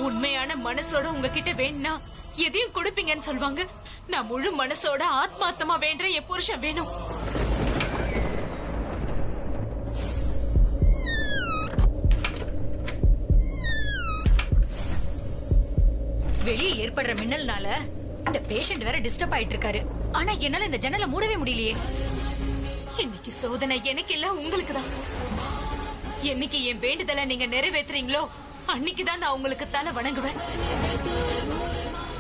உண்மையான மனசோட உங்ககிட்ட வேணும்னா எதையும் கொடுப்பீங்கன்னு சொல்லுவாங்க. நான் முழு மனசோட ஆத்மார்த்தமா வேண்ட என் புருஷன் வேணும். வெளியே ஏற்படுற மின்னல்னால இந்த பேஷண்ட் வேற டிஸ்டர்ப் ஆயிட்டு இருக்காரு. ஆனா என்னால இந்த ஜன்னலை மூடவே முடியலையே. இன்னைக்கு சோதனை எனக்கு இல்ல, உங்களுக்கு தான். என்னைக்கு என் வேண்டுதலை நீங்க நிறைவேற்றுறீங்களோ அன்னைக்குதான் நான் உங்களுக்கு தலை வணங்குவேன்.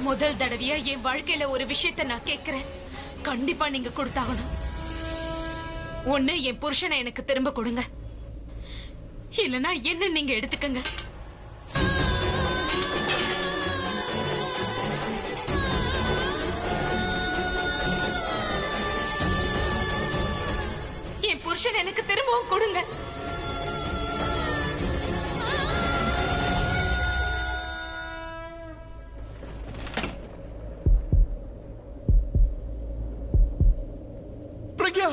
முதல் தடவையா என் வாழ்க்கையில ஒரு விஷயத்த நான் கேட்கிறேன். கண்டிப்பா நீங்க கொடுத்தாகணும். ஒண்ணு என் புருஷனை எனக்கு திரும்ப கொடுங்க, இல்லனா என்ன நீங்க எடுத்துக்கங்க. என் புருஷன் எனக்கு திரும்பவும் கொடுங்க. பிரக்யா,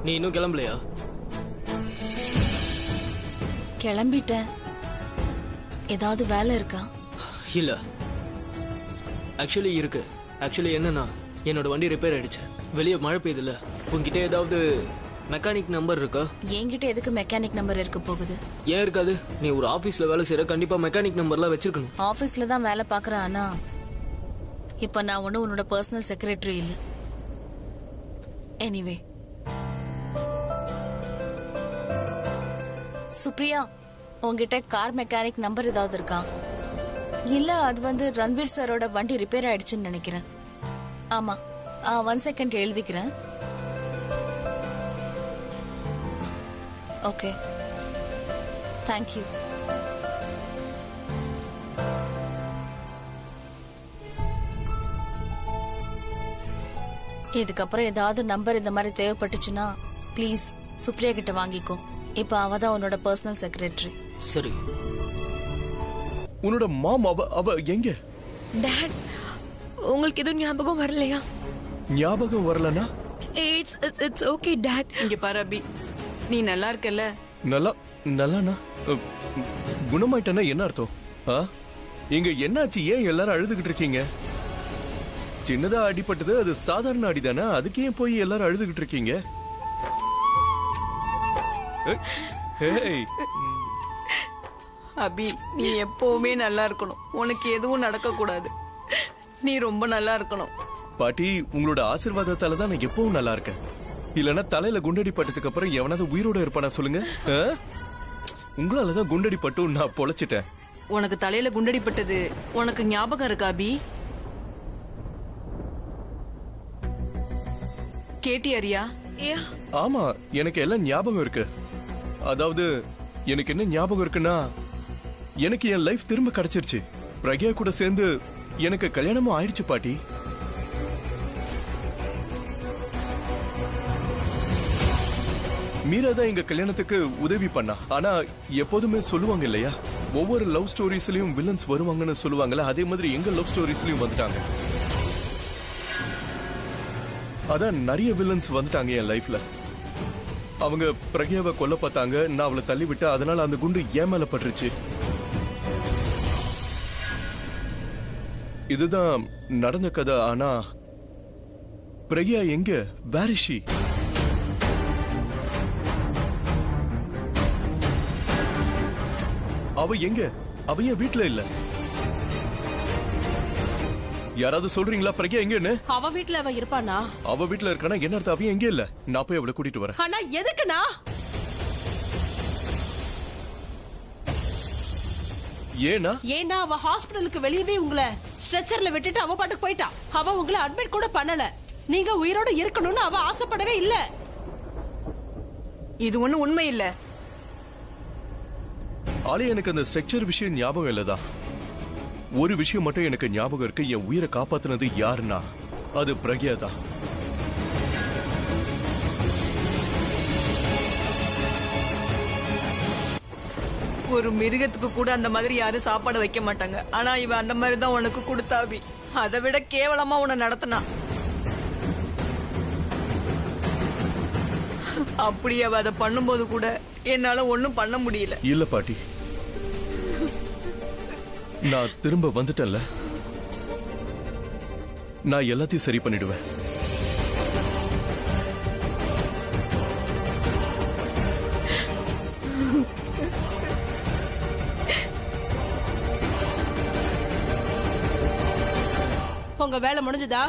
நீ இன்னும் கிளம்பலையா? கிளம்பிட்டேன். ஏதாவது வேலை இருக்கா? இல்ல, ஆக்சுவலி இருக்கு. ஆக்சுவலி என்னன்னா, என்னோட வண்டி ரிப்பேர் ஆயிடுச்சு. வெளியே மழை பெய்யுதுல, உன்கிட்ட ஏதாவது மெக்கானிக் நம்பர் இருக்கா? என்கிட்ட எதுக்கு மெக்கானிக் நம்பர் இருக்க போகுது? ஏன் இருக்காது? நீ ஒரு ஆபீஸ்ல வேலை செய்யற, கண்டிப்பா மெக்கானிக் நம்பர்லாம் வச்சிருக்கணும். ஆபீஸ்ல தான் வேலை பாக்குறேன். ஆனா இப்ப நான் ஒன்னும் உன்னோட பர்சனல் செக்ரட்டரி இல்ல. எனிவே, சுப்ரியா, உங்ககிட்ட கார் மெக்கானிக் நம்பர் ஏதாவது இருக்கா? இல்ல, அது ரன்வீர் சாரோட வண்டி ரிப்பேர் ஆயிடுச்சுன்னு நினைக்கிறேன். ஆமா, 1 செகண்ட் எழுதிக்கிறேன். Okay, thank you. இதுக்கப்புறம் ஏதாவது நம்பர் இந்த மாதிரி தேவைப்பட்டுச்சுன்னா ப்ளீஸ் சுப்ரியா கிட்ட வாங்கிக்கோ. இப்ப அவதான் உன்னோட பர்சனல் செக்ரட்டரி. சரி. உன்னோட மாம் அவ எங்க? டாட், உங்களுக்கு எதுவும் ஞாபகம் வரலையா? ஞாபகம் வரலனா? It's okay dot. இங்க பாரு அபி, நீ நல்லா இருக்கல? நல்லானா? குணமாயிட்டனா என்ன அர்த்தம்? இங்க என்னாச்சு? ஏன் எல்லாரும் அழுதுகிட்டு இருக்கீங்க? சின்னதா அடிபட்டது, அது சாதாரண அடிதானே, அதுக்கு ஏன் போய் எல்லாரும் அழுதுகிட்டு இருக்கீங்க? அபி, நீ எப்பவுமே நல்லா இருக்கணும். உனக்கு எதுவும் நடக்க கூடாது. நீ ரொம்ப நல்லா இருக்கணும். பாட்டி, உங்களோட ஆசீர்வாதத்தால தான் நான் எப்பவும் நல்லா இருக்கேன். இல்லனா தலையில குண்டடி பட்டதுக்கு அப்புறம் எவனாவது உயிரோட இருப்பானா சொல்லுங்க? உங்களாலதான் குண்டடி பட்டு நான் பொழைச்சிட்டேன். உனக்கு தலையில குண்டடி பட்டது உனக்கு ஞாபகம் இருக்கா அபி? கேட்டியாரியா? ஆமா, எனக்கு எல்லாம் ஞாபகம் இருக்கு. அதாவது எனக்கு என்ன ஞாபகம் இருக்குன்னா, எனக்கு என் லைஃப் திரும்ப கிடைச்சிருச்சு. பிரக்யா கூட சேர்ந்து எனக்கு கல்யாணமும் ஆயிடுச்சு பாட்டி. மீரா தான் எங்க கல்யாணத்துக்கு உதவி பண்ணா. ஆனா எப்போதுமே சொல்லுவாங்க இல்லையா, ஒவ்வொரு லவ் ஸ்டோரிஸ்லயும் வில்லன்ஸ் வருவாங்கன்னு சொல்லுவாங்கல்ல, அதே மாதிரி எங்க லவ் ஸ்டோரிஸ்லயும் வந்துட்டாங்க. அதான் நிறைய வில்லன்ஸ் வந்துட்டாங்க என் லைஃப்ல. அவங்க பிரக்யாவை கொல்ல பார்த்தாங்க, நான் அவளை தள்ளி விட்டு, அதனால அந்த குண்டு ஏன் மேல பட்டுருச்சு. இதுதான் நடந்த கதை. ஆனா பிரக்யா எங்க? Where is she? அவ எங்க? அவ ஏன் வீட்டுல இல்ல? யாராவது சொல்றீங்களா பிரக்யா எங்கன்னு? அவ வீட்ல அவ இருப்பானா? அவ வீட்ல இருக்கானா? என்ன அர்த்தம்? அவ எங்க இல்ல. நான் போய் அவளை கூட்டிட்டு வரேன். ஆனா எதுக்குண்ணா? ஏன்னா அவ ஹாஸ்பிடலுக்கு வெளியவே உங்களை ஸ்ட்ரெச்சர்ல விட்டுட்டு அவ பாட்டுக்கு போயிட்டா. அவ உங்களை அட்மிட் கூட பண்ணல. நீங்க உயிரோட இருக்கணும்னு அவ ஆசைப்படவே இல்ல. இது ஒண்ணு உண்மை இல்ல. ஆளே எனக்கு அந்த ஸ்ட்ரக்சர் விஷயம் ஞாபகம் இல்லதா. ஒரு விஷயம் மட்டும் எனக்கு ஞாபகம் இருக்கு. என் உயிரை காப்பாத்தினது யாருன்னா அது பிரக்யா தான். ஒரு மிருகத்துக்கு கூட அந்த மாதிரி யாரும் சாப்பாடு வைக்க மாட்டாங்க. ஆனா இவ அந்த மாதிரி தான் உனக்கு கொடுத்தாபி. அதை விட கேவலமா உன்னை நடத்தினா. அப்படி அவ அதை பண்ணும்போது கூட என்னால ஒண்ணும் பண்ண முடியல. இல்ல பாட்டி, நான் திரும்ப வந்துட்டேன்ல, நான் எல்லாத்தையும் சரி பண்ணிடுவேன். உங்க வேலை முடிஞ்சதா?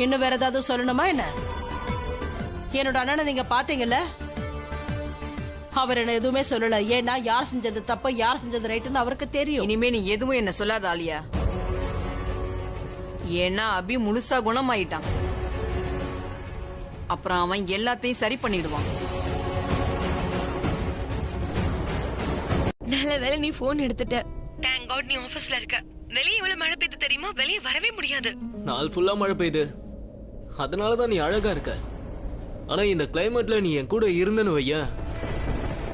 இன்னும் வேற ஏதாவது சொல்லணுமா என்ன? என்னோட அண்ணனை நீங்க பாத்தீங்கல்ல, அவர் என்ன எதுவுமே சொல்லல. ஏன்னா யார் செஞ்சது தப்பு யார் செஞ்சது ரைட்டுன்னு அவருக்கு தெரியும். இனிமே நீ எதுவும் என்ன சொல்லாத ஆலியா. ஏன்னா அபி முழுசா குணமாயிட்டான். அப்புறம் அவன் எல்லாத்தையும் சரி பண்ணிடுவான். நல்ல வேளை நீ போன் எடுத்துட்ட. தேங்க் காட் நீ ஆபீஸ்ல இருக்க. வெளியே எவ்வளவு மழை பெய்யுது தெரியுமா? வெளியே வரவே முடியாது. நாள் ஃபுல்லா மழை பெய்யுது. அதனாலதான் நீ அழகா இருக்க. ஆனா இந்த கிளைமேட்ல நீ என் கூட இருந்தன்னு வைய,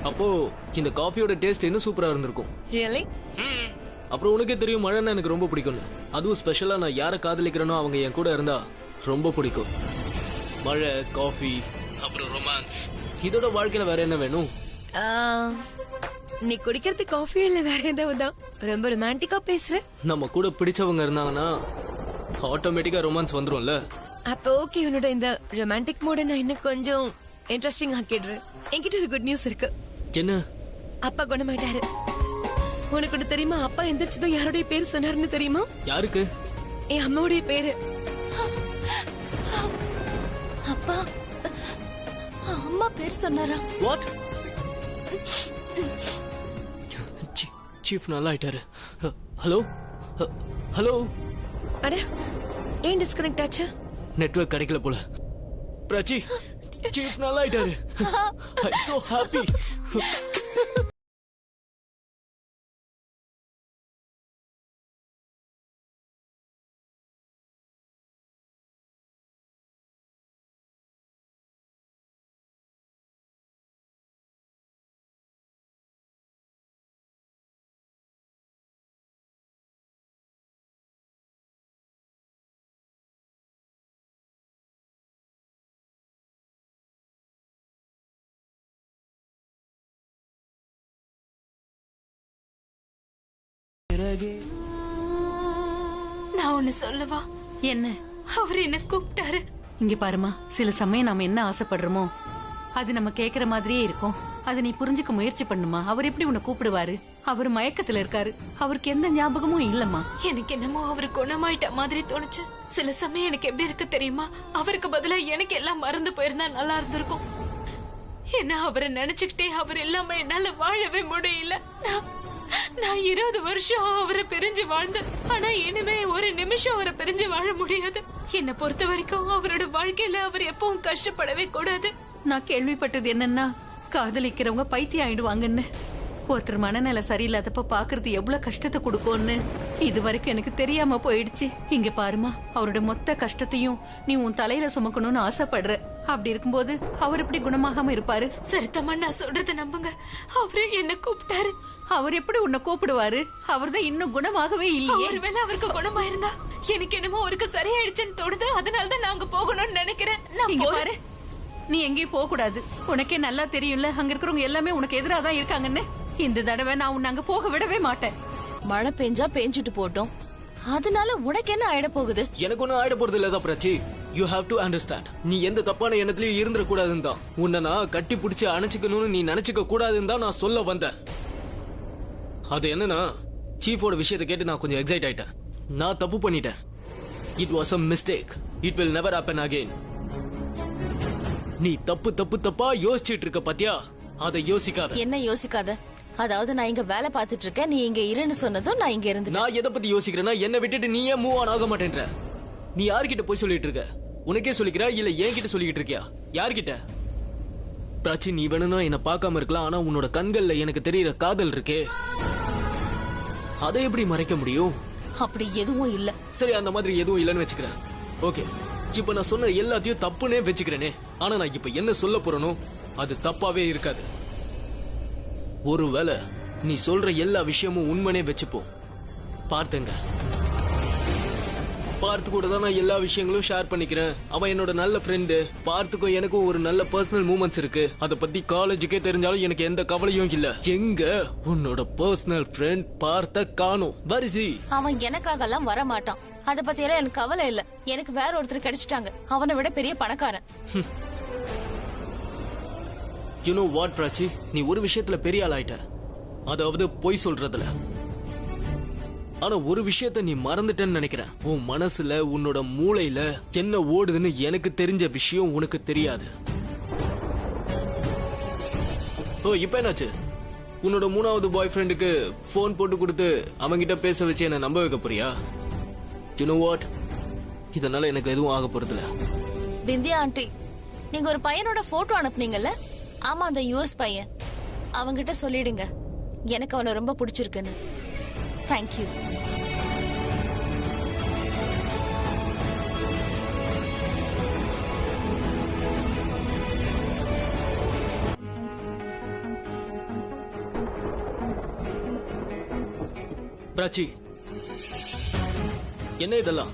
அப்போ இந்த காஃபியோட டேஸ்ட் இன்னும் சூப்பரா இருந்திருக்கும். ரியலி? அப்புறம் உனக்கே தெரியும் மழைன்னா எனக்கு ரொம்ப பிடிக்கும். அதுவும் ஸ்பெஷலா நான் யாரை காதலிக்கிறேனோ அவங்க என் கூட இருந்தா ரொம்ப பிடிக்கும். மழை, காஃபி, அப்புறம் ரொமான்ஸ். இதோட வாழ்க்கையில வேற என்ன வேணும்? நீ குடிக்கிறது காஃபி இல்ல வேற ஏதாவது? ரொம்ப ரொமான்டிக்கா பேசுற. நம்ம கூட பிடிச்சவங்க இருந்தாங்கன்னா ஆட்டோமேட்டிக்கா ரொமான்ஸ் வந்துரும்ல. அப்ப ஓகே, உன்னோட இந்த ரொமான்டிக் மூட நான் இன்னும் கொஞ்சம் இன்ட்ரெஸ்டிங் ஆக்கிடுறேன். என்கிட்ட ஒரு குட் நியூஸ் இருக்கு. என்ன? அப்பா குணமாயிட்டாரு. உனக்கு ஒண்ணு தெரியுமா? அப்பா எந்திரிச்சதும் யாருடைய பேர் சொன்னாருன்னு தெரியுமா? யாருக்கு? என் அம்மாவுடைய பேரு. அப்பா அம்மா பேர் சொன்னாரா? வாட்? சீஃப் நல்லா ஆயிட்டாரு. Hello hello. அட ஏன் டிஸ்கனெக்ட் ஆச்சு? நெட்வொர்க் கிடைக்கல போல. பிராச்சி, சீஃப் நல்லா ஆயிட்டாரு. ஐ சோ ஹாப்பி. நான் ஒண்ணு சொல்லவா? என்ன? அவர் என்ன கூப்பிட்டாரு. இங்க பாருமா, சில சமயம் நாம என்ன ஆசைப்படுறோமோ அது நம்ம கேக்குற மாதிரியே இருக்கும். அதை நீ புரிஞ்சுக்க முயற்சி பண்ணுமா. அவர் எப்படி உன்னை கூப்பிடுவாரு? அவர் மயக்கத்துல இருக்காரு. அவருக்கு எந்த ஞாபகமும் இல்லம்மா. எனக்கு என்னமோ அவரு குணமாயிட்ட மாதிரி தோணுச்சு. சில சமயம் எனக்கு எப்படி இருக்கு தெரியுமா? அவருக்கு பதிலா எனக்கு எல்லாம் மறந்து போயிருந்தா நல்லா இருந்திருக்கும். ஏன்னா அவரை நினைச்சுக்கிட்டே அவர் இல்லாம என்னால வாழவே முடியல. நான் 20 வருஷம் அவரை பிரிஞ்சு வாழ்ந்தேன். ஆனா இனிமே ஒரு நிமிஷம் அவரை பிரிஞ்சு வாழ முடியாது. என்னை பொறுத்த வரைக்கும் அவரோட வாழ்க்கையில அவர் எப்பவும் கஷ்டப்படவே கூடாது. நான் கேள்விப்பட்டது என்னன்னா, காதலிக்கிறவங்க பைத்தியம் ஆயிடுவாங்கன்னு. ஒருத்தர் மனநிலை சரியில்லாதப்ப பாக்குறது எவ்வளவு கஷ்டத்தை கொடுக்கும்னு இது வரைக்கும் எனக்கு தெரியாம போயிடுச்சு. இங்க பாருமா, அவரோட மொத்த கஷ்டத்தையும் நீ உன் தலையில சுமக்கணும்னு ஆசைப்படுற. அப்படி இருக்கும்போது அவர் எப்படி குணமாகாம இருப்பாரு? சரித்தம்மா, நான் சொல்றத நம்புங்க. அவரு என்ன கூப்பிட்டாரு. அவர் எப்படி உன்னை கூப்பிடுவாரு? அவர்தான் இன்னும் குணமாகவே இல்லையே. ஒருவேளை அவருக்கு குணமாயிருந்தா எனக்கு என்னமோ அவருக்கு சரியாயிடுச்சுன்னு தோணுது. அதனாலதான் நான் அங்க போகணும்னு நினைக்கிறேன். இங்க பாரு, நீ எங்கேயும் போக கூடாது. உனக்கே நல்லா தெரியும்ல, அங்க இருக்கிறவங்க எல்லாமே உனக்கு எதிராக தான் இருக்காங்கன்னு. இந்த தடவை நான் உன்னை அங்க போக விடவே மாட்டேன். மழை பெஞ்சா பெஞ்சிட்டு போட்டோம். அதனால உனக்கு என்ன ஆயிட போகுது? எனக்கு ஒன்னும் ஆயிட போறது இல்லதா Prachi. You have to understand. நீ எந்த தப்பான எண்ணத்திலயும் இருந்துட கூடாதுன்னு தான் உன்னை நான் கட்டி பிடிச்சு அணைச்சிக்கணும்னு நீ நினைச்சுக்க கூடாதுன்னு தான் நான் சொல்ல வந்தேன். அது என்னன்னா, சீஃபோட விஷயத்தை கேட்டு நான் கொஞ்சம் எக்ஸைட் ஆயிட்டேன். நான் தப்பு பண்ணிட்டேன். It was a mistake. It will never happen again. நீ தப்பா யோசிச்சிட்டு இருக்க பாத்தியா? அதை யோசிக்காத. என்ன யோசிக்காத? அதாவது நான் இங்க வேலை பார்த்துட்டு இருக்கேன், நீ இங்க இருன்னு சொன்னதும் நான் இங்க இருந்துட்டேன். நான் எதை பத்தி யோசிக்கிறேன்னா, என்னை விட்டுட்டு நீ ஏன் மூவ் ஆன் ஆக மாட்டேன்ற? நீ யார்கிட்ட போய் சொல்லிட்டு இருக்க? உனக்கே சொல்லிக்கிறா இல்ல என்கிட்ட சொல்லிக்கிட்டு இருக்கியா? யார்கிட்ட? பிராச்சி, நீ வேணும்னா என்ன பார்க்காம இருக்கலாம், ஆனா உன்னோட கண்கள்ல எனக்கு தெரியற காதல் இருக்கே, அதை எப்படி மறைக்க முடியும்? அப்படி எதுவும் இல்ல. சரி, அந்த மாதிரி எதுவும் இல்லைன்னு வச்சுக்கிறேன். ஓகே, இப்ப நான் சொன்ன எல்லாத்தையும் தப்புனே வச்சுக்கிறேனே. ஆனா நான் இப்ப என்ன சொல்ல போறேனோ அது தப்பாவே இருக்காது. ஒருவேளை நீ சொல்ற எல்லா விஷயமும் உண்மைனே வச்சுப்போம். பார்த்தேங்க, பார்த்து கூட தான் நான் எல்லா விஷயங்களும் ஷேர் பண்ணிக்கிறேன். அவன் என்னோட நல்ல ஃப்ரெண்டு. பார்த்துக்கும் எனக்கும் ஒரு நல்ல பர்சனல் மூமெண்ட்ஸ் இருக்கு. அத பத்தி காலேஜுக்கே தெரிஞ்சாலும் எனக்கு எந்த கவலையும் இல்ல. எங்க உன்னோட பர்சனல் ஃப்ரெண்ட் பார்த்த காணோம். வரிசி, அவன் எனக்காக எல்லாம் வர மாட்டான். அத பத்தி எல்லாம் எனக்கு கவலை இல்ல. எனக்கு வேற ஒருத்தர் கிடைச்சிட்டாங்க, அவனை விட பெரிய பணக்காரன். யூ நோ வாட் பிராச்சி, நீ ஒரு விஷயத்துல பெரிய ஆள் ஆயிட்ட, அதாவது பொய் சொல்றதுல. ஆனா ஒரு விஷயத்த நீ மறந்துட்டேன்னு நினைக்கிறேன். உன் மனசுல உன்னோட மூளையில என்ன ஓடுதுன்னு எனக்கு தெரிஞ்ச விஷயம் உனக்கு தெரியாது. ஓ, இப்ப என்னாச்சு? உன்னோட 3வது பாய் ஃப்ரெண்டுக்கு போன் போட்டு கொடுத்து அவங்கிட்ட பேச வச்சு என்ன நம்ப வைக்க போறியா? யூ நோ வாட், இதனால எனக்கு எதுவும் ஆக போறதில்ல. பிந்தியா ஆண்டி, நீங்க ஒரு பையனோட போட்டோ அனுப்புனீங்கல்ல? ஆமா, அந்த யூஎஸ் பையன். அவங்கிட்ட சொல்லிடுங்க எனக்கு அவனை ரொம்ப பிடிச்சிருக்குன்னு. தேங்க்யூ. பிராச்சி, என்ன இதெல்லாம்?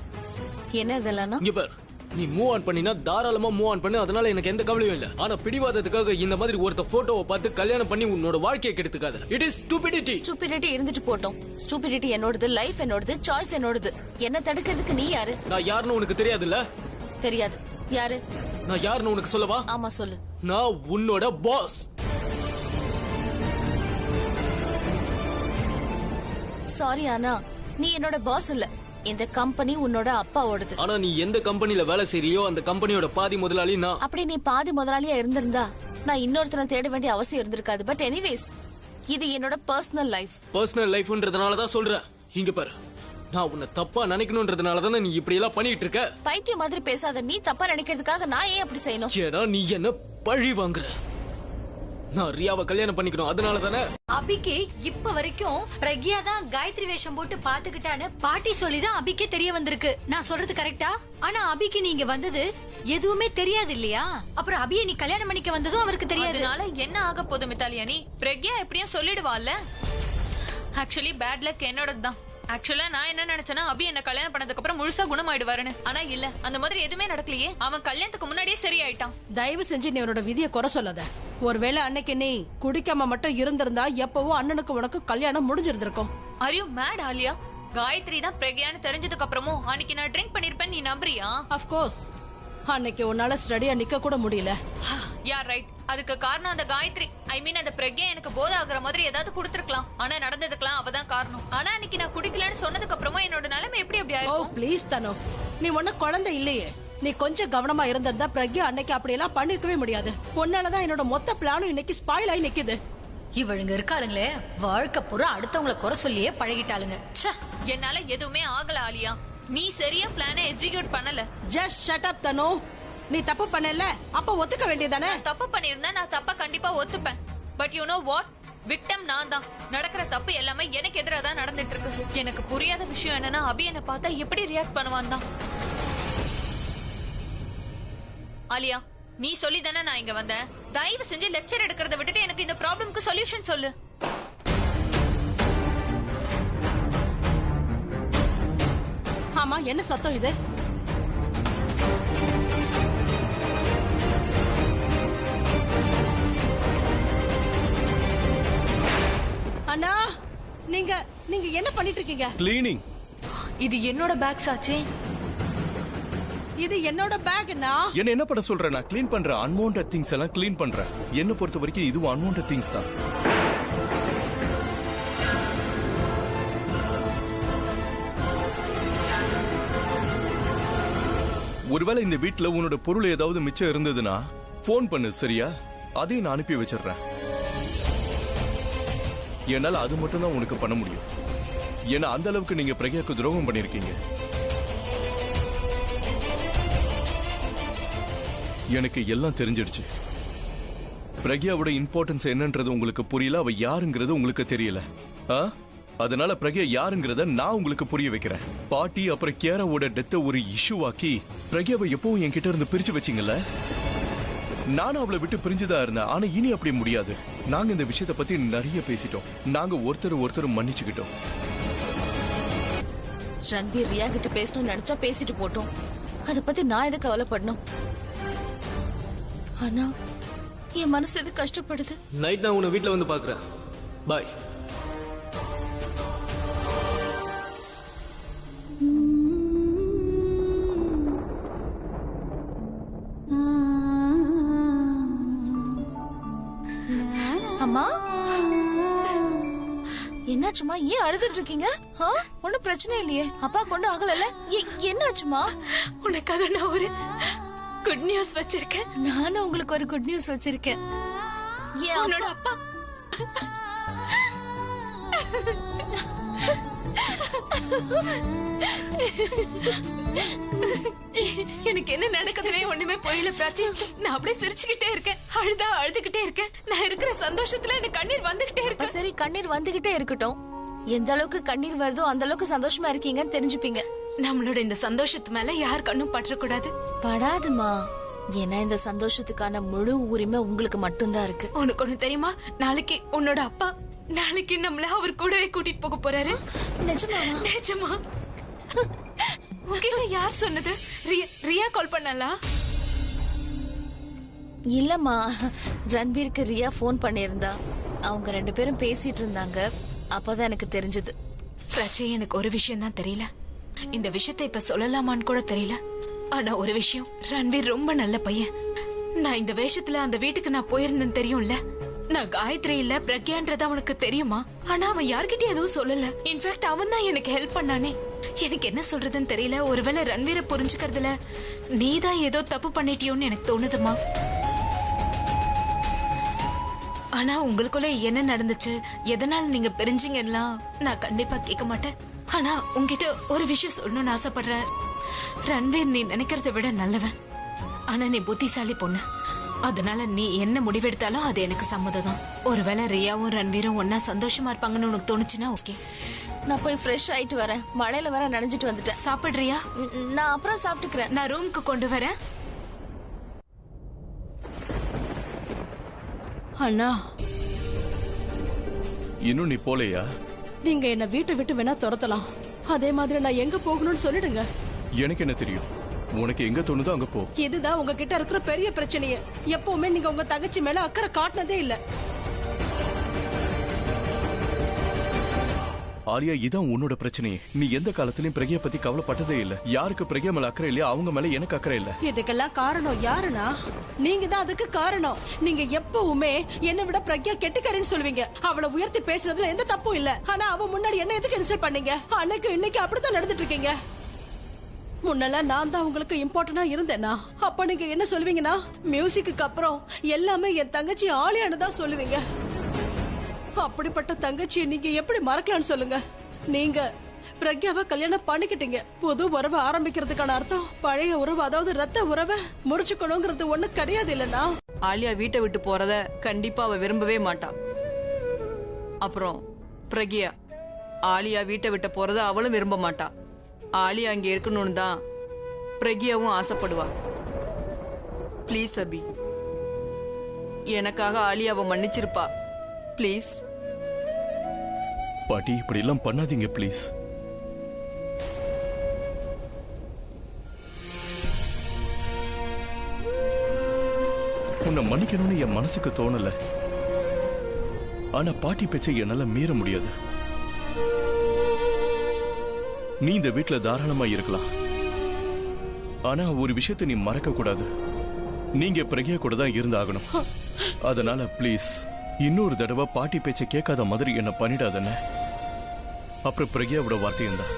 என்ன இதெல்லாம்? இங்க பார், நீ மூவ் ஆன் பண்ணினா தாராளமா மூவ் ஆன் பண்ணு, அதனால எனக்கு எந்த கவலையும் இல்ல. ஆனா பிடிவாதத்துக்காக இந்த மாதிரி ஒருத்த போட்டோவை பார்த்து கல்யாணம் பண்ணி உன்னோட வாழ்க்கையை கெடுத்துக்காத. It is stupidity. ஸ்டூபிடிட்டி இருந்துட்டு போட்டோம். ஸ்டூபிடிட்டி என்னோடது, லைஃப் என்னோடது, சாய்ஸ் என்னோடது. என்ன தடுக்கிறதுக்கு நீ யாரு? நான் யாருன்னு உனக்கு தெரியாதுல்ல? தெரியாது. யாரு? நான் யாருன்னு உனக்கு சொல்லவா? ஆமா, சொல்லு. நான் உன்னோட பாஸ். சாரி, ஆனா நீ என்னோட பாஸ் இல்ல. இந்த கம்பெனி உன்னோட அப்பாவோடது. ஆனா நீ எந்த கம்பெனில வேலை செய்றியோ அந்த கம்பெனியோட பாதி முதலாளி நான். அப்படி நீ பாதி முதலாளியா இருந்திருந்தா நான் இன்னொருத்தனை தேட வேண்டிய அவசியம் இருந்திருக்காது. பட் எனிவேஸ், இது என்னோட பர்சனல் லைஃப். பர்சனல் லைஃப்ன்றதுனால தான் சொல்றேன். இங்க பாரு, நான் உன்னை தப்பா நினைக்கணும்ன்றதுனால தானே நீ இப்படி எல்லாம் பண்ணிட்டு இருக்க. பைத்தியம் மாதிரி பேசாத. நீ தப்பா நினைக்கிறதுக்காக நான் ஏன் அப்படி செய்யணும்? ஏன்னா நீ என்ன பழி வாங்குற. நான் ரியாவை கல்யாணம் பண்ணிக்கணும், அதனால தானே. அபிக்கு இப்ப வரைக்கும் பிரக்யா தான் காயத்ரி வேஷம் போட்டு பாத்துக்கிட்டான்னு பாட்டி சொல்லிதான் அபிக்கே தெரிய வந்திருக்கு. நான் சொல்றது கரெக்டா? ஆனா அபிக்கு நீங்க வந்தது எதுவுமே தெரியாது இல்லையா? அப்புறம் அபியை நீ கல்யாணம் பண்ணிக்க வந்ததும் அவருக்கு தெரியாது. அதனால என்ன ஆக போதும் மித்தாலியானி? பிரக்யா எப்படியும் சொல்லிடுவாள்ல. ஆக்சுவலி பேட் லக் என்னோடதுதான். ஆக்சுவலா நான் என்ன நினைச்சேன்னா, அபி என்ன கல்யாணம் பண்ணதுக்கு அப்புறம் முழுசா குணமாயிடுவாருன்னு. ஆனா இல்ல, அந்த மாதிரி எதுவுமே நடக்கலையே. அவன் கல்யாணத்துக்கு முன்னாடியே சரியாயிட்டான். தயவு செஞ்சு நீ உன்னோட விதியை குறை சொல்லாத. ஒருவேளை அன்னைக்கு நீ குடிக்காம மட்டும் இருந்திருந்தா எப்பவோ அண்ணனுக்கு உனக்கு கல்யாணம் முடிஞ்சிருந்திருக்கும். Are you mad, Alia? Gayatri தான் பிரக்யான்னு தெரிஞ்சதுக்கு அப்புறமும் அன்னைக்கு நான் ட்ரிங்க் பண்ணிருப்பேன், நீ நம்புறியா? Of course. அன்னைக்கு உன்னால ஸ்டடியா நிக்க கூட முடியல. Yeah right. அதுக்கு காரணம் அந்த காயத்ரி. ஐ மீன் அந்த பிரக்யா எனக்கு போதை ஆகுற மாதிரி ஏதாவது கொடுத்துருக்கலாம். ஆனா நடந்ததுக்கெல்லாம் அவதான் காரணம். ஆனா அன்னைக்கு நான் குடிக்கலன்னு சொன்னதுக்கு அப்புறமா என்னோட நிலைமை எப்படி அப்படி ஓ ஆயிருக்கும்? ப்ளீஸ் தனு, நீ ஒண்ணு குழந்தை இல்லையே. நீ கொஞ்சம் கவனமா இருந்திருந்தா பிரக்யா அன்னைக்கு அப்படியெல்லாம் பண்ணிருக்கவே முடியாது. உன்னாலதான் என்னோட மொத்த பிளானும் இன்னைக்கு ஸ்பாயில் ஆகி நிக்குது. இவளுங்க இருக்காளுங்களே, வாழ்க்கை பூரா அடுத்தவங்களை குறை சொல்லியே பழகிட்டாளுங்க. ச்சே, என்னால எதுவுமே ஆகல ஆலியா. நீ சரியா பிளான எக்ஸிக்யூட் பண்ணல. ஜஸ்ட் ஷட் அப் தனு. நீ தப்பு பண்ணல, அப்ப ஒத்துக்க வேண்டியதானே? தப்பு பண்ணிருந்தா நான் தப்பா கண்டிப்பா ஒத்துப்பேன். But you know what, victim நான் தான். நடக்கிற தப்பு எல்லாமே எனக்கு எதிராக தான் நடந்துட்டு இருக்கு. எனக்கு புரியாத விஷயம் என்னன்னா, அபி என்ன பார்த்தா எப்படி ரியாக்ட் பண்ணுவான் தான். ஆலியா, நீ சொல்லி தானே நான் இங்க வந்தேன். தயவு செஞ்சு லெக்சர் எடுக்கிறத விட்டுட்டு எனக்கு இந்த ப்ராப்ளம்க்கு சொல்யூஷன் சொல்லு. ஆமா, என்ன சத்தம் இது? அண்ணா, நீங்க நீங்க என்ன பண்ணிட்டு இருக்கீங்க? கிளீனிங். இது என்னோட பேக்ஸ் ஆச்சே. இது என்னோட பேக்னா. என்ன என்ன பண்ண சொல்ற? நான் க்ளீன் பண்றேன். அன்வான்டட் திங்ஸ் எல்லாம் க்ளீன் பண்றேன். என்ன பொறுத்த வரைக்கும் இதுவும் அன்வான்டட் திங்ஸ் தான். ஒருவேளை இந்த வீட்டுல உன்னோட பொருள் ஏதாவது மிச்சம் இருந்ததுன்னா போன் பண்ணு, சரியா? அதையும் நான் அனுப்பி வச்சிடுறேன். என்னால அது மட்டும் தான் உனக்கு பண்ண முடியும். ஏன்னா அந்த அளவுக்கு நீங்க பிரக்யாக்கு துரோகம் பண்ணிருக்கீங்க. எனக்கு எல்லாம் தெரிஞ்சிடுச்சு. பிரக்யாவோட இம்பார்ட்டன்ஸ் என்னன்றது உங்களுக்கு புரியல, அவ யாருங்கிறது உங்களுக்கு தெரியல. அதனால பிரக்யா யாருங்கிறத நான் உங்களுக்கு புரிய வைக்கிறேன். பாட்டி அப்புறம் கேராவோட டெத்த ஒரு இஷ்யூவாக்கி பிரக்யாவை எப்பவும் என்கிட்ட இருந்து பிரிச்சு வச்சிங்கல்ல. நானும் அவளை விட்டு பிரிஞ்சுதான் இருந்தேன். ஆனா இனி அப்படி முடியாது. நாங்க இந்த விஷயத்த பத்தி நிறைய பேசிட்டோம். நாங்க ஒருத்தர் மன்னிச்சுக்கிட்டோம். ரன்பீர் ரியா கிட்ட பேசணும்னு நினைச்சா பேசிட்டு போட்டோம். அத பத்தி நான் எதுக்கு கவலைப்படணும்? ஆனா என் மனசு எது கஷ்டப்படுது. நைட் நான் உன்னை வீட்டுல வந்து பாக்குறேன். பாய். அம்மா, என்னாச்சுமா? ஏன் அழுதுட்டு இருக்கீங்க? ஒன்னும் பிரச்சனை இல்லையே. அப்பா கொண்டு ஆகல. என்னாச்சுமா? உனக்காக நான் ஒரு குட் நியூஸ் வச்சிருக்கேன். நானும் உங்களுக்கு ஒரு குட் நியூஸ் வச்சிருக்கேன். உன்னோட அப்பா எனக்கு என்ன நடக்குதுன்னே ஒண்ணுமே புரியல பிராச்சி. நான் அப்படியே சிரிச்சுக்கிட்டே இருக்கேன், அழுதுகிட்டே இருக்கேன். நான் இருக்கிற சந்தோஷத்துல எனக்கு கண்ணீர் வந்துகிட்டே இருக்கு. சரி, கண்ணீர் வந்துகிட்டே இருக்கட்டும். எந்த அளவுக்கு கண்ணீர் வருதோ அந்த அளவுக்கு சந்தோஷமா இருக்கீங்கன்னு தெரிஞ்சுப்பீங்க. நம்மளோட இந்த சந்தோஷத்து மேல யார் கண்ணும் பற்றக்கூடாது. படாதுமா. ஏன்னா இந்த சந்தோஷத்துக்கான முழு உரிமை உங்களுக்கு மட்டும்தான் இருக்கு. உனக்கு ஒண்ணு தெரியுமா? நாளைக்கு உன்னோட அப்பா நம்மள அவர் கூடவே கூட்டிட்டு போக போறாரு. நிஜமா? நிஜமா. உங்ககிட்ட யார் சொன்னது? ரியா கால் பண்ணலா? இல்லம்மா, ரன்பீருக்கு ரியா போன் பண்ணிருந்தா. அவங்க 2 பேரும் பேசிட்டு இருந்தாங்க. அப்பதான் எனக்கு தெரிஞ்சது. பிரச்சனை எனக்கு ஒரு விஷயம் தான் தெரியல. இந்த விஷயத்தை இப்ப சொல்லலாமான்னு கூட தெரியல. ஆனா ஒரு விஷயம், ரன்பீர் ரொம்ப நல்ல பையன். நான் இந்த வேஷத்துல அந்த வீட்டுக்கு நான் போயிருந்தேன்னு தெரியும்ல. நான் காயத்ரி இல்ல பிரக்யான்றது அவனுக்கு தெரியுமா? ஆனா அவன் யார்கிட்டயும் எதுவும் சொல்லல. இன்ஃபேக்ட் அவன் தான் எனக்கு ஹெல்ப் பண்ணானே. எனக்கு என்ன சொல்றதுன்னு தெரியல. ஒருவேளை ரன்வீரை புரிஞ்சுக்கிறதுல நீதான் ஏதோ தப்பு பண்ணிட்டியோன்னு எனக்கு தோணுதுமா. ஆனா உங்களுக்குள்ள என்ன நடந்துச்சு, எதனால நீங்க பிரிஞ்சீங்கன்னா நான் கண்டிப்பா கேட்க மாட்டேன். ஆனா உங்ககிட்ட ஒரு விஷயம் சொல்லணும்னு ஆசைப்படுறேன். ரன்வீர் நீ நினைக்கிறத விட நல்லவன். ஆனா நீ புத்திசாலி பொண்ணு. அதனால நீ என்ன முடிவெடுத்தாலும் அது எனக்கு சம்மதம் தான். ஒருவேளை ரியாவும் ரன்வீரும் ஒன்னா சந்தோஷமா இருப்பாங்கன்னு உனக்கு தோணுச்சுன்னா ஓகே. நான் போய் ஃப்ரெஷ் ஆயிட்டு வரேன். மழையில வர நனைஞ்சிட்டு வந்துட்டேன். சாப்பிடுறியா? நான் அப்புறம் சாப்பிட்டுக்கிறேன். நான் ரூமுக்கு கொண்டு வரேன். அண்ணா, இன்னும் நீ போலையா? நீங்க என்ன வீட்டை விட்டு வேணா துரத்தலாம். அதே மாதிரி நான் எங்க போகணும்னு சொல்லிடுங்க. எனக்கு என்ன தெரியும்? உனக்கு எங்க தோணுதோ அங்க போ. இதுதான் உங்ககிட்ட இருக்கிற பெரிய பிரச்சனையே. எப்பவுமே நீங்க உங்க தங்கச்சி மேல அக்கறை காட்டினதே இல்ல. ஆலியா, இதான் உன்னோட பிரச்சனையே. நீ எந்த காலத்திலயும் பிரக்யா பத்தி கவலைப்பட்டதே இல்ல. யாருக்கு பிரக்யா மேல அக்கறை இல்லையா அவங்க மேல எனக்கு அக்கறை இல்ல. இதுக்கெல்லாம் காரணம் யாருன்னா நீங்க தான் அதுக்கு காரணம். நீங்க எப்பவுமே என்ன விட பிரக்யா கெட்டுக்காரின்னு சொல்லுவீங்க. அவளை உயர்த்தி பேசுறதுல எந்த தப்பும் இல்ல. ஆனா அவ முன்னாடி என்ன எதுக்கு இன்சல்ட் பண்ணீங்க? அன்னைக்கு இன்னைக்கு அப்படித்தான் நடந்துட்டு இருக்கீங்க. முன்னெல்லாம் நான் தான் உங்களுக்கு இம்பார்ட்டன்டா இருந்தேனா? அப்ப நீங்க என்ன சொல்லுவீங்கன்னா மியூசிக்கு அப்புறம் எல்லாமே என் தங்கச்சி ஆலியான்னு தான் சொல்லுவீங்க. அப்படிப்பட்ட தங்கச்சியை நீங்க எப்படி மறக்கலாம்னு சொல்லுங்க. நீங்க பிரக்யாவை கல்யாணம் பண்ணிக்கிட்டீங்க. புது உறவை ஆரம்பிக்கிறதுக்கான அர்த்தம் பழைய உறவு, அதாவது ரத்த உறவை முறிச்சுக்கணுங்கிறது ஒண்ணு கிடையாது இல்லனா? ஆலியா வீட்டை விட்டு போறத கண்டிப்பா அவ விரும்பவே மாட்டா. அப்புறம் பிரக்யா ஆலியா வீட்டை விட்டு போறத அவளும் விரும்ப மாட்டா. ஆலியா அங்க இருக்கணும்னு தான் பிரக்யாவும் ஆசைப்படுவா. பிளீஸ் அபி, எனக்காக ஆலியாவை மன்னிச்சிருப்பா. பிளீஸ். பாட்டி, இப்படி எல்லாம் பண்ணாதீங்க பிளீஸ். உன்னை மன்னிக்கணும்னு என் மனசுக்கு தோணல. ஆனா பாட்டி பேச்சை என்னால மீற முடியாது. நீ இந்த வீட்டுல தாராளமா இருக்கலாம். ஆனா ஒரு விஷயத்தை நீ மறக்க கூடாது. நீங்க பிரக்யா கூட தான் இருந்தாகணும். அதனால ப்ளீஸ் இன்னொரு தடவை பாட்டி பேச்சை கேட்காத மாதிரி என்ன பண்ணிடாதன்னு. அப்புறம் பிரக்யாவோட வார்த்தையும் தான்.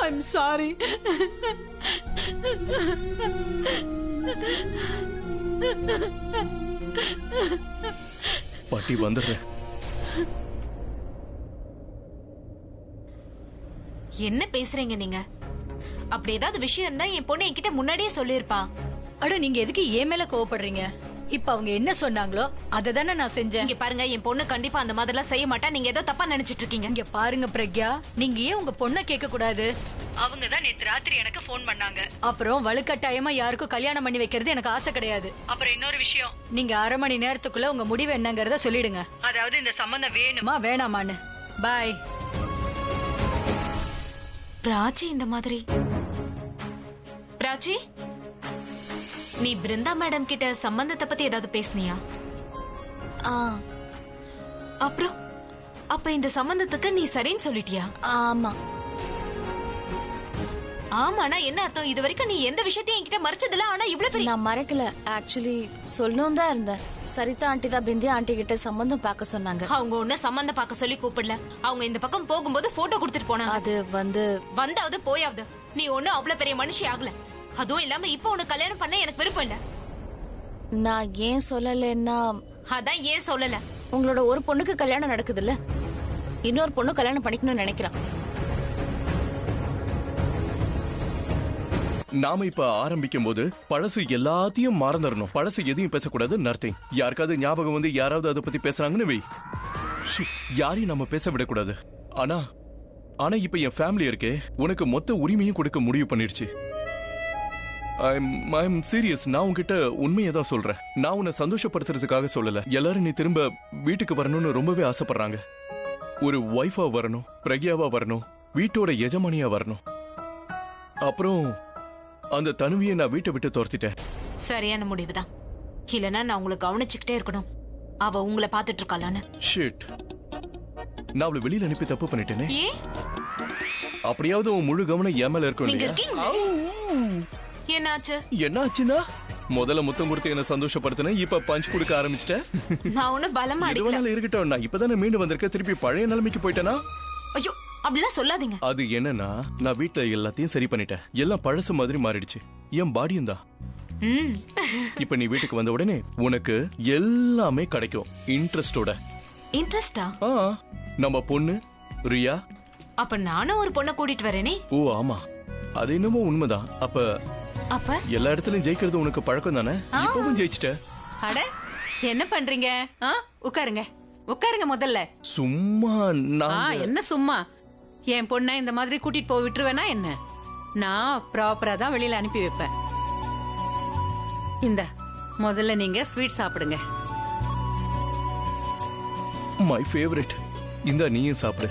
I'm sorry. பாட்டி வந்துடுறேன். என்ன பேசுறீங்க நீங்க? அப்படி ஏதாவது விஷயம் இருந்தா என் பொண்ணு என்கிட்ட முன்னாடியே சொல்லிருப்பா. அட நீங்க எதுக்கு ஏன் மேல கோவப்படுறீங்க? இப்ப அவங்க என்ன சொன்னாங்களோ அததானே நான் செஞ்சேன். இங்க பாருங்க, என் பொண்ணு கண்டிப்பா அந்த மாதிரிலாம் செய்ய மாட்டா. நீங்க ஏதோ தப்பா நினைச்சிட்டு இருக்கீங்க. இங்க பாருங்க பிரக்யா, நீங்க ஏன் உங்க பொண்ணை கேட்க கூடாது? அவங்க தான் நேத்து ராத்திரி எனக்கு போன் பண்ணாங்க. அப்புறம் வலுக்கட்டாயமா யாருக்கும் கல்யாணம் பண்ணி வைக்கிறது எனக்கு ஆசை கிடையாது. அப்புறம் இன்னொரு விஷயம், நீங்க 1/2 மணி நேரத்துக்குள்ள உங்க முடிவு என்னங்கறத சொல்லிடுங்க. அதாவது இந்த சம்பந்தம் வேணுமா வேணாமான்னு. பாய். பிராச்சி இந்த மாதிரி. பிராச்சி, நீ பிருந்தா மேடம் கிட்ட சம்பந்தத்தை பத்தி ஏதாவது பேசுனியா? அப்புறம் அப்ப இந்த சம்பந்தத்துக்கு நீ சரின்னு சொல்லிட்டியா? ஆமா. ஆமாண்ணா என்ன அர்த்தம்? இது வரைக்கும் நீ எந்த விஷயத்தையும் என்கிட்ட மறைச்சதில்ல. ஆனா இவ்வளவு பெரிய... நான் மறைக்கல. ஆக்சுவலி சொல்லணும் தான் இருந்தேன். சரிதா ஆண்டி தான் பிந்தியா ஆண்டி கிட்ட சம்பந்தம் பார்க்க சொன்னாங்க. அவங்க ஒண்ணு சம்பந்தம் பார்க்க சொல்லி கூப்பிடல. அவங்க இந்த பக்கம் போகும்போது போட்டோ கொடுத்துட்டு போனாங்க. அது வந்தாவது போயாவது. நீ ஒண்ணு அவ்வளவு பெரிய மனுஷி ஆகல. அதுவும் இல்லாம இப்ப உனக்கு கல்யாணம் பண்ண எனக்கு விருப்பம் இல்ல. நான் ஏன் சொல்லலன்னா, அதான் ஏன் சொல்லல. உங்களோட ஒரு பொண்ணுக்கு கல்யாணம் நடக்குதுல்ல, இன்னொரு பொண்ணு கல்யாணம் பண்ணிக்கணும்னு நினைக்கிறான். நாம இப்ப ஆரம்பிக்கும் போது பழசு எல்லாத்தையும் மறந்துடணும். பழசு எதையும் பேசக்கூடாது. நர்த்திங். யாருக்காவது ஞாபகம் வந்து யாராவது அதை பத்தி பேசுறாங்கன்னு வை, யாரையும் நம்ம பேச விடக்கூடாது. ஆனா ஆனா இப்ப என் ஃபேமிலி இருக்கே, உனக்கு மொத்த உரிமையும் கொடுக்க முடிவு பண்ணிடுச்சு. I'm serious. நான் உன்கிட்ட உண்மையை தான் சொல்றேன். நான் உன்னை சந்தோஷப்படுத்துறதுக்காக சொல்லல. எல்லாரும் நீ திரும்ப வீட்டுக்கு வரணும்னு ரொம்பவே ஆசைப்படுறாங்க. ஒரு ஒய்ஃபா வரணும், பிரக்யாவா வரணும், வீட்டோட எஜமானியா வரணும். அப்புறம் அந்த தனுவியை நான் வீட்டை விட்டு துரத்திட்டேன். சரியான முடிவுதான். இல்லனா நான் உங்களை கவனிச்சுக்கிட்டே இருக்கணும். அவ உங்களை பாத்துட்டு இருக்காளான்னு. ஷிட், நான் அவளை வெளியில அனுப்பி தப்பு பண்ணிட்டேனே. ஏன்? அப்படியாவது உன் முழு கவனம் என் மேல இருக்கும். நீங்க இருக்கீங்க. என்னாச்சு? என்னாச்சுன்னா முதல்ல முத்தம் கொடுத்து என்ன சந்தோஷப்படுத்தின, இப்ப பஞ்ச் கொடுக்க ஆரம்பிச்சிட்டேன். நான் ஒண்ணு பலமா அடிக்கல. இருக்கட்டும், நான் இப்பதானே மீண்டு வந்திருக்கேன். திருப்பி பழைய நிலைமைக்கு போயிட்டேனா? ஐயோ, அப்படிலாம் சொல்லாதீங்க. அது என்னன்னா, நான் வீட்டுல எல்லாத்தையும் சரி பண்ணிட்டேன். எல்லாம் பழசு மாதிரி மாறிடுச்சு. என் பாடியும் தான். இப்ப நீ வீட்டுக்கு வந்த உடனே உனக்கு எல்லாமே கிடைக்கும். இன்ட்ரெஸ்டோட. இன்ட்ரெஸ்டா? நம்ம பொண்ணு ரியா. அப்ப நானும் ஒரு பொண்ணை கூட்டிட்டு வரேனே. ஓ ஆமா, அது என்னமோ உண்மைதான். அப்ப எல்லா இடத்துலயும் ஜெயிக்கிறது உனக்கு பழக்கம் தானே? இப்பவும் ஜெயிச்சிட்ட. அட என்ன பண்றீங்க? உட்காருங்க உட்காருங்க. முதல்ல சும்மா என்ன சும்மா? என் பொண்ணை இந்த மாதிரி கூட்டிட்டு போய் விட்டுருவேனா என்ன? நான் ப்ராப்பரா தான் வெளியில அனுப்பி வைப்பேன். இந்த முதல்ல நீங்க ஸ்வீட் சாப்பிடுங்க. My favourite. இந்த நீயும் சாப்பிடு.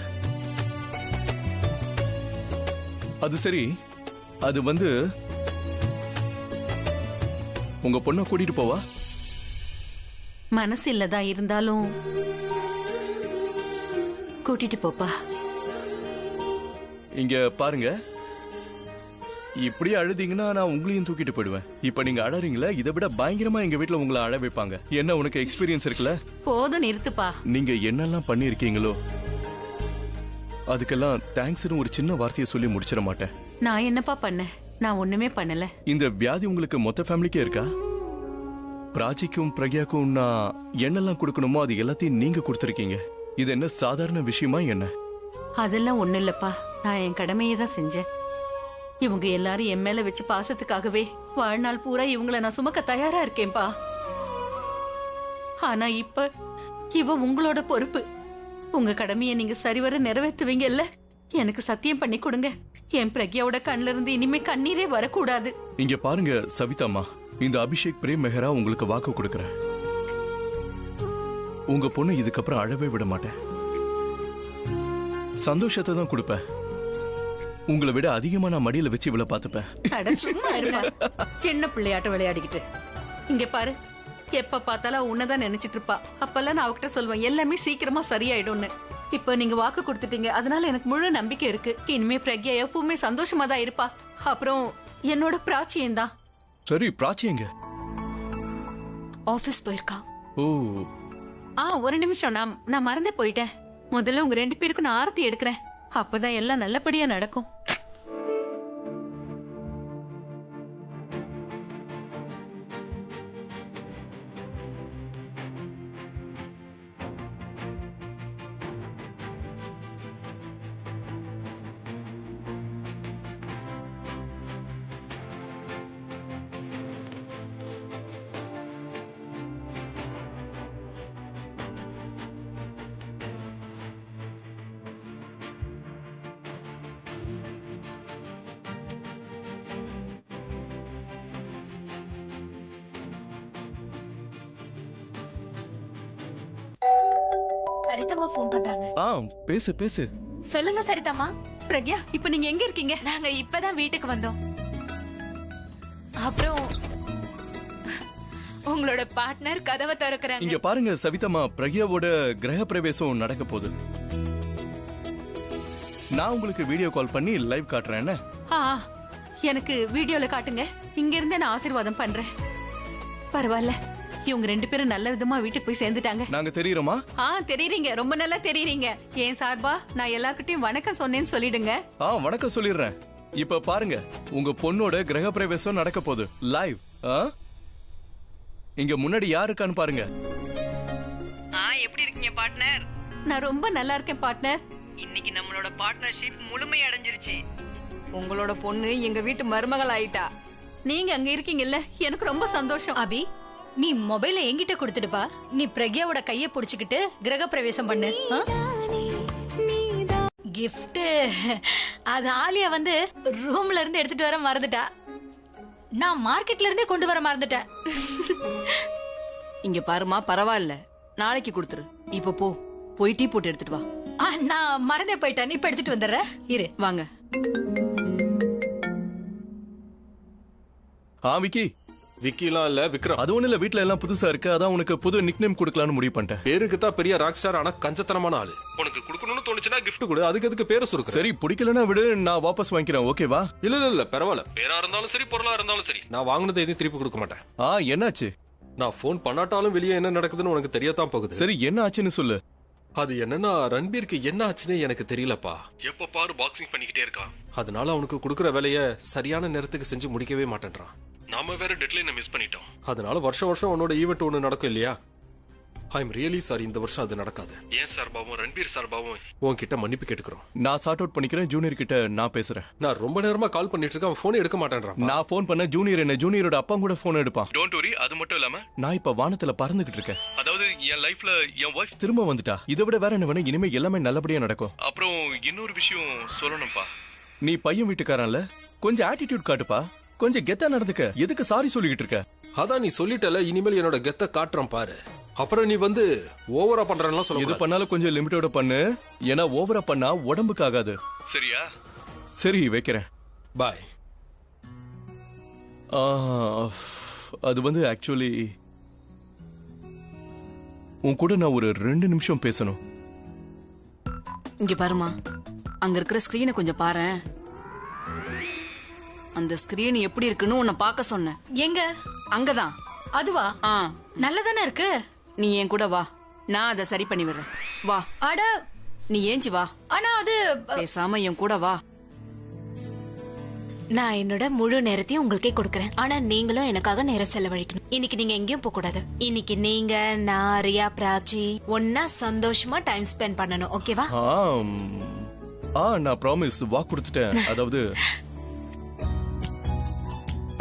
அது சரி, அது உங்க பொண்ணை கூட்டிட்டு போவா? மனசு இல்லதா இருந்தாலும் கூட்டிட்டு போப்பா. இங்க பாருங்க, இப்படி அழுதீங்கன்னா நான் உங்களையும் தூக்கிட்டு போயிடுவேன். இப்ப நீங்க அழறீங்களா, இதை விட பயங்கரமா எங்க வீட்டுல உங்களை அழ வைப்பாங்க. என்ன உனக்கு எக்ஸ்பீரியன்ஸ் இருக்குல்ல? போதும் நிறுத்துப்பா. நீங்க என்னெல்லாம் பண்ணிருக்கீங்களோ அதுக்கெல்லாம் தேங்க்ஸ்னு ஒரு சின்ன வார்த்தையை சொல்லி முடிச்சிட மாட்டேன். நான் என்னப்பா பண்ணேன்? நான் ஒண்ணுமே பண்ணல. இந்த வியாதி உங்களுக்கு மொத்த ஃபேமிலிக்கே இருக்கா? பிராச்சிக்கும் பிரக்யாக்கும் நான் என்னெல்லாம் கொடுக்கணுமோ அது எல்லாத்தையும் நீங்க கொடுத்துருக்கீங்க. இது என்ன சாதாரண விஷயமா என்ன? அதெல்லாம் ஒண்ணு இல்லப்பா. நான் என் கடமையை தான் செஞ்சேன். இவங்க எல்லாரும் என் மேல வச்சு பாசத்துக்காகவே வாழ்நாள் பூரா இவங்கள நான் சுமக்க தயாரா இருக்கேன்பா. ஆனா இப்ப இவ உங்களோட பொறுப்பு. உங்க கடமையை நீங்க சரிவர நிறைவேற்றுவீங்கல்ல? எனக்கு சத்தியம் பண்ணி கொடுங்க. என் பிரக்யாவோட கண்ணுல இருந்து இனிமே கண்ணீரே வரக்கூடாது. இங்க பாருங்க சவிதாமா, இந்த அபிஷேக் பிரேம் மெஹரா உங்களுக்கு வாக்கு கொடுக்கறேன். உங்க பொண்ணு இதுக்கப்புறம் அழவே விட மாட்டேன். சந்தோஷத்தை தான் கொடுப்பேன். உங்களை விட அதிகமா நான் மடியில வச்சு இவளை பாத்துப்பேன். சின்ன பிள்ளையாட்ட விளையாடிக்கிட்டு இங்க பாரு. எப்ப பார்த்தாலும் உன்னதான் நினைச்சிட்டு இருப்பா. அப்பெல்லாம் நான் அவகிட்ட சொல்லுவேன் எல்லாமே சீக்கிரமா சரியாயிடும்னு. இப்ப நீங்க வாக்கு கொடுத்துட்டீங்க, அதனால எனக்கு முழு நம்பிக்கை இருக்கு. இனிமே பிரக்யா எப்பவுமே சந்தோஷமா தான் இருப்பா. அப்புறம் என்னோட பிராச்சியம் தான். சரி, பிராச்சி எங்க? ஆபீஸ் போயிருக்கா. ஓ, ஒரு நிமிஷம், நான் மறந்தே போயிட்டேன். முதல்ல உங்க 2 பேருக்கும் நான் ஆரத்தி எடுக்கிறேன். அப்பதான் எல்லாம் நல்லபடியா நடக்கும். சரிதம்மா போன் பண்றாங்க. பேசு பேசு. சொல்லுங்க சரிதம்மா. பிரக்யா, இப்ப நீங்க எங்க இருக்கீங்க? நாங்க இப்பதான் வீட்டுக்கு வந்தோம். அப்புறம் உங்களோட பார்ட்னர் கதவை திறக்கறாங்க. இங்க பாருங்க சவிதம்மா, பிரக்யாவோட கிரக பிரவேசம் நடக்க போகுது. நான் உங்களுக்கு வீடியோ கால் பண்ணி லைவ் காட்டுறேன். என்ன? எனக்கு வீடியோல காட்டுங்க. இங்க இருந்தே நான் ஆசீர்வாதம் பண்றேன். பரவாயில்ல, இவங்க 2 பேரும் நல்ல விதமா வீட்டுக்கு போய் சேர்ந்துட்டாங்க. நாங்க தெரியுறோமா? தெரியுறீங்க, ரொம்ப நல்லா தெரியுறீங்க. ஏன் சார்பா நான் எல்லார்கிட்டயும் வணக்கம் சொன்னேன்னு சொல்லிடுங்க. வணக்கம் சொல்லிடுறேன். இப்ப பாருங்க, உங்க பொண்ணோட கிரக பிரவேசம் நடக்க போகுது லைவ். இங்க முன்னாடி யார் இருக்கான்னு பாருங்க. எப்படி இருக்கீங்க பார்ட்னர்? நான் ரொம்ப நல்லா இருக்கேன் பார்ட்னர். இன்னைக்கு நம்மளோட பார்ட்னர்ஷிப் முழுமை அடைஞ்சிருச்சு. உங்களோட பொண்ணு எங்க வீட்டு மருமகள் ஆயிட்டா. நீங்க அங்க இருக்கீங்கல்ல, எனக்கு ரொம்ப சந்தோஷம். அபி, நீ மொபைல என்கிட்ட கொடுத்துடுப்பா. நீ பிரக்யாவோட கைய புடிச்சுக்கிட்டு கிரக பிரவேசம் பண்ணு. கிஃப்ட் அது ஆலியா வந்து ரூம்ல இருந்து எடுத்துட்டு வர மறந்துட்டா. நான் மார்க்கெட்ல இருந்தே கொண்டு வர மறந்துட்டேன். இங்க பாருமா, பரவாயில்ல, நாளைக்கு கொடுத்துரு. இப்ப போய் டீ போட்டு எடுத்துட்டு வா. நான் மறந்தே போயிட்டேன். இப்ப எடுத்துட்டு வந்துடுறேன், இரு. வாங்க. விக்கி. விக்கிலாம் இல்ல, விக்ரம். அது ஒண்ணு இல்ல, வீட்ல எல்லாம் புதுசா இருக்கு, அதான் உனக்கு புது நிக்நேம் கொடுக்கலாம்னு முடிவு பண்ணிட்டேன். பேருக்கு தான் பெரிய ராக் ஸ்டார், ஆனா கஞ்சத்தனமான ஆளு. உனக்கு கொடுக்கணும்னு தோணுச்சுன்னா கிஃப்ட் கொடு, அதுக்கு எதுக்கு பேரை சுருக்கு? சரி, பிடிக்கலன்னா விடு, நான் வாபஸ் வாங்கிக்கிறேன். ஓகேவா? இல்ல பரவாயில்ல. பேரா இருந்தாலும் சரி, பொருளா இருந்தாலும் சரி, நான் வாங்கினதை எதையும் திருப்பி கொடுக்க மாட்டேன். என்னாச்சு? நான் போன் பண்ணாட்டாலும் வெளியே என்ன நடக்குதுன்னு உனக்கு தெரியத்தான் போகுது. சரி, என்ன ஆச்சுன்னு சொல்லு. அது என்னன்னா, ரன்பீருக்கு என்ன ஆச்சுன்னு எனக்கு தெரியலப்பா. எப்ப பாரு பாக்ஸிங் பண்ணிக்கிட்டே இருக்கான். அதனால அவனுக்கு கொடுக்கற வேலைய சரியான நேரத்துக்கு செஞ்சு முடிக்கவே மாட்டேன்றான். நாம வேற டெட்லைனை மிஸ் பண்ணிட்டோம். அதனால வருஷம் உன்னோட ஈவெண்ட் ஒண்ணு நடக்கும் இல்லையா? ஐ எம் ரியலி சாரி, இந்த வருஷம் அது நடக்காது. ஏன் சார்பாவும் ரன்பீர் சார்பாவும் உன்கிட்ட மன்னிப்பு கேட்டுக்கிறோம். நான் சார்ட் அவுட் பண்ணிக்கிறேன். ஜூனியர் கிட்ட நான் பேசுறேன். நான் ரொம்ப நேரமா கால் பண்ணிட்டு இருக்கேன், அவன் போன் எடுக்க மாட்டேன்றான். நான் போன் பண்ண ஜூனியரோட அப்பா கூட போன் எடுப்பான். Don't worry. அது மட்டும் இல்லாம நான் இப்ப வானத்துல பறந்துகிட்டு இருக்கேன். அதாவது என் லைஃப்ல என் வைஃப் திரும்ப வந்துட்டா. இதை விட வேற என்ன வேணும்? இனிமே எல்லாமே நல்லபடியா நடக்கும். அப்புறம் இன்னொரு விஷயம் சொல்லணும்பா. நீ பையன் வீட்டுக்காரன்ல, கொஞ்சம் ஆட்டிடியூட் காட்டுப்பா. கொஞ்சம் கெத்தா நடந்துக்க. எதுக்கு சாரி சொல்லிக்கிட்டு இருக்க? அதான் நீ சொல்லிட்டல, இனிமேல் என்னோட கெத்த காட்டுறேன் பாரு. அப்புறம் நீ வந்து ஓவரா பண்றேன்னா சொல்ல. எது பண்ணாலும் கொஞ்சம் லிமிட்டோட பண்ணு. ஏன்னா ஓவரா பண்ணா உடம்புக்கு ஆகாது. சரியா? சரி, வைக்கிறேன். பாய். அது வந்து ஆக்சுவலி உன் கூட நான் ஒரு 2 நிமிஷம் பேசணும். இங்க பாருமா, அங்க இருக்கிற ஸ்கிரீனை கொஞ்சம் பாரு. அந்த ஸ்கிரீன் எப்படி இருக்குன்னு உன்னை பார்க்க சொன்னேன். எங்க? அங்கதான். அதுவா? நல்லதானே இருக்கு. நீ என் கூட வா, நான் அதை சரி பண்ணி விடுறேன். வா. அட, நீ ஏஞ்சி வா. ஆனா அது பேசாம என் கூட வா. நான் என்னோட முழு நேரத்தையும் உங்களுக்கே கொடுக்கறேன். ஆனா நீங்களும் எனக்காக நேரம் செலவழிக்கணும். இன்னைக்கு நீங்க எங்கேயும் போக கூடாது. இன்னைக்கு நீங்க, நான், ரியா, பிராச்சி ஒன்னா சந்தோஷமா டைம் ஸ்பெண்ட் பண்ணணும். ஓகேவா? நான் ப்ராமிஸ் வாக்கு கொடுத்துட்டேன். அதாவது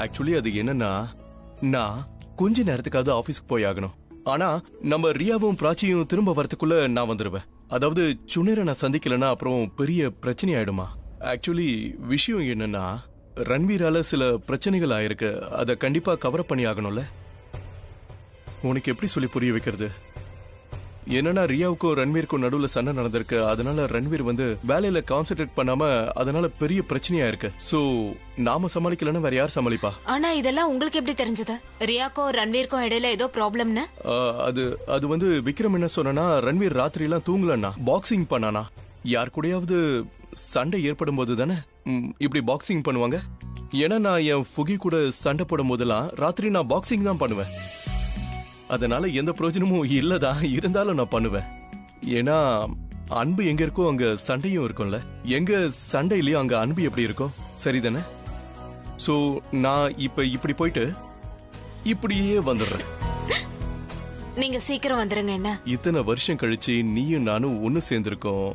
ஆக்சுவலி அது என்னன்னா, நான் கொஞ்ச நேரத்துக்காவது ஆபீஸ்க்கு போய் ஆகணும். ஆனா நம்ம ரியாவும் பிராச்சியும் திரும்ப வரதுக்குள்ள நான் வந்துருவேன். அதாவது சுனேரை நான் சந்திக்கலன்னா அப்புறம் பெரிய பிரச்சனை ஆயிடுமா. ஆக்சுவலி விஷயம் என்னன்னா, ரன்வீரால சில பிரச்சனைகள் ஆயிருக்கு. அதை கண்டிப்பா கவர் பண்ணி ஆகணும்ல. உனக்கு எப்படி சொல்லி புரிய வைக்கிறது? என்னன்னா ரியாவுக்கும் ரன்வீருக்கும் நடுவுல சண்டை நடந்திருக்கு. அதனால ரன்வீர் வந்து வேலையில கான்சென்ட்ரேட் பண்ணாம அதனால பெரிய பிரச்சனையா இருக்கு. சோ நாம சமாளிக்கலன்னா வேற யார் சமாளிப்பா? ஆனா இதெல்லாம் உங்களுக்கு எப்படி தெரிஞ்சது? ரியாக்கும் ரன்வீருக்கும் இடையில ஏதோ ப்ராப்ளம்னு? அது வந்து விக்ரம் என்ன சொன்னா, ரன்வீர் ராத்திரி எல்லாம் தூங்கலன்னா பாக்ஸிங் பண்ணானா. யார் கூடயாவது சண்டை ஏற்படும் போது தானே இப்படி பாக்ஸிங் பண்ணுவாங்க. ஏன்னா நான் என் ஃபுகி கூட சண்டை போடும் போதெல்லாம் ராத்திரி நான் பாக்ஸிங் தான் பண்ணுவேன். அதனால எந்த பிரயோஜனமும் இல்லதா, இருந்தாலும் நான் பண்ணுவேன். ஏன்னா அன்பு எங்க இருக்கோ அங்க சண்டையும் இருக்கும்ல. எங்க சண்டை இல்லையோ அங்க அன்பு எப்படி இருக்கும், சரிதானே? சோ நான் இப்ப இப்படி போயிட்டு இப்படியே வந்துடுறேன். நீங்க சீக்கிரம் வந்துருங்க. என்ன இத்தனை வருஷம் கழிச்சு நீயும் நானும் ஒன்னு சேர்ந்திருக்கோம்.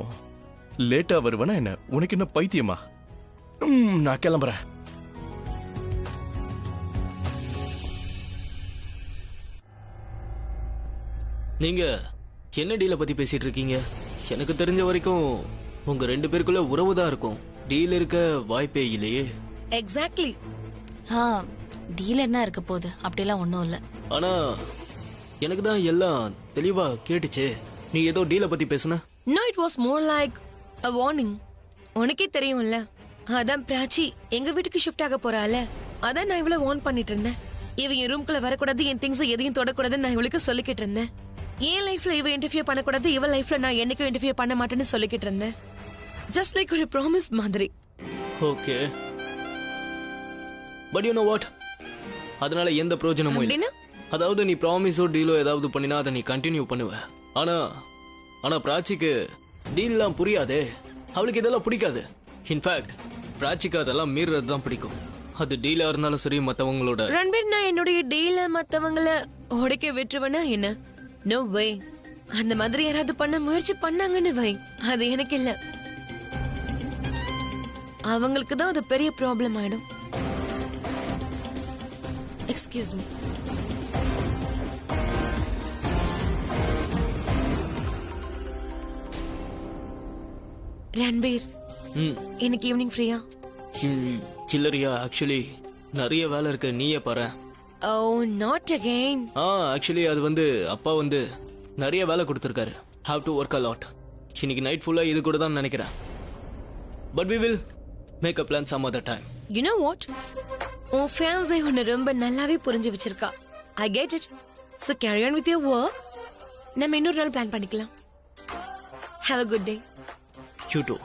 லேட்டா வருவேனா என்ன? உனக்கு என்ன பைத்தியமா? நான் கிளம்புறேன். நீங்க என்ன டீல பத்தி பேசிட்டு இருக்கீங்க? எனக்கு தெரிஞ்ச வரைக்கும் உங்க 2 பேருக்குள்ள உறவு தான் இருக்கும். டீல் இருக்க வாய்ப்பே இல்லையே. எக்ஸாக்ட்லி. டீல் என்ன இருக்க போகுது? அப்படிலாம் ஒண்ணும் இல்ல. ஆனா எனக்கு தான் எல்லாம் தெளிவா கேட்டுச்சே. நீ ஏதோ டீல பத்தி பேசுன. No, it was more like a warning. உனக்கே தெரியும்ல, அதான் பிராச்சி எங்க வீட்டுக்கு ஷிஃப்ட் ஆக போறால. அதான் நான் இவளை வார்ன் பண்ணிட்டு இருந்தேன். இவ என் ரூம்குள்ள வரக்கூடாது, என் திங்ஸ் எதையும் தொடக்கூடாதுன்னு நான் இவளுக்கு சொல்லிக்கிட்டு இருந்தேன். என் லைஃப்ல இவ இன்டர்ஃபியர் பண்ணக்கூடாது, இவ லைஃப்ல நான் என்னைக்கும் இன்டர்ஃபியர் பண்ண மாட்டேன்னு சொல்லிக்கிட்டு இருந்தேன். ஜஸ்ட் லைக் ஒரு ப்ராமிஸ் மாதிரி. Okay, but you know what, அதனால எந்த பிரயோஜனமும் இல்லை. அதாவது நீ ப்ராமிஸோ டீலோ ஏதாவது பண்ணினா அதை நீ கண்டினியூ பண்ணுவ. ஆனா பிராச்சிக்கு டீல்லாம் புரியாதே. அவளுக்கு இதெல்லாம் பிடிக்காது. இன்ஃபேக்ட் பிராச்சிக்கு அதெல்லாம் மீறது தான் பிடிக்கும். அது டீலா இருந்தாலும் சரி, மத்தவங்களோட. ரன்பீர், நான் என்னுடைய டீல மத்தவங்கள உடைக்க விட்டுருவேனா என்ன? No way. அந்த மாதிரி யாராவது பண்ண முயற்சி பண்ணாங்கன்னு வை, அது எனக்கு இல்ல. அவங்களுக்கு தான் அது பெரிய ப்ராப்ளம் ஆயிடும். Excuse me. ரன்பீர், இன்னைக்கு ஈவினிங் ஃப்ரீயா? சில்லறியா? ஆக்சுவலி நிறைய வேலை இருக்கு, நீயே பாரு. ஓ, நாட் அகைன். ஆக்சுவலி அது வந்து அப்பா வந்து நிறைய வேலை கொடுத்திருக்காரு. Have to work a lot. இன்னைக்கு நைட் ஃபுல்லா இது கூட தான் நினைக்கிறேன். But we will make a plan some other time. You know what? உன் ஃபேன்ஸை உன்னை ரொம்ப நல்லாவே புரிஞ்சு வச்சிருக்கா. I get it. So carry on with your work. நம்ம இன்னொரு நாள் பிளான் பண்ணிக்கலாம். Have a good day. You too.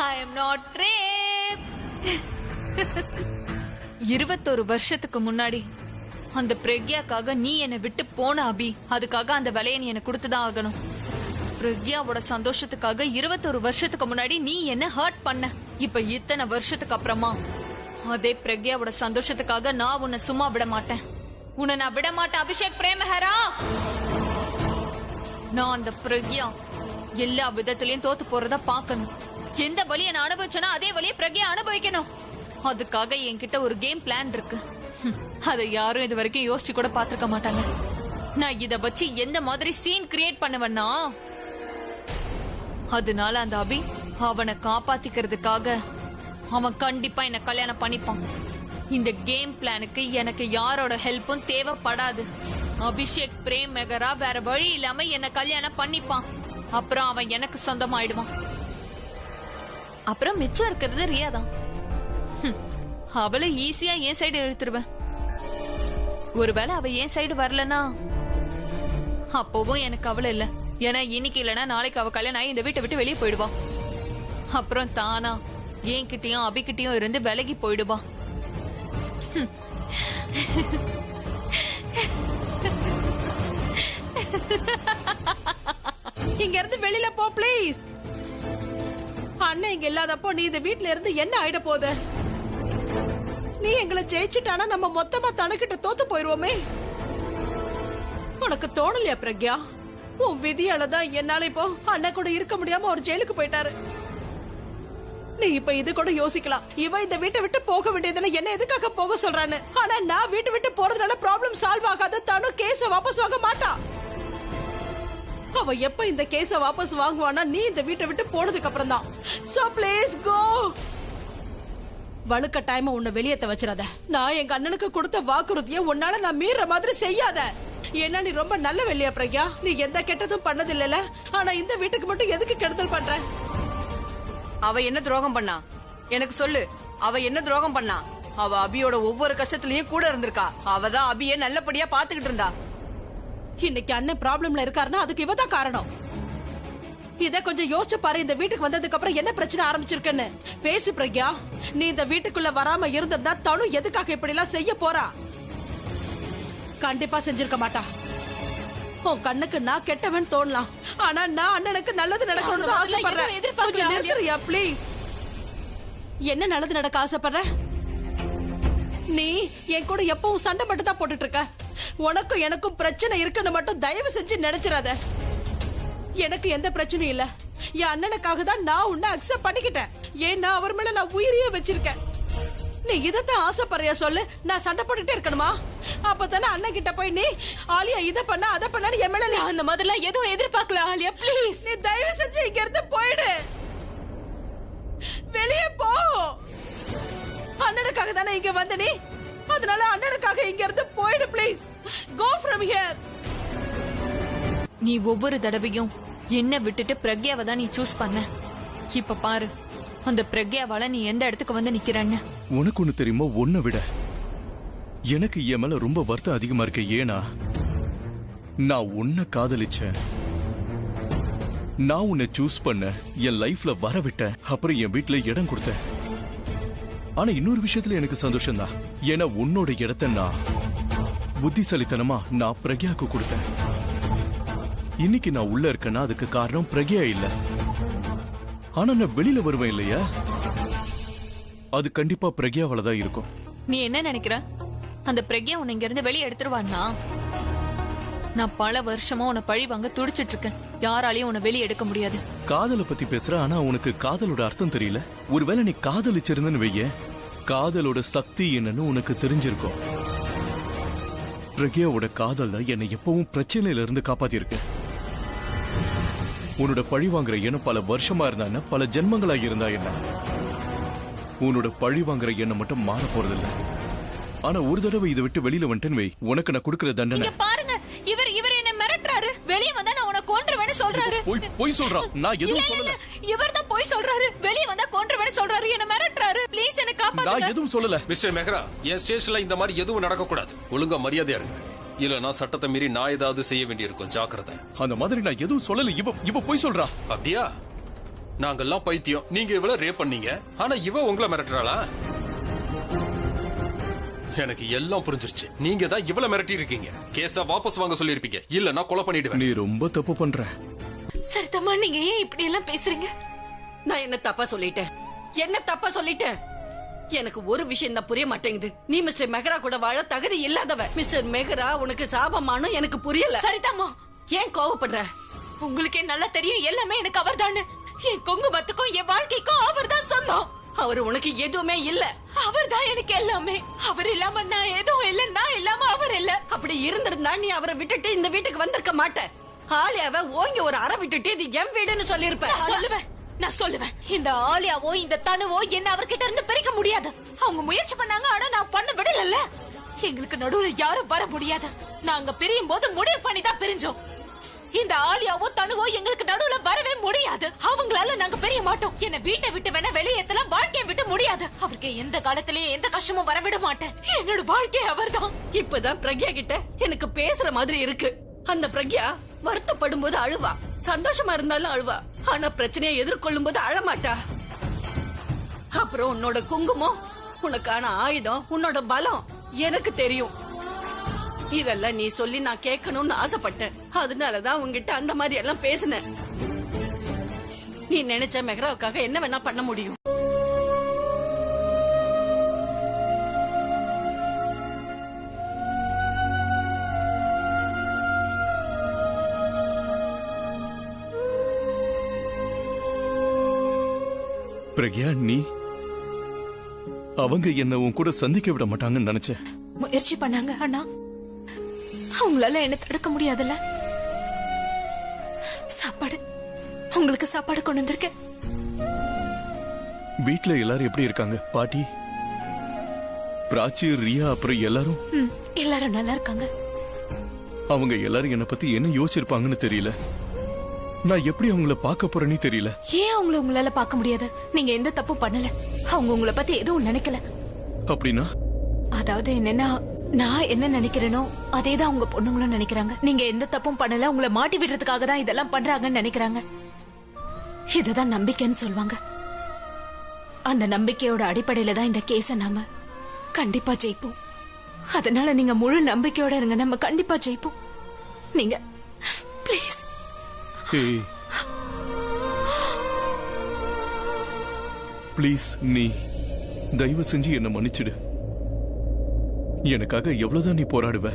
I am not raped. 21 வருஷத்துக்கு முன்னாடி அந்த பிரக்யாக்காக நீ என்னை விட்டு போன அபி. அதுக்காக அந்த விலையை நீ எனக்கு கொடுத்துதான் ஆகணும். பிரக்யாவோட சந்தோஷத்துக்காக 21 வருஷத்துக்கு முன்னாடி நீ என்ன ஹர்ட் பண்ண. இப்ப இத்தனை வருஷத்துக்கு அப்புறமா அதே பிரக்யாவோட சந்தோஷத்துக்காக நான் உன்னை சும்மா விட மாட்டேன். உன்னை நான் விட மாட்டேன் அபிஷேக் பிரேமஹரா. நான் அந்த பிரக்யா எல்லா விதத்திலையும் தோத்து போறத பாக்கணும். எந்த வழியை நான் அனுபவிச்சேனோ அதே வழியை பிரக்யா அனுபவிக்கணும். அதுக்காக என்கிட்ட ஒரு கேம் பிளான் இருக்கு. அதை யாரும் இது வரைக்கும் யோசிச்சு கூட பாத்துருக்க மாட்டாங்க. நான் இத வச்சு எந்த மாதிரி சீன் கிரியேட் பண்ணுவேன்னா, அதனால அந்த அபி அவனை காப்பாத்திக்கிறதுக்காக அவன் கண்டிப்பா என்ன கல்யாணம் பண்ணிப்பான். இந்த கேம் பிளானுக்கு எனக்கு யாரோட ஹெல்ப்பும் தேவைப்படாது. அபிஷேக் பிரேம் மெகரா வேற வழி இல்லாம என்ன கல்யாணம் பண்ணிப்பான். அப்புறம் அவன் எனக்கு சொந்தமாயிடுவான். அப்புறம் மிச்சம் இருக்கிறது ரியா தான். அவளை ஈஸியா என் சைடு இழுத்துருவேன். ஒருவேளை அவ என் சைடு வரலனா அப்பவும் எனக்கு அவளை இல்ல. ஏன்னா இன்னைக்கு இல்லனா நாளைக்கு அவ கல்யாணம் ஆகி இந்த வீட்டை விட்டு வெளியே போயிடுவா. அப்புறம் தானா என்கிட்டயும் அபிகிட்டயும் இருந்து விலகி போயிடுவா. இங்க இருந்து வெளியில போ ப்ளீஸ். அண்ணன் இங்க இல்லாதப்போ நீ இந்த வீட்ல இருந்து என்ன ஆயிட போத? நீ எங்களை ஜெயிச்சுட்டானா நம்ம மொத்தமா தனக்கிட்ட தோத்து போயிருவோமே. உனக்கு தோணலையா பிரக்யா? உன் விதியாலதான் என்னால இப்போ அண்ணன் கூட இருக்க முடியாம ஒரு ஜெயிலுக்கு போயிட்டாரு. நீ இப்ப இது கூட யோசிக்கலாம், இவ இந்த வீட்டை விட்டு போக வேண்டியதுல என்ன எதுக்காக போக சொல்றான்னு. ஆனா நான் வீட்டை விட்டு போறதுனால ப்ராப்ளம் சால்வ் ஆகாது. தானும் கேஸ வாபஸ் வாங்க மாட்டா. அவ எப்ப இந்த கேஸ வாபஸ் வாங்குவானா நீ இந்த வீட்டை விட்டு போனதுக்கு அப்புறம் தான். So please go. வழுக்க டைம் உன்னை வெளியேத்த வச்சிடாத. நான் எங்க அண்ணனுக்கு கொடுத்த வாக்குறுதியை உன்னால நான் மீற மாதிரி செய்யாத. ஏன்னா நீ ரொம்ப நல்ல வெள்ளியா பிரக்யா. நீ எந்த கெட்டதும் பண்ணது இல்லல. ஆனா இந்த வீட்டுக்கு மட்டும் எதுக்கு கெடுதல் பண்ற? அவ என்ன துரோகம் பண்ணா எனக்கு சொல்லு. அவ என்ன துரோகம் பண்ணா? அவ அபியோட ஒவ்வொரு கஷ்டத்திலயும் கூட இருந்திருக்கா. அவதான் அபிய நல்லபடியா பாத்துக்கிட்டு இருந்தா. இன்னைக்கு அண்ணன் ப்ராப்ளம்ல இருக்காருன்னா அதுக்கு இவதான் காரணம். இத கொஞ்சம் யோசிச்சு பாரு. இந்த வீட்டுக்கு வந்ததுக்கு அப்புறம் என்ன பிரச்சனை ஆரம்பிச்சிருக்குன்னு பேசு பிரக்யா. நீ இந்த வீட்டுக்குள்ள வராம இருந்திருந்தா தனு எதுக்காக இப்படி எல்லாம் செய்ய போறா? கண்டிப்பா செஞ்சிருக்க மாட்டா. உன் கண்ணுக்கு நான் கெட்டவன் தோணலாம், ஆனா நான் அண்ணனுக்கு நல்லது நடக்கணும்னு ஆசைப்படுறேன். கொஞ்சம் நிறுத்துறியா ப்ளீஸ்? என்ன நல்லது நடக்க ஆசைப்படுற? நீ என் கூட எப்பவும் சண்டை மட்டும் தான் போட்டுட்டு இருக்க. உனக்கும் எனக்கும் பிரச்சனை இருக்குன்னு மட்டும் தயவு செஞ்சு நினைச்சிடாத. எனக்கு எந்த பிரச்சனையும் இல்ல. என் அண்ணனுக்காக தான் நான் உன்னை அக்செப்ட் பண்ணிக்கிட்டேன். ஏன்னா அவர் மேல நான் உயிரியே வச்சிருக்கேன். நீ இதத்தான் ஆசைப்படுறியா சொல்லு? நான் சண்டை போட்டுட்டே இருக்கணுமா? அப்பதானே அண்ணன் கிட்ட போய் நீ ஆலியா இத பண்ண அத பண்ண என் மேல நீ அந்த மாதிரிலாம் எதுவும் எதிர்பார்க்கல ஆலியா. ப்ளீஸ் நீ தயவு செஞ்சு இங்க இருந்து போயிடு. வெளியே போ. அண்ணனுக்காக தானே இங்க வந்த நீ. அதனால அண்ணனுக்காக இங்க இருந்து போயிடு ப்ளீஸ். Go from here. நீ ஒவ்வொரு தடவையும் என்ன விட்டுட்டு பிரக்யாவை தான் நீ சூஸ் பண்ண. இப்ப பாரு அந்த பிரக்யாவால நீ எந்த இடத்துக்கு வந்து நிக்கிறன்னு. உனக்கு ஒண்ணு தெரியுமா? உன்னை விட எனக்கு என் மேல ரொம்ப வருத்தம் அதிகமா இருக்கு. ஏன்னா நான் உன்னை காதலிச்சேன், நான் உன்னை சூஸ் பண்ண, என் லைஃப்ல வர விட்டேன், அப்புறம் என் வீட்டுல இடம் கொடுத்தேன். ஆனா இன்னொரு விஷயத்துல எனக்கு சந்தோஷம் தான். ஏன்னா உன்னோட இடத்தை நான் புத்திசாலித்தனமா நான் பிரக்யாவுக்கு கொடுத்தேன். இன்னைக்கு நான் உள்ள இருக்கேன்னா அதுக்கு காரணம் பிரக்யா இல்ல. ஆனா நான் வெளியில வருவேன் இல்லையா, அது கண்டிப்பா பிரக்யாவால தான் இருக்கும். நீ என்ன நினைக்கிற? அந்த பிரக்யா உன்னை இங்க இருந்து வெளியே எடுத்துருவான்னா? நான் பல வருஷமா உன்னை பழி வாங்க துடிச்சிட்டு இருக்கேன். யாராலையும் உன்னை வெளியே எடுக்க முடியாது. காதலை பத்தி பேசுற, ஆனா உனக்கு காதலோட அர்த்தம் தெரியல. ஒருவேளை நீ காதலிச்சிருந்தன்னு வைய, காதலோட சக்தி என்னன்னு உனக்கு தெரிஞ்சிருக்கும். பிரக்யாவோட காதல் தான் என்னை எப்பவும் பிரச்சனையில இருந்து காப்பாத்திருக்கு. உன்னோட பழி வாங்குற எண்ணம் பல வருஷமா இருந்தா என்ன, பல ஜென்மங்களா இருந்தா என்ன, உன்னோட பழி வாங்குற எண்ணம் மட்டும் மாற போறதில்ல. ஆனா ஒரு தடவை இதை விட்டு வெளியில வந்துட்டேன்னு வை, உனக்கு நான் கொடுக்கிற தண்டனை. பாருங்க, இவர் என்ன மிரட்டுறாரு. வெளியே வந்தா நான் உன்னை கொன்றுவேன்னு சொல்றாரு. போய் சொல்றான். நான் எதுவும் சொல்லல. இவர் தான் போய் சொல்றாரு. வெளியே வந்தா கொன்றுவேன்னு சொல்றாரு. என்ன மிரட்டுறாரு. ப்ளீஸ் என்ன காப்பாத்துங்க. நான் எதுவும் சொல்லல. மிஸ்டர் மெஹ்ரா, என் ஸ்டேஷன்ல இந்த மாதிரி எதுவும் நடக்க கூடாது. ஒழுங்கா மரியாதையா இருங்க. இல்லனா சட்டத்தை மீறி நான் ஏதாவது செய்ய வேண்டியிருக்கும். ஜாக்கிரதை. அந்த மாதிரி நான் எதுவும் சொல்லல. இவ போய் சொல்றா. அப்படியா? நாங்கெல்லாம் பைத்தியம். நீங்க இவள ரேப் பண்ணீங்க, ஆனா இவ உங்களை மிரட்டுறாளா? எனக்கு எல்லாம் புரிஞ்சிருச்சு. நீங்க தான் இவள மிரட்டி இருக்கீங்க. கேஸ வாபஸ் வாங்க சொல்லி இருப்பீங்க. இல்ல நான் கொலை பண்ணிடுவேன். நீ ரொம்ப தப்பு பண்ற. சரிதம்மா, நீங்க ஏன் இப்படி எல்லாம் பேசுறீங்க? நான் என்ன தப்பா சொல்லிட்டேன்? என்ன தப்பா சொல்லிட்டேன்? எனக்கு ஒரு விஷயம் தான் புரிய மாட்டேங்குது. நீ மிஸ்டர் மெஹ்ரா கூட வாழ தகுதி இல்லாதவ. மிஸ்டர் மெஹ்ரா உனக்கு சாபமானு எனக்கு புரியல. சரிதாம்மா. ஏன் கோவப்படுற? உங்களுக்கே நல்லா தெரியும் எல்லாமே எனக்கு அவர்தானு. என் குங்குமத்துக்கும் என் வாழ்க்கைக்கும் அவர்தான் சொந்தம். அவரு உனக்கு எதுவுமே இல்ல. அவர்தான் எனக்கு எல்லாமே. அவர் இல்லாம நான் எதுவும் இல்ல, நான் இல்லாம அவர் இல்ல. அப்படி இருந்திருந்தா நீ அவரை விட்டுட்டு இந்த வீட்டுக்கு வந்திருக்க மாட்ட. ஆலியாவை ஓங்கி ஒரு அறை விட்டுட்டு இது என் வீடுன்னு சொல்லிருப்ப. நான் சொல்லுவேன். இந்த ஆலியாவோ இந்த தனுவோ என்ன அவர்கிட்ட இருந்து பிரிக்க முடியாது. அவங்க முயற்சி பண்ணாங்க, ஆனா நான் பண்ண விடல. எங்களுக்கு நடுவுல யாரும் வர முடியாது. நாங்க பிரியும் போது முடிவு பண்ணி தான் பிரிஞ்சோம். இந்த ஆலியாவோ தனுவோ எங்களுக்கு நடுவுல வரவே முடியாது. அவங்களால நாங்க பிரிய மாட்டோம். என்ன வீட்டை விட்டு வேணா வெளியேத்தலாம், வாழ்க்கையை விட்டு முடியாது. அவருக்கு எந்த காலத்திலயும் எந்த கஷ்டமும் வரவிட மாட்டேன். என்னோட வாழ்க்கை அவர்தான். இப்பதான் பிரக்யா கிட்ட எனக்கு பேசுற மாதிரி இருக்கு. அந்த பிரக்யா வருத்தப்படும் போது அழுவா, சந்தோஷமா இருந்தாலும் அழுவா. ஆனா பிரச்சனையை எதிர்கொள்ளும் போது அழமாட்டா. அப்புறம் உன்னோட குங்குமம், உனக்கான ஆயுதம், உன்னோட பலம் எனக்கு தெரியும். இதெல்லாம் நீ சொல்லி நான் கேட்கணும்னு ஆசைப்பட்டேன். அதனாலதான் உங்ககிட்ட அந்த மாதிரி எல்லாம் பேசினேன். நீ நினைச்ச மெஹ்ராவுக்காக என்ன வேணா பண்ண முடியும். பிரக்யா, நீ அவங்க என்ன உன் கூட சந்திக்க விட மாட்டாங்கன்னு நினைச்சேன். முயற்சி பண்ணாங்க அண்ணா, அவங்களால என்ன தடுக்க முடியாதுல்ல. சாப்பாடு, உங்களுக்கு சாப்பாடு கொண்டு வந்திருக்கேன். வீட்ல எல்லாரும் எப்படி இருக்காங்க? பாட்டி, பிராச்சி, ரியா, அப்புறம் எல்லாரும்? எல்லாரும் நல்லா இருக்காங்க. அவங்க எல்லாரும் என்ன பத்தி என்ன யோசிச்சிருப்பாங்கன்னு தெரியல. நான் எப்படி அவங்கள பார்க்க போறேன்னு தெரியல. ஏன் அவங்கள உங்களால பார்க்க முடியாது? நீங்க எந்த தப்பும் பண்ணல. அவங்க உங்களை பத்தி எதுவும் நினைக்கல. அப்படின்னா? அதாவது என்னன்னா, நான் என்ன நினைக்கிறேனோ அதேதான் உங்க பொண்ணுங்களும் நினைக்கிறாங்க. நீங்க எந்த தப்பும் பண்ணல, உங்களை மாட்டி விடுறதுக்காக தான் இதெல்லாம் பண்றாங்கன்னு நினைக்கிறாங்க. இதுதான் நம்பிக்கைன்னு சொல்லுவாங்க. அந்த நம்பிக்கையோட அடிப்படையில தான் இந்த கேஸ நாம கண்டிப்பா ஜெயிப்போம். அதனால நீங்க முழு நம்பிக்கையோட இருங்க, நம்ம கண்டிப்பா ஜெயிப்போம். நீங்க ப்ளீஸ். ப்ளீஸ், நீ தயவு செஞ்சு என்ன மன்னிச்சிடு. எனக்காக எவ்வளவுதான் நீ போராடுவ?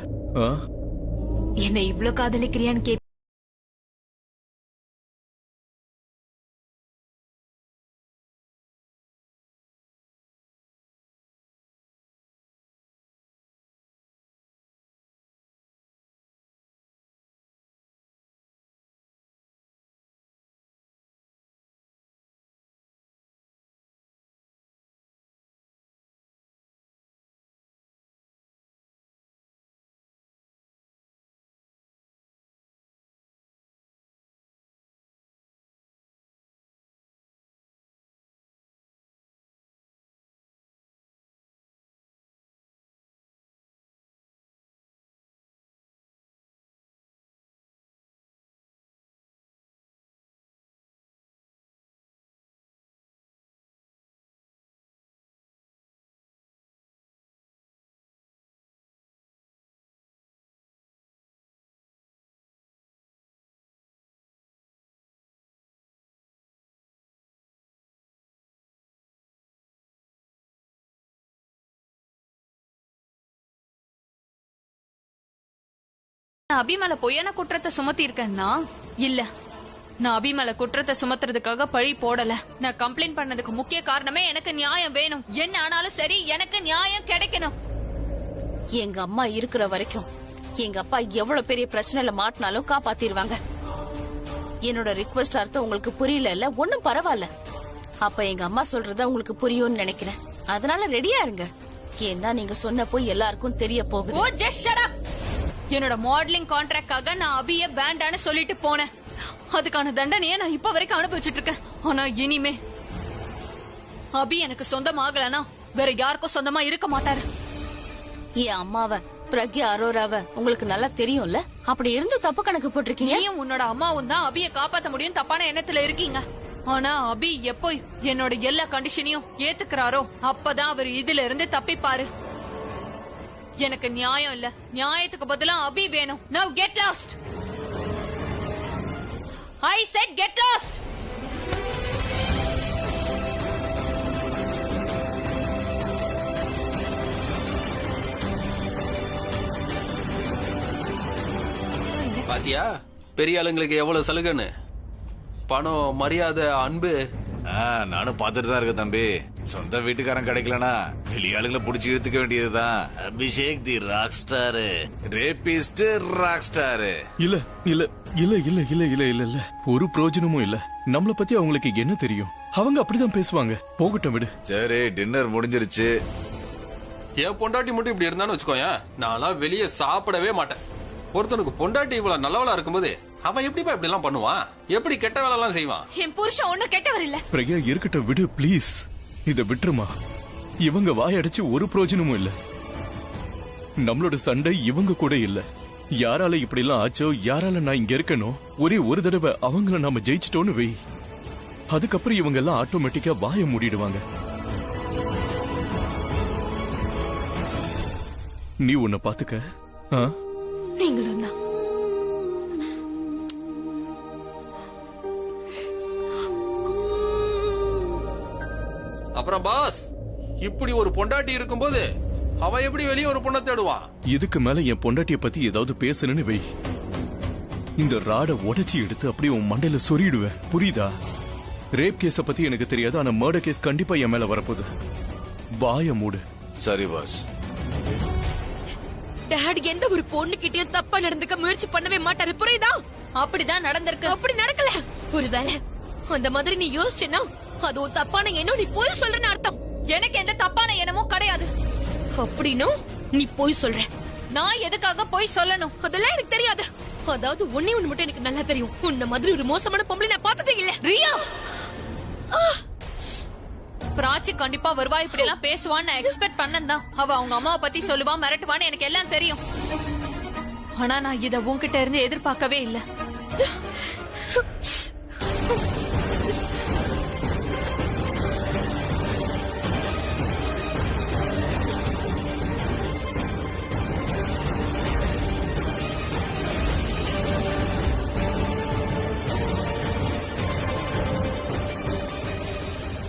என்ன இவ்ளோ காதலிக்கிறியான்னு கேட்ப. நான் அபி மேல பொய்யான குற்றத்தை சுமத்தி இருக்கேன்னா இல்ல. நான் அபி மேல குற்றத்தை சுமத்துறதுக்காக பழி போடல. நான் கம்ப்ளைண்ட் பண்ணதுக்கு முக்கிய காரணமே எனக்கு நியாயம் வேணும். என்ன ஆனாலும் சரி, எனக்கு நியாயம் கிடைக்கணும். எங்க அம்மா இருக்கிற வரைக்கும் எங்க அப்பா எவ்வளவு பெரிய பிரச்சனைல மாட்டினாலும் காப்பாத்திருவாங்க. என்னோட ரிக்வெஸ்ட் அர்த்தம் உங்களுக்கு புரியல இல்ல? ஒண்ணும் பரவாயில்ல. அப்ப எங்க அம்மா சொல்றத உங்களுக்கு புரியும்னு நினைக்கிறேன். அதனால ரெடியா இருங்க. ஏன்னா நீங்க சொன்னப்போ எல்லாருக்கும் தெரிய போகுது. ஓ, ஜஸ்ட் ஷட் அப். என்னோட மாடலிங் கான்ட்ராக்ட்காக நான் அபிய வேண்டான்னு சொல்லிட்டு போனேன். அதுக்கான தண்டனையை நான் இப்ப வரைக்கும் அனுபவிச்சுட்டு இருக்கேன். ஆனா இனிமே அபி எனக்கு சொந்தமாகலனா வேற யாருக்கும் சொந்தமா இருக்க மாட்டாரு. என் அம்மாவ பிரக்யா அரோராவ உங்களுக்கு நல்லா தெரியும்ல? அப்படி இருந்து தப்பு கணக்கு போட்டிருக்கீங்க. நீயும் உன்னோட அம்மாவும் தான் அபிய காப்பாத்த முடியும் தப்பான எண்ணத்துல இருக்கீங்க. ஆனா அபி எப்போ என்னோட எல்லா கண்டிஷனையும் ஏத்துக்கிறாரோ அப்பதான் அவர் இதுல இருந்து தப்பிப்பாரு. எனக்கு நியாயம் இல்ல, நியாயத்துக்கு பதிலா அபி வேணும். Now get lost. I said get lost. பாத்தியா பெரிய ஆளுங்களுக்கு எவ்வளவு சலுகைன்னு? பணம், மரியாதை, அன்பு. நானும் பாத்துட்டு தான் இருக்கேன் தம்பி. சொந்த வீட்டுக்காரன் கிடைக்கலனா வெளியாளுங்களை புடிச்சு இழுத்துக்க வேண்டியதுதான். Abhishek the rock star, rapist rock star. இல்ல இல்ல இல்ல இல்ல இல்ல இல்ல இல்ல இல்ல, ஒரு பிரயோஜனமும் இல்ல. நம்மள பத்தி அவங்களுக்கு என்ன தெரியும்? அவங்க அப்படிதான் பேசுவாங்க. போகட்டும், விடு. சரி, டின்னர் முடிஞ்சிருச்சு. என் பொண்டாட்டி மட்டும் இப்படி இருந்தான்னு வச்சுக்கோயேன், நான்லாம் வெளியே சாப்பிடவே மாட்டேன். ஒருத்தனுக்கு பொண்டாட்டி இவ்வளவு நல்லவளா இருக்கும்போது அவன் எப்படிப்பா இப்படி எல்லாம் பண்ணுவான்? எப்படி கெட்ட வேலை எல்லாம் செய்வான்? என் புருஷன் ஒண்ணு கெட்டவர் இல்ல. பிரக்யா, இருக்கட்டும், விடு ப்ளீஸ். இத விட்டுருமா. இவங்க வாயடிச்சு ஒரு பிரயோஜனமும் இல்ல. நம்மளோட சண்டை இவங்க கூட இல்ல. யாரால இப்படி எல்லாம் ஆச்சோ, யாரால நான் இங்க இருக்கணும், ஒரே ஒரு தடவை அவங்கள நாம ஜெயிச்சிட்டோன்னு வை. அதுக்கப்புறம் இவங்க எல்லாம் ஆட்டோமேட்டிக்கா வாய மூடிடுவாங்க. நீ உன்னை பாத்துக்க. நீங்களும் தான். அப்புறம் பாஸ், இப்படி ஒரு பொண்டாட்டி இருக்கும்போது அவன் எப்படி வெளியே ஒரு பொண்ணை தேடுவான்? இதுக்கு மேல என் பொண்டாட்டிய பத்தி ஏதாவது பேசணும்னு வை, இந்த ராட உடைச்சி எடுத்து அப்படியே உன் மண்டையில சொறிடுவேன். புரியுதா? ரேப் கேஸ பத்தி எனக்கு தெரியாது, ஆனா மர்டர் கேஸ் கண்டிப்பா என் மேல வரப்போகுது. வாய மூடு. சரி பாஸ். டாட் எந்த ஒரு பொண்ணு கிட்டயும் தப்பா நடந்துக்க முயற்சி பண்ணவே மாட்டாரு, புரியுதா? அப்படிதான் நடந்திருக்கு. அப்படி நடக்கல. ஒருவேளை அந்த மாதிரி நீ யோசிச்சேன்னா அது ஒரு தப்பான எண்ணம், நீ போய் சொல்றேன்னு அர்த்தம். எனக்கு எந்த தப்பான எண்ணமும் கிடையாது. அப்படின்னும் நீ போய் சொல்ற. நான் எதுக்காக போய் சொல்லணும்? அதெல்லாம் எனக்கு தெரியாது. அதாவது ஒண்ணே ஒண்ணு மட்டும் எனக்கு நல்லா தெரியும். உன்ன மாதிரி ஒரு மோசமான பொம்பளை நான் பார்த்ததே இல்ல. ரியா, பிராச்சி கண்டிப்பா வருவா, இப்படி எல்லாம் பேசுவான்னு நான் எக்ஸ்பெக்ட் பண்ணதான். அவ அவங்க அம்மாவை பத்தி சொல்லுவா, மிரட்டுவான்னு எனக்கு எல்லாம் தெரியும். ஆனா நான் இத உன்கிட்ட இருந்து எதிர்பார்க்கவே இல்ல.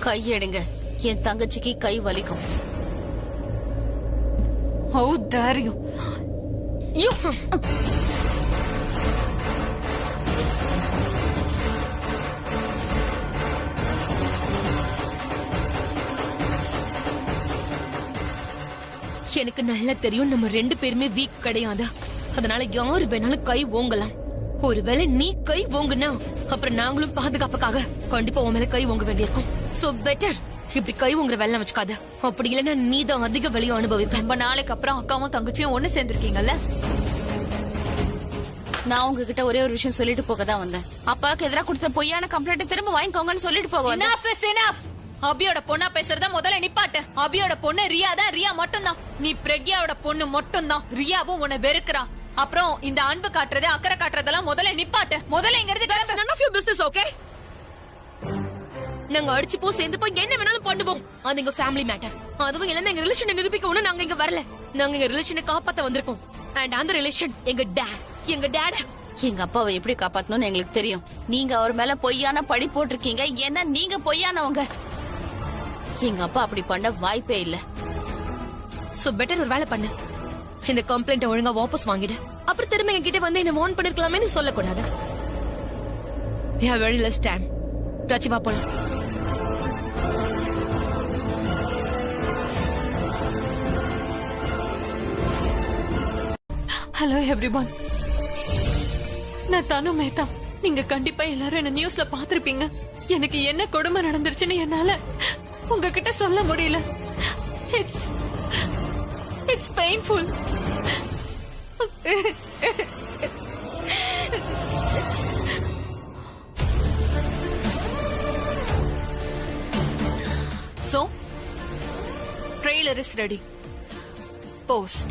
கையெடுங்க, என் தங்கச்சிக்கு கை வலிக்கும். How dare you? You! எனக்கு நல்லா தெரியும் நம்ம ரெண்டு பேருமே வீக் கிடையாது. அதனால யாரு வேணாலும் கை ஓங்கலாம். ஒருவேளை நீ கை ஓங்குனா அப்புறம் நாங்களும் பாதுகாப்புக்காக கண்டிப்பா உன் மேல கை ஓங்க வேண்டியிருக்கும். சோ பெட்டர் இப்படி கை ஓங்குற வேலை வச்சுக்காத. அப்படி இல்லைன்னா நீ தான் அதிக வலியும் அனுபவிப்ப. ரொம்ப நாளைக்கு அப்புறம் அக்காவும் தங்கச்சியும் ஒண்ணு சேர்ந்திருக்கீங்கல்ல. நான் உங்ககிட்ட ஒரே ஒரு விஷயம் சொல்லிட்டு போக தான் வந்தேன். அப்பாவுக்கு எதிராக கொடுத்த பொய்யான கம்ப்ளைண்ட் திரும்ப வாங்கிக்கோங்கன்னு சொல்லிட்டு போக வந்தேன். Enough is enough. அபியோட பொண்ணா பேசுறத முதல்ல நிப்பாட்டு. அபியோட பொண்ணு ரியா தான், ரியா மட்டும்தான். நீ பிரக்யாவோட பொண்ணு மட்டும்தான். ரியாவும் உன்னை வெறுக்கிறா. அப்புறம் இந்த அன்பு காட்டுறது அக்கறை காட்டுறதெல்லாம் முதல்ல நிப்பாட்டு. முதல்ல இங்க இருந்து கிளம்பு. none of your business, okay? நாங்க அடிச்சு போ சேர்ந்து போய் என்ன வேணாலும் பண்ணுவோம். அது எங்க ஃபேமிலி மேட்டர். அதுவும் இல்லாம எங்க ரிலேஷனை நிரூபிக்க ஒண்ணு நாங்க இங்க வரல. நாங்க எங்க ரிலேஷனை காப்பாத்த வந்திருக்கோம். அண்ட் அந்த ரிலேஷன் எங்க டாட். எங்க அப்பாவை எப்படி காப்பாத்தணும்னு எங்களுக்கு தெரியும். நீங்க அவர் மேல பொய்யான பழி போட்டிருக்கீங்க. ஏன்னா நீங்க பொய்யானவங்க. எங்க அப்பா அப்படி பண்ண வாய்ப்பே இல்ல. சோ பெட்டர் ஒரு வேலை பண்ணு. இந்த கம்ப்ளைண்ட் ஒழுங்கா வாபஸ் வாங்கிடு. அப்புறம் திரும்ப என்கிட்ட வந்து என்ன வார்ன் பண்ணிருக்கலாமே சொல்லக்கூடாது. We have very less time. பிரச்சிவா போலாம். ஹலோ எவ்ரிவன், நான் தனு மேத்தா. நீங்க கண்டிப்பா எல்லாரும் என்ன நியூஸ்ல பாத்திருப்பீங்க. எனக்கு என்ன கொடுமை நடந்துருச்சுன்னு என்னால உங்ககிட்ட சொல்ல முடியல. It's painful. So, trailer is ready. Post.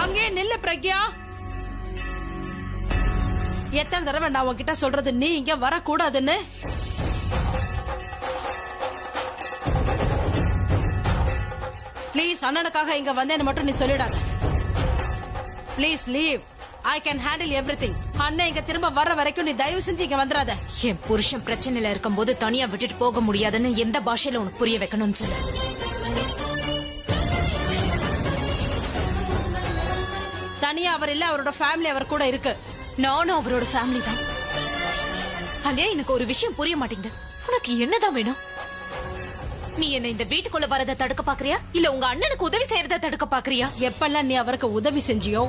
அங்கே நில்லு பிரக்யா. எத்தனை தடவை நான் உன்கிட்ட சொல்றது நீ இங்க வரக்கூடாதுன்னு? பிளீஸ், அண்ணனுக்காக இங்க வந்தேன்னு மட்டும் நீ சொல்லிடாத. Please leave. I can handle everything. அண்ணன் இங்க திரும்ப வர்ற வரைக்கும் நீ தயவு செஞ்சு இங்க வந்துடாத. என் புருஷன் பிரச்சனையில இருக்கும்போது தனியா விட்டுட்டு போக முடியாதுன்னு எந்த பாஷையில உனக்கு புரிய வைக்கணும்னு சொல்லு. தனியா அவர் இல்ல, அவரோட ஃபேமிலி அவர் கூட இருக்கு. நானும் அவரோட ஃபேமிலி தான். அலே, எனக்கு ஒரு விஷயம் புரிய மாட்டேங்குது. உனக்கு என்னதான் வேணும்? நீ என்ன இந்த வீட்டுக்குள்ள வரத தடுக்க பாக்குறியா, இல்ல உங்க அண்ணனுக்கு உதவி செய்யறத தடுக்க பாக்குறியா? எப்பெல்லாம் நீ அவருக்கு உதவி செஞ்சியோ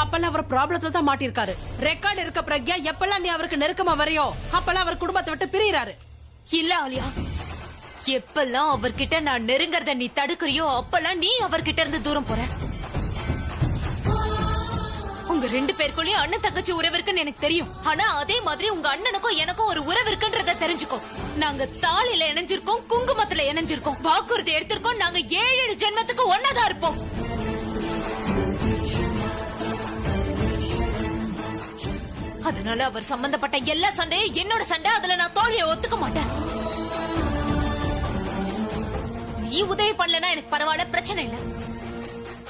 அப்பெல்லாம் அவர் ப்ராப்ளத்துல தான் மாட்டிருக்காரு. ரெக்கார்டு இருக்க பிரக்யா, எப்பெல்லாம் நீ அவருக்கு நெருக்கமா வரையோ அப்பெல்லாம் அவர் குடும்பத்தை விட்டு பிரியறாரு. இல்ல ஆலியா, எப்பெல்லாம் அவர்கிட்ட நான் நெருங்கறத நீ தடுக்கறியோ அப்பெல்லாம் நீ அவர்கிட்ட இருந்து தூரம் போற. உங்க ரெண்டு பேருக்குள்ளயும் அண்ணன் தங்கச்சி உறவு இருக்குன்னு எனக்கு தெரியும். ஆனா அதே மாதிரி உங்க அண்ணனுக்கும் எனக்கும் ஒரு உறவு இருக்குன்றத தெரிஞ்சுக்கோ. நாங்க தாலியில இணைஞ்சிருக்கோம், குங்குமத்துல இணைஞ்சிருக்கோம், வாக்குறுதி எடுத்திருக்கோம். நாங்க 7 ஜென்மத்துக்கு ஒன்னாதான் இருப்போம். அதனால அவர் சம்பந்தப்பட்ட எல்லா சண்டையும் என்னோட சண்டை. அதுல நான் தோல்வியை ஒத்துக்க மாட்டேன். நீ உதவி பண்ணலன்னா எனக்கு பரவாயில்ல, பிரச்சனை இல்ல.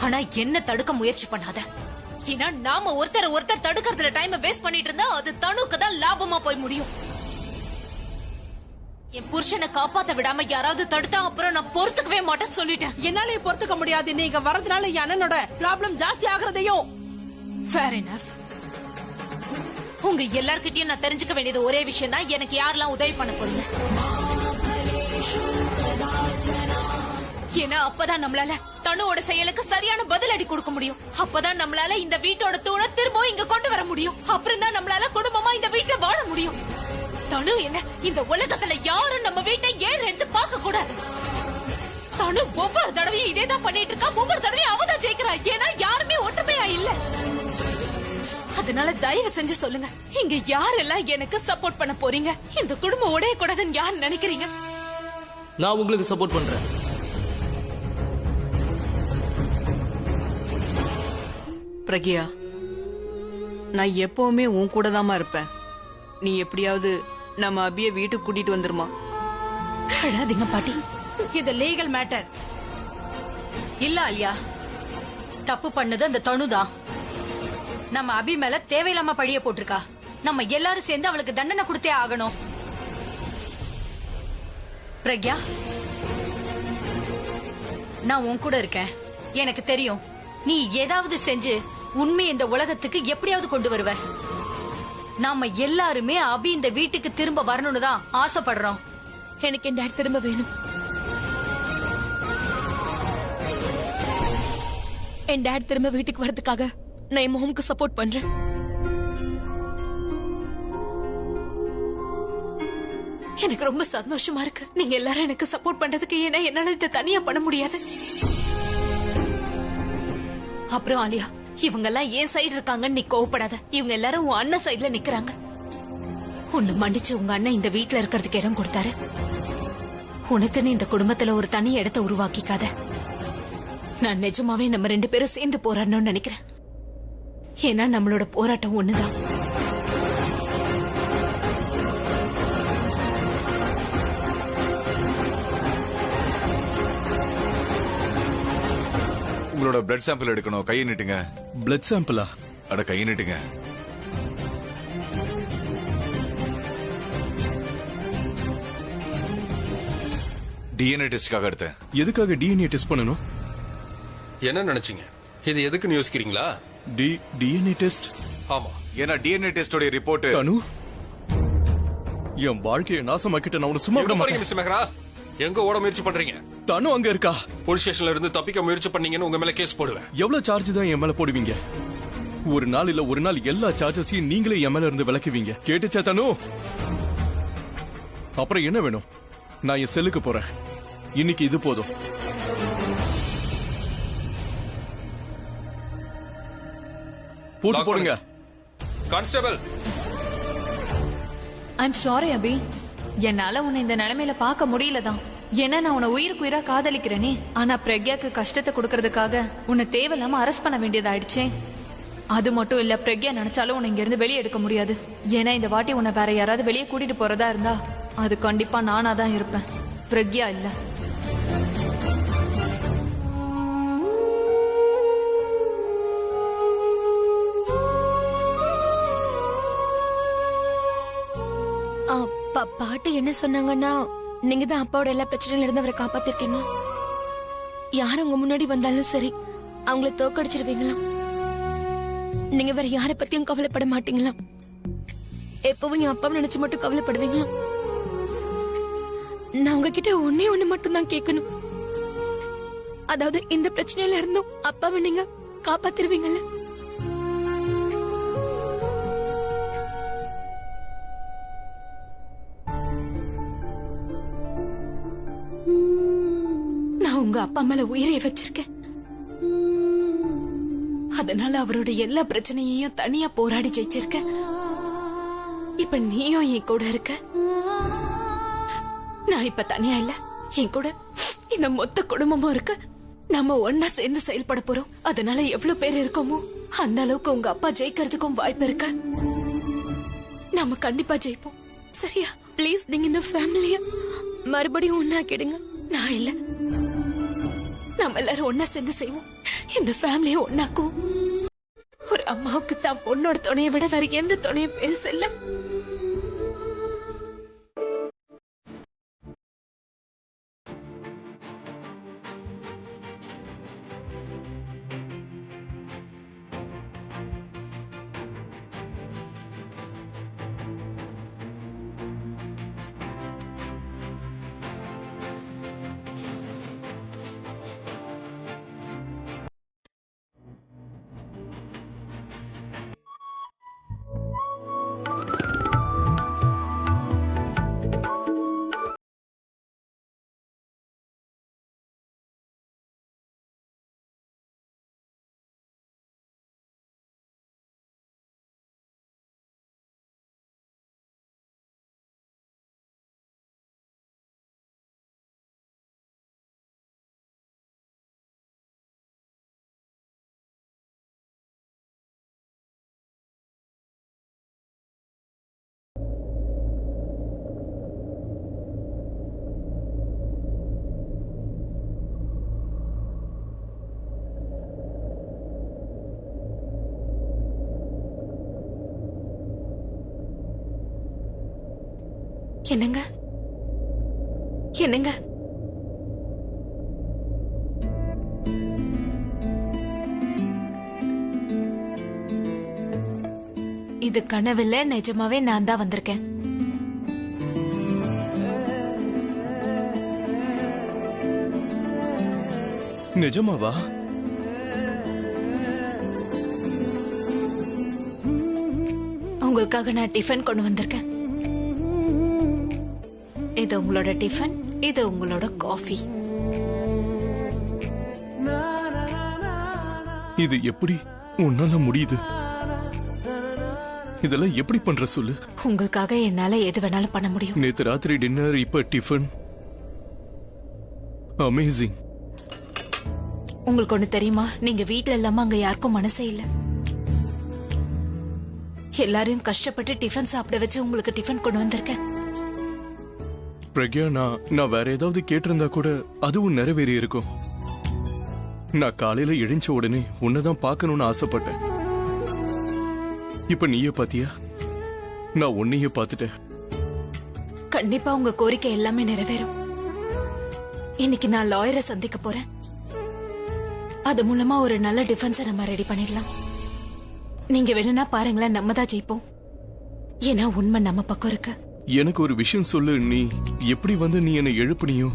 ஆனா என்ன தடுக்க முயற்சி பண்ணாத. ஏன்னா நாம ஒருத்தர் தடுக்கிறதுல டைம் வேஸ்ட் பண்ணிட்டு இருந்தா அது தனுக்கு தான் லாபமா போய் முடியும். என் புருஷனை காப்பாத்த விடாம யாராவது தடுத்தா அப்புறம் நான் பொறுத்துக்கவே மாட்டேன் சொல்லிட்டேன். என்னாலே பொறுத்துக்க முடியாது. நீங்க வரதுனால என் அண்ணனோட ப்ராப்ளம் ஜாஸ்தி ஆகுறதையும். Fair enough. உங்க எல்லார்கிட்டயும் நான் தெரிஞ்சுக்க வேண்டியது ஒரே விஷயம் தான், எனக்கு யாரெல்லாம் உதவி பண்ண போறீங்க. ஏன்னா அப்பதான் நம்மளால தனுவோட செயலுக்கு சரியான பதிலடி கொடுக்க முடியும். அப்பதான் நம்மளால இந்த வீட்டோட தூணை திரும்பவும் இங்க கொண்டு வர முடியும். அப்புறம் தான் நம்மளால குடும்பமா இந்த வீட்டுல வாழ முடியும். தனு என்ன இந்த உலகத்துல யாரும் நம்ம வீட்டை ஏழு எடுத்து பார்க்க கூடாது. தனு ஒவ்வொரு தடவையும் இதேதான் பண்ணிட்டு இருக்கா. ஒவ்வொரு தடவையும் அவதான் ஜெயிக்கிறா. ஏன்னா யாருமே ஒற்றுமையா இல்ல. அதனால தயவு செஞ்சு சொல்லுங்க, இங்க யாரெல்லாம் எனக்கு சப்போர்ட் பண்ண போறீங்க? இந்த குடும்பம் உடைய கூடாதுன்னு யார் நினைக்கிறீங்க? நான் உங்களுக்கு சப்போர்ட் பண்றேன். பிரகியா, நான் எப்பவுமே உன் கூட தாமா இருப்பேன். நீ எப்படியாவது நம்ம அபிய வீட்டுக்கு கூட்டிட்டு வந்துருமா? அழாதீங்க பாட்டி. இது லீகல் மேட்டர். இல்ல அலியா, தப்பு பண்ணது அந்த தனுதான். நம்ம அபி மேல தேவையில்லாம பழிய போட்டிருக்கா. நம்ம எல்லாரும் சேர்ந்து அவளுக்கு தண்டனை கொடுத்தே ஆகணும். பிரக்யா, நான் உன் கூட இருக்கேன். எனக்கு தெரியும் நீ ஏதாவது செஞ்சு உண்மை இந்த உலகத்துக்கு எப்படியாவது கொண்டு வருவ. நாம எல்லாருமே அபி இந்த வீட்டுக்கு திரும்ப வரணும்னு தான் ஆசைப்படுறோம். எனக்கு என் டாட் திரும்ப வேணும். என் டாட் திரும்ப வீட்டுக்கு வரதுக்காக நான் என் மோமுக்கு சப்போர்ட் பண்றேன். எனக்கு ரொம்ப சந்தோஷமா இருக்கு நீங்க எல்லாரும் எனக்கு சப்போர்ட் பண்றதுக்கு. ஏன்னா என்னால இதை தனியா பண்ண முடியாது. அப்புறம் ஆலியா, இவங்க எல்லாம் ஏன் சைடு இருக்காங்கன்னு நீ கோவப்படாத. இவங்க எல்லாரும் உன் அண்ணன் சைடுல நிக்கிறாங்க. உன்னை மன்னிச்சு உங்க அண்ணன் இந்த வீட்டுல இருக்கிறதுக்கு இடம் கொடுத்தாரு. உனக்குன்னு இந்த குடும்பத்துல ஒரு தனி இடத்தை உருவாக்கிக்காத. நான் நிஜமாவே நம்ம 2 பேரும் சேர்ந்து போராடணும்னு நினைக்கிறேன். ஏன்னா நம்மளோட போராட்டம் ஒண்ணுதான். உங்களோட பிளட் சாம்பிள் எடுக்கணும். கையை நீட்டுங்க. பிளட் சாம்பிளா? அட கையை நீட்டுங்க. டிஎன்ஏ டெஸ்ட்காக எடுத்தேன். எதுக்காக டிஎன்ஏ டெஸ்ட் பண்ணணும்? என்ன நினைச்சீங்க? இது எதுக்குன்னு யோசிக்கிறீங்களா? DNA test? ஆமா, ஏன்னா டிஎன்ஏ டெஸ்டோட ரிப்போர்ட். தனு, என் வாழ்க்கையை நாசமாக்கிட்ட நான் உன்னை சும்மா விட மாட்டேன். மிஸ் மெஹ்ரா, எங்க ஓட முயற்சி பண்றீங்க? தனு அங்க இருக்கா. போலீஸ் ஸ்டேஷன்ல இருந்து தப்பிக்க முயற்சி பண்ணீங்கன்னு உங்க மேல கேஸ் போடுவேன். எவ்வளவு சார்ஜ் தான் என் மேல போடுவீங்க? ஒரு நாள் இல்ல ஒரு நாள் எல்லா சார்ஜஸையும் நீங்களே என் மேல இருந்து விலக்குவீங்க. கேட்டுச்சா தனு? அப்புறம் என்ன வேணும்? நான் என் செல்லுக்கு போறேன். இன்னைக்கு இது போதும். போட்டு போடுங்க. கான்ஸ்டபிள். ஐம் சாரி அபி, என்னால உன்னை இந்த நிலைமையில பார்க்க முடியலதான். ஏன்னா நான் உன்னை உயிருக்கு உயிரா காதலிக்கிறேனே. ஆனா பிரக்யாக்கு கஷ்டத்தை கொடுக்கறதுக்காக உன்னை தேவையில்லாம அரெஸ்ட் பண்ண வேண்டியதாயிடுச்சே. அது மட்டும் இல்ல, பிரக்யா நினைச்சாலும் உன்னை இங்க இருந்து வெளியே எடுக்க முடியாது. ஏன்னா இந்த வாட்டி உன்னை வேற யாராவது வெளியே கூட்டிட்டு போறதா இருந்தா அது கண்டிப்பா நானா தான் இருப்பேன், பிரக்யா இல்ல. பாட்டு என்ன சொன்னாங்கன்னா, நீங்க தான் அப்பாவோட எல்லா பிரச்சனையில இருந்து அவரை காப்பாத்திருக்கீங்க. யார் உங்க முன்னாடி வந்தாலும் சரி அவங்கள தோக்கடிச்சிருவீங்களா? நீங்க வேற யார பத்தியும் கவலைப்பட மாட்டீங்களா? எப்பவும் என் அப்பாவை நினைச்சு மட்டும் கவலைப்படுவீங்களா? நான் உங்ககிட்ட ஒண்ணு மட்டும் தான் கேட்கணும். அதாவது இந்த பிரச்சனையில இருந்தும் அப்பாவை நீங்க காப்பாத்திருவீங்கல்ல? நான் உங்க அப்பா மேல உயிரை வச்சிருக்கேன். அதனால அவரோட எல்லா பிரச்சனையையும் தனியா போராடி ஜெயிச்சிருக்கேன். இப்ப நீயும் என் கூட இருக்க. நான் இப்ப தனியா இல்ல, என் கூட இந்த மொத்த குடும்பமும் இருக்கு. நம்ம ஒன்னா சேர்ந்து செயல்பட போறோம். அதனால எவ்வளவு பேர் இருக்கோமோ அந்த அளவுக்கு உங்க அப்பா ஜெயிக்கிறதுக்கும் வாய்ப்பு இருக்கு. நம்ம கண்டிப்பா ஜெயிப்போம். சரியா? ப்ளீஸ், நீங்க இந்த ஃபேமிலிய மறுபடியும் ஒன்னா கேடுங்க. நான் இல்ல, நம்ம எல்லாரும் ஒன்னா சேர்ந்து செய்வோம். இந்த ஃபேமிலியை ஒன்னாக்குவோம். ஒரு அம்மாவுக்கு தான் பொண்ணோட துணையை விட வேற எந்த துணையும் பேசல. என்னங்க என்னங்க இது கனவில்ல, நிஜமாவே நான் தான் வந்திருக்கேன். நிஜமாவா? உங்களுக்காக நான் டிஃபன் கொண்டு வந்திருக்கேன். இது உங்களோட டிஃபன், இது உங்களோட காஃபி. இது எப்படி உன்னால முடியுது? இதெல்லாம் எப்படி பண்ற சொல்லு. உங்களுக்காக என்னால எது வேணாலும் பண்ண முடியும். நேத்து ராத்திரி டின்னர், இப்ப டிஃபன். அமேசிங். உங்களுக்கு ஒண்ணு தெரியுமா, நீங்க வீட்ல இல்லாம அங்க யாருக்கும் மனசே இல்ல. எல்லாரையும் கஷ்டப்பட்டு டிஃபன் சாப்பிட வச்சு உங்களுக்கு டிஃபன் கொண்டு வந்திருக்கேன். பிரக்யா, நான் வேற ஏதாவது கேட்டிருந்தா கூட அதுவும் நிறைவேறி இருக்கும். நான் காலையில எழுந்த உடனே உன்னதான் பார்க்கணும்னு ஆசைப்பட்டேன். இப்ப நீயே பாத்தியா, நான் உன்னையே பார்த்துட்டேன். கண்டிப்பா உங்க கோரிக்கை எல்லாமே நிறைவேறும். இன்னைக்கு நான் லாயரை சந்திக்க போறேன். அது மூலமா ஒரு நல்ல டிஃபென்ஸை நம்ம ரெடி பண்ணிடலாம். நீங்க வேணும்னா பாருங்களேன், நம்ம தான் ஜெயிப்போம். ஏன்னா உண்மை நம்ம பக்கம் இருக்கு. எனக்கு ஒரு விஷயம் சொல்லு. நீ எப்படி வந்து நீ என்னை எழுப்புனியோ,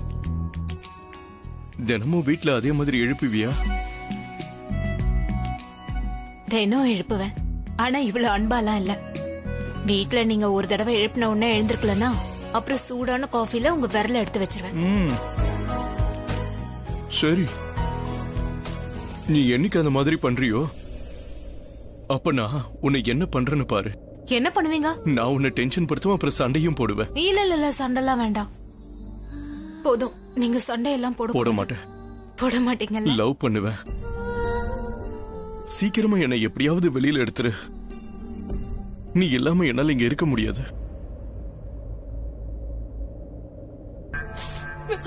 தினமும் வீட்டுல அதே மாதிரி எழுப்புவியா? தினம் எழுப்புவேன், ஆனா இவ்வளவு அன்பாலாம் இல்ல. வீட்டுல நீங்க ஒரு தடவை எழுப்பின உடனே எழுந்திருக்கலன்னா அப்புறம் சூடான காஃபில உங்க விரல எடுத்து வச்சிருவேன். சரி, நீ என்னைக்கு அந்த மாதிரி பண்றியோ அப்ப நான் உன்னை என்ன பண்றேன்னு பாரு. என்ன பண்ணுவீங்க? நான் உன்னை டென்ஷன் படுத்துவேன், அப்புறம் சண்டையும் போடுவேன். இல்ல சண்டைலாம் வேண்டாம். போதும், நீங்க சண்டையெல்லாம் போட மாட்டேன். போட மாட்டீங்கல்ல? லவ் பண்ணுவேன். சீக்கிரமா என்னை எப்படியாவது வெளியில எடுத்துரு. நீ இல்லாம என்னால இங்க இருக்க முடியாது.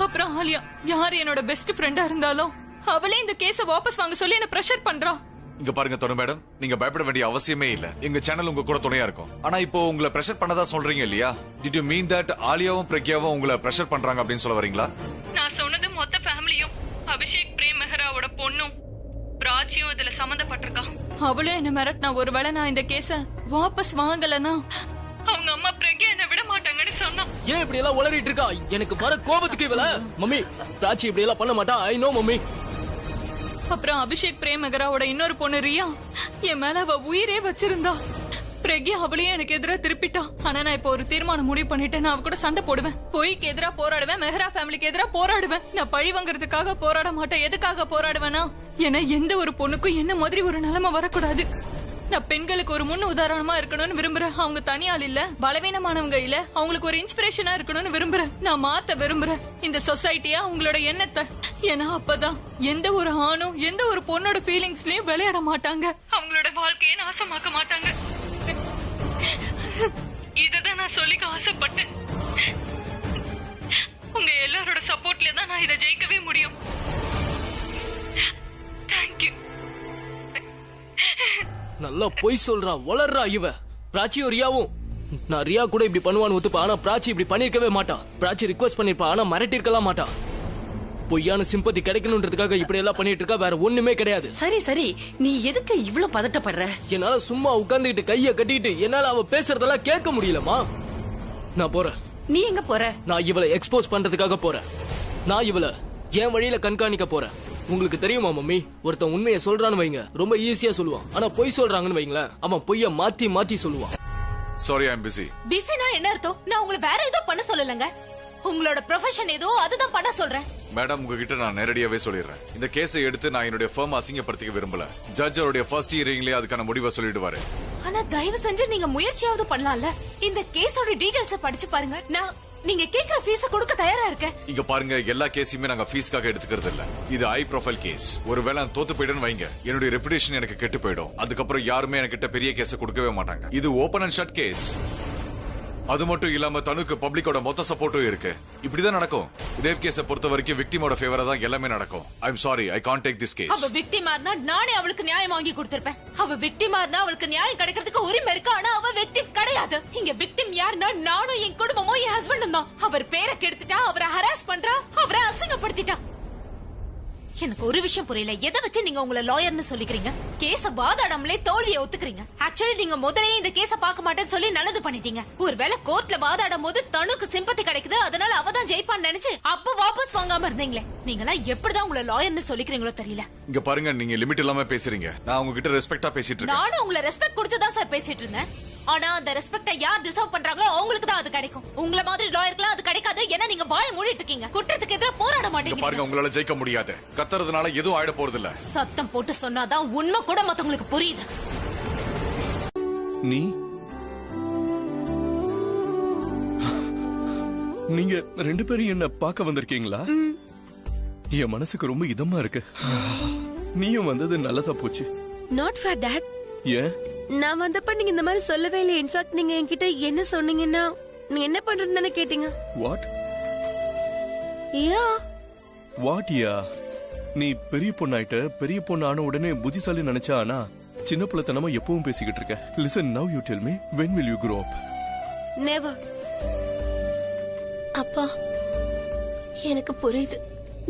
அப்புறம் ஆலியா யாரு என்னோட பெஸ்ட் ஃப்ரெண்டா இருந்தாலும் அவளே இந்த கேஸ வாபஸ் வாங்க சொல்லி என்ன பிரஷர் பண்றா. இங்க பாருங்க தனு மேடம், நீங்க பயப்பட வேண்டிய அவசியமே இல்ல. எங்க சேனல் உங்க கூட துணையா இருக்கும். ஆனா இப்போ உங்களை பிரஷர் பண்ணதா சொல்றீங்க இல்லையா? டிட் யூ மீன் தட் ஆலியாவும் பிரக்யாவும் உங்களை பிரஷர் பண்றாங்க அப்படின்னு சொல்ல வரீங்களா? நான் சொன்னது மொத்த ஃபேமிலியும், அபிஷேக் பிரேம் மெஹராவோட பொண்ணும் பிராச்சியும் இதுல சம்பந்தப்பட்டிருக்கா. அவளும் என்ன மிரட்டினா, ஒருவேளை நான் இந்த கேஸ வாபஸ் வாங்கலனா அவங்க அம்மா பிரக்யா என்ன விட மாட்டாங்கன்னு சொன்னா. ஏன் இப்படி எல்லாம் உளறிட்டு இருக்கா? எனக்கு வர கோபத்துக்கு இவள. மம்மி, பிராச்சி இப்படி எல்லாம் பண்ண மாட்டா. I know mummy. அப்புறம் அபிஷேக் பிரேம் மெஹராவோட இன்னொரு பொண்ணு ரியா என் மேல அவ உயிரே வச்சிருந்தா. பிரக்யா அவளையே எனக்கு எதிராக திருப்பிட்டா. ஆனா நான் இப்ப ஒரு தீர்மானம் முடிவு பண்ணிட்டேன். நான் அவ கூட சண்டை போடுவேன், பொய்க்கு எதிராக போராடுவேன், மெஹரா ஃபேமிலிக்கு எதிராக போராடுவேன். நான் பழி வாங்குறதுக்காக போராட மாட்டேன். எதுக்காக போராடுவேனா? ஏன்னா எந்த ஒரு பொண்ணுக்கும் என்ன மாதிரி ஒரு நிலைமை வரக்கூடாது. நான் பெண்களுக்கு ஒரு முன் உதாரணமா இருக்கணும்னு விரும்புறேன். அவங்க தனியால் இல்ல, பலவீனமானவங்க இல்ல, அவங்களுக்கு ஒரு இன்ஸ்பிரேஷனா இருக்கணும்னு விரும்புறேன். நான் மாத்த விரும்புறேன் இந்த சொசைட்டியா, அவங்களோட எண்ணத்தை. ஏன்னா அப்பதான் எந்த ஒரு ஆணும் எந்த ஒரு பொண்ணோட ஃபீலிங்ஸ்லயும் விளையாட மாட்டாங்க, அவங்களோட வாழ்க்கையை நாசமாக்க மாட்டாங்க. இததான் நான் சொல்லிக்க ஆசைப்பட்டேன். உங்க எல்லாரோட சப்போர்ட்ல தான் நான் இதை ஜெயிக்கவே முடியும். தேங்க்யூ. நல்லா பொய் சொல்றா, வளர்றா இவ. பிராச்சியும் ரியாவும். நான் ரியா கூட இப்படி பண்ணுவான்னு ஒத்துப்பா, ஆனா பிராச்சி இப்படி பண்ணிருக்கவே மாட்டா. பிராச்சி ரிக்வெஸ்ட் பண்ணிருப்பா, ஆனா மிரட்டி இருக்கலாம் மாட்டா. பொய்யான சிம்பத்தி கிடைக்கணும்ன்றதுக்காக இப்படி எல்லாம் பண்ணிட்டு இருக்கா, வேற ஒண்ணுமே கிடையாது. சரி சரி, நீ எதுக்கு இவ்ளோ பதட்டப்படுற? என்னால சும்மா உட்கார்ந்துகிட்டு கைய கட்டிட்டு என்னால அவ பேசுறதெல்லாம் கேட்க முடியலமா. நான் போறேன். நீ எங்க போற? நான் இவளை எக்ஸ்போஸ் பண்றதுக்காக போறேன். நான் இவளை என் வழியில கண்காணிக்க போறேன். உங்களுக்கு தெரியுமா மம்மி, ஒருத்தன் உண்மையை சொல்றான்னு வைங்க, ரொம்ப ஈஸியா சொல்லுவான். ஆனா பொய் சொல்றாங்கன்னு வைங்களேன், அவன் பொய்ய மாத்தி மாத்தி சொல்லுவான். சாரி, ஐ அம் பிஸி. பிஸினா என்ன அர்த்தம்? நான் உங்களை வேற ஏதோ பண்ண சொல்லலங்க. உங்களோட ப்ரொஃபஷன் ஏதோ அதுதான் பண்ண சொல்றேன். மேடம், உங்ககிட்ட நான் நேரடியாவே சொல்லிடுறேன். இந்த கேஸை எடுத்து நான் என்னுடைய ஃபர்ம் அசிங்கப்படுத்திக்க விரும்பல. ஜட்ஜ் அவருடைய ஃபர்ஸ்ட் ஹியரிங்லயே அதுக்கான முடிவை சொல்லிடுவாரு. ஆனா தயவு செஞ்சு நீங்க முயற்சியாவது பண்ணலாம்ல. இந்த கேஸோட டீடைல்ஸ படிச்சு பாருங்க. நான் நீங்க கேக்குற ஃபீஸ் கொடுக்க தயாரா இருக்கேன். இங்க பாருங்க, எல்லா கேஸையுமே நாங்க ஃபீஸ்க்காக எடுத்துக்கிறது இல்ல. இது ஹை ப்ரொஃபைல் கேஸ். ஒருவேளை நான் தோத்து போயிடுன்னு வைங்க, என்னுடைய ரெப்புடேஷன் எனக்கு கெட்டு போயிடும். அதுக்கப்புறம் யாருமே என்கிட்ட பெரிய கேஸை கொடுக்கவே மாட்டாங்க. இது ஓபன் அண்ட் ஷட் கேஸ். அது மட்டும் இல்லாம தனுக்கு பப்ளிக்கோட மொத்த சப்போர்ட்டும் இருக்கு. இப்படிதான் நடக்கும். ரேப் கேஸை பொறுத்த வரைக்கும் விக்டிமோட ஃபேவரா தான் எல்லாமே நடக்கும். I am sorry, I can't take this case. அவ விக்டிமா இருந்தா நானே அவளுக்கு நியாயம் வாங்கி கொடுத்திருப்பேன். அவ விக்டிமா இருந்தா அவளுக்கு நியாயம் கிடைக்கிறதுக்கு உரிமை இருக்கு. ஆனா அவ விக்டிம் கிடையாது. இங்க விக்டிம் யாருன்னா நானும் என் குடும்பமும் என் ஹஸ்பண்டும் தான். அவர் பேரை கெடுத்துட்டா, அவரை ஹராஸ் பண்றா, அவரை அசிங்கப்படுத்திட்டா. எனக்கு ஒரு விஷயம் புரியல. எதை வச்சு நீங்க உங்களை லாயர்னு சொல்லிக்கிறீங்க? கேஸ வாதாடாமலே தோல்வியை ஒத்துக்கிறீங்க. ஆக்சுவலி நீங்க முதலே இந்த கேஸ பார்க்க மாட்டேன்னு சொல்லி நல்லது பண்ணிட்டீங்க. ஒருவேளை கோர்ட்ல வாதாடும் போது தனுக்கு சிம்பத்தி கிடைக்குது, அதனால அவதான் ஜெயிப்பான்னு நினைச்சு அப்ப வாபஸ் வாங்காம இருந்தீங்களே. நீங்களாம் எப்படிதான் உங்களை லாயர்னு சொல்லிக்கிறீங்களோ தெரியல. இங்க பாருங்க, நீங்க லிமிட் இல்லாம பேசுறீங்க. நான் உங்ககிட்ட ரெஸ்பெக்டா பேசிட்டு இருக்கேன். நானும் உங்களை ரெஸ்பெக்ட் கொடுத்துதான் சார் பேசிட்டு இருந்தேன். ஆனா அந்த ரெஸ்பெக்ட யார் டிசர்வ் பண்றாங்களோ அவங்களுக்கு தான் அது கிடைக்கும். உங்கள மாதிரி லாயர்க்குலாம் அது கிடைக்காது. ஏன்னா நீங்க வாயை மூடிட்டு இருக்கீங்க. குற்றத்துக்கு எதிராக போராட மாட்டீங்க. பாருங்க, உங்களால ஜெயிக்க முடியாது. கத்துறதுனால எதுவும் ஆயிட போறது இல்ல. சத்தம் போட்டு சொன்னாதான் உண்மை கூட மத்தவங்களுக்கு புரியுது. நீங்க 2 பேரும் என்ன பார்க்க வந்திருக்கீங்களா? என் மனசுக்கு ரொம்ப இதமா இருக்கு. நீயும் வந்தது நல்லதா போச்சு. Not for that. ஏன்? நான் வந்தப்ப நீங்க இந்த மாதிரி சொல்லவே இல்லை. இன்ஃபேக்ட் நீங்க என்கிட்ட என்ன சொன்னீங்கன்னா, நீ என்ன பண்றதுன்னு தானே கேட்டீங்க. வாட்? யா வாட் யா? நீ பெரிய பொண்ணாயிட்ட. பெரிய பொண்ணு ஆன உடனே புத்திசாலி நினைச்சா, ஆனா சின்ன பிள்ளைத்தனமா எப்பவும் பேசிக்கிட்டு இருக்க. Listen, now you tell me, when will you grow up? Never. அப்பா, எனக்கு புரியுது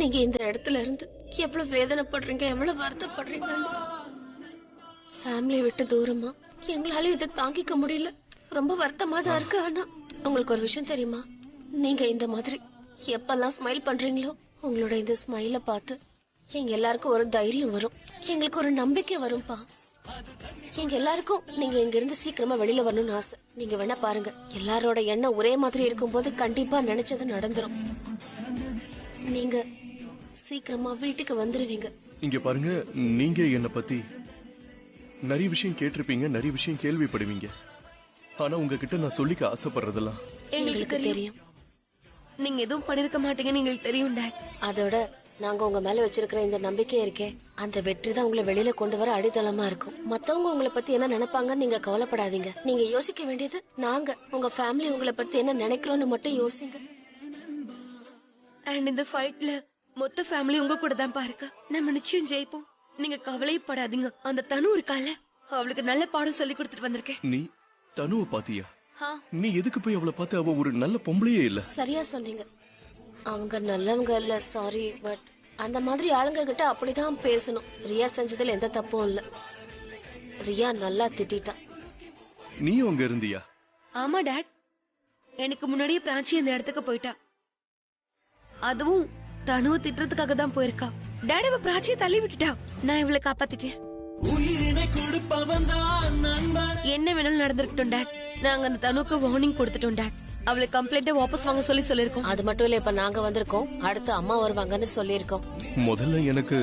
நீங்க இந்த இடத்துல இருந்து எவ்வளவு வேதனைப்படுறீங்க, எவ்வளவு வருத்தப்படுறீங்கன்னு. ஃபேமிலி விட்டு தூரமா எங்களால இதை தாங்கிக்க முடியல. ரொம்ப வருத்தமா தான் இருக்கு. ஆனா உங்களுக்கு ஒரு விஷயம் தெரியுமா? நீங்க இந்த மாதிரி எப்பெல்லாம் ஸ்மைல் பண்றீங்களோ, உங்களோட இந்த ஸ்மைல பார்த்து எங்க எல்லாருக்கும் ஒரு தைரியம் வரும், எங்களுக்கு ஒரு நம்பிக்கை வரும்பா. எங்க எல்லாருக்கும் நீங்க இங்க இருந்து சீக்கிரமா வெளியில வரணும்னு ஆசை. நீங்க வேணா பாருங்க, எல்லாரோட எண்ணம் ஒரே மாதிரி இருக்கும்போது கண்டிப்பா நினைச்சது நடந்துரும். நீங்க சீக்கிரமா வீட்டுக்கு வந்துருவீங்க. இங்க பாருங்க, நீங்க என்ன பத்தி நிறைய விஷயம் கேட்டிருப்பீங்க, நிறைய விஷயம் கேள்விப்படுவீங்க. ஆனா உங்ககிட்ட நான் சொல்லிக்க ஆசைப்படுறதெல்லாம் எங்களுக்கு தெரியும். நீங்க எதுவும் பண்ணிருக்க மாட்டீங்கன்னு எங்களுக்கு தெரியும் டாட். அதோட நாங்க உங்க மேல வச்சிருக்கிற இந்த நம்பிக்கை இருக்கே, அந்த வெற்றி தான் உங்களை வெளியில கொண்டு வர அடித்தளமா இருக்கும். மத்தவங்க உங்களை பத்தி என்ன நினைப்பாங்கன்னு நீங்க கவலைப்படாதீங்க. நீங்க யோசிக்க வேண்டியது நாங்க, உங்க ஃபேமிலி உங்களை பத்தி என்ன நினைக்கிறோம்னு மட்டும் யோசிங்க. அண்ட் இந்த ஃபைட்ல மொத்த ஃபேமிலி உங்க கூட தான் பாருங்க. நம்ம நிச்சயம் ஜெயிப்போம். நீங்க கவலைப்படாதீங்க. அந்த தனு இருக்கால, அவளுக்கு நல்ல பாடம் சொல்லி கொடுத்துட்டு வந்திருக்கேன். நீ தனுவை பாத்தியா? நீ எதுக்கு போய் அவளை பார்த்து? அவ ஒரு நல்ல பொம்பளையே இல்ல. சரியா சொன்னீங்க. அவங்க நல்லவங்க இல்ல, சாரி. பட் அந்த மாதிரி ஆளுங்க கிட்ட அப்படிதான் பேசணும். ரியா செஞ்சதுல எந்த தப்பும் இல்ல. ரியா நல்லா திட்டா. நீ அங்க இருந்தியா? ஆமா டாட், எனக்கு முன்னாடியே பிராச்சி இந்த இடத்துக்கு போயிட்டா. அதுவும் தனுவை திட்டுறதுக்காக தான் போயிருக்கா. டாட் அவ பிராச்சியை தள்ளி விட்டுட்டா. நான் இவளை காப்பாத்திட்டேன். என்ன வேணாலும் நடந்திருக்கட்டும் டாட். நாங்க அந்த தனுக்கு வார்னிங் கொடுத்துட்டோம் டாட். அவளை கம்ப்ளைண்ட வாபஸ் வாங்க சொல்லிருக்கோம். அது மட்டும் இல்ல, இப்ப நாங்க வந்திருக்கோம், அடுத்து அம்மா வருவாங்கன்னு சொல்லிருக்கோம். முதல்ல எனக்கு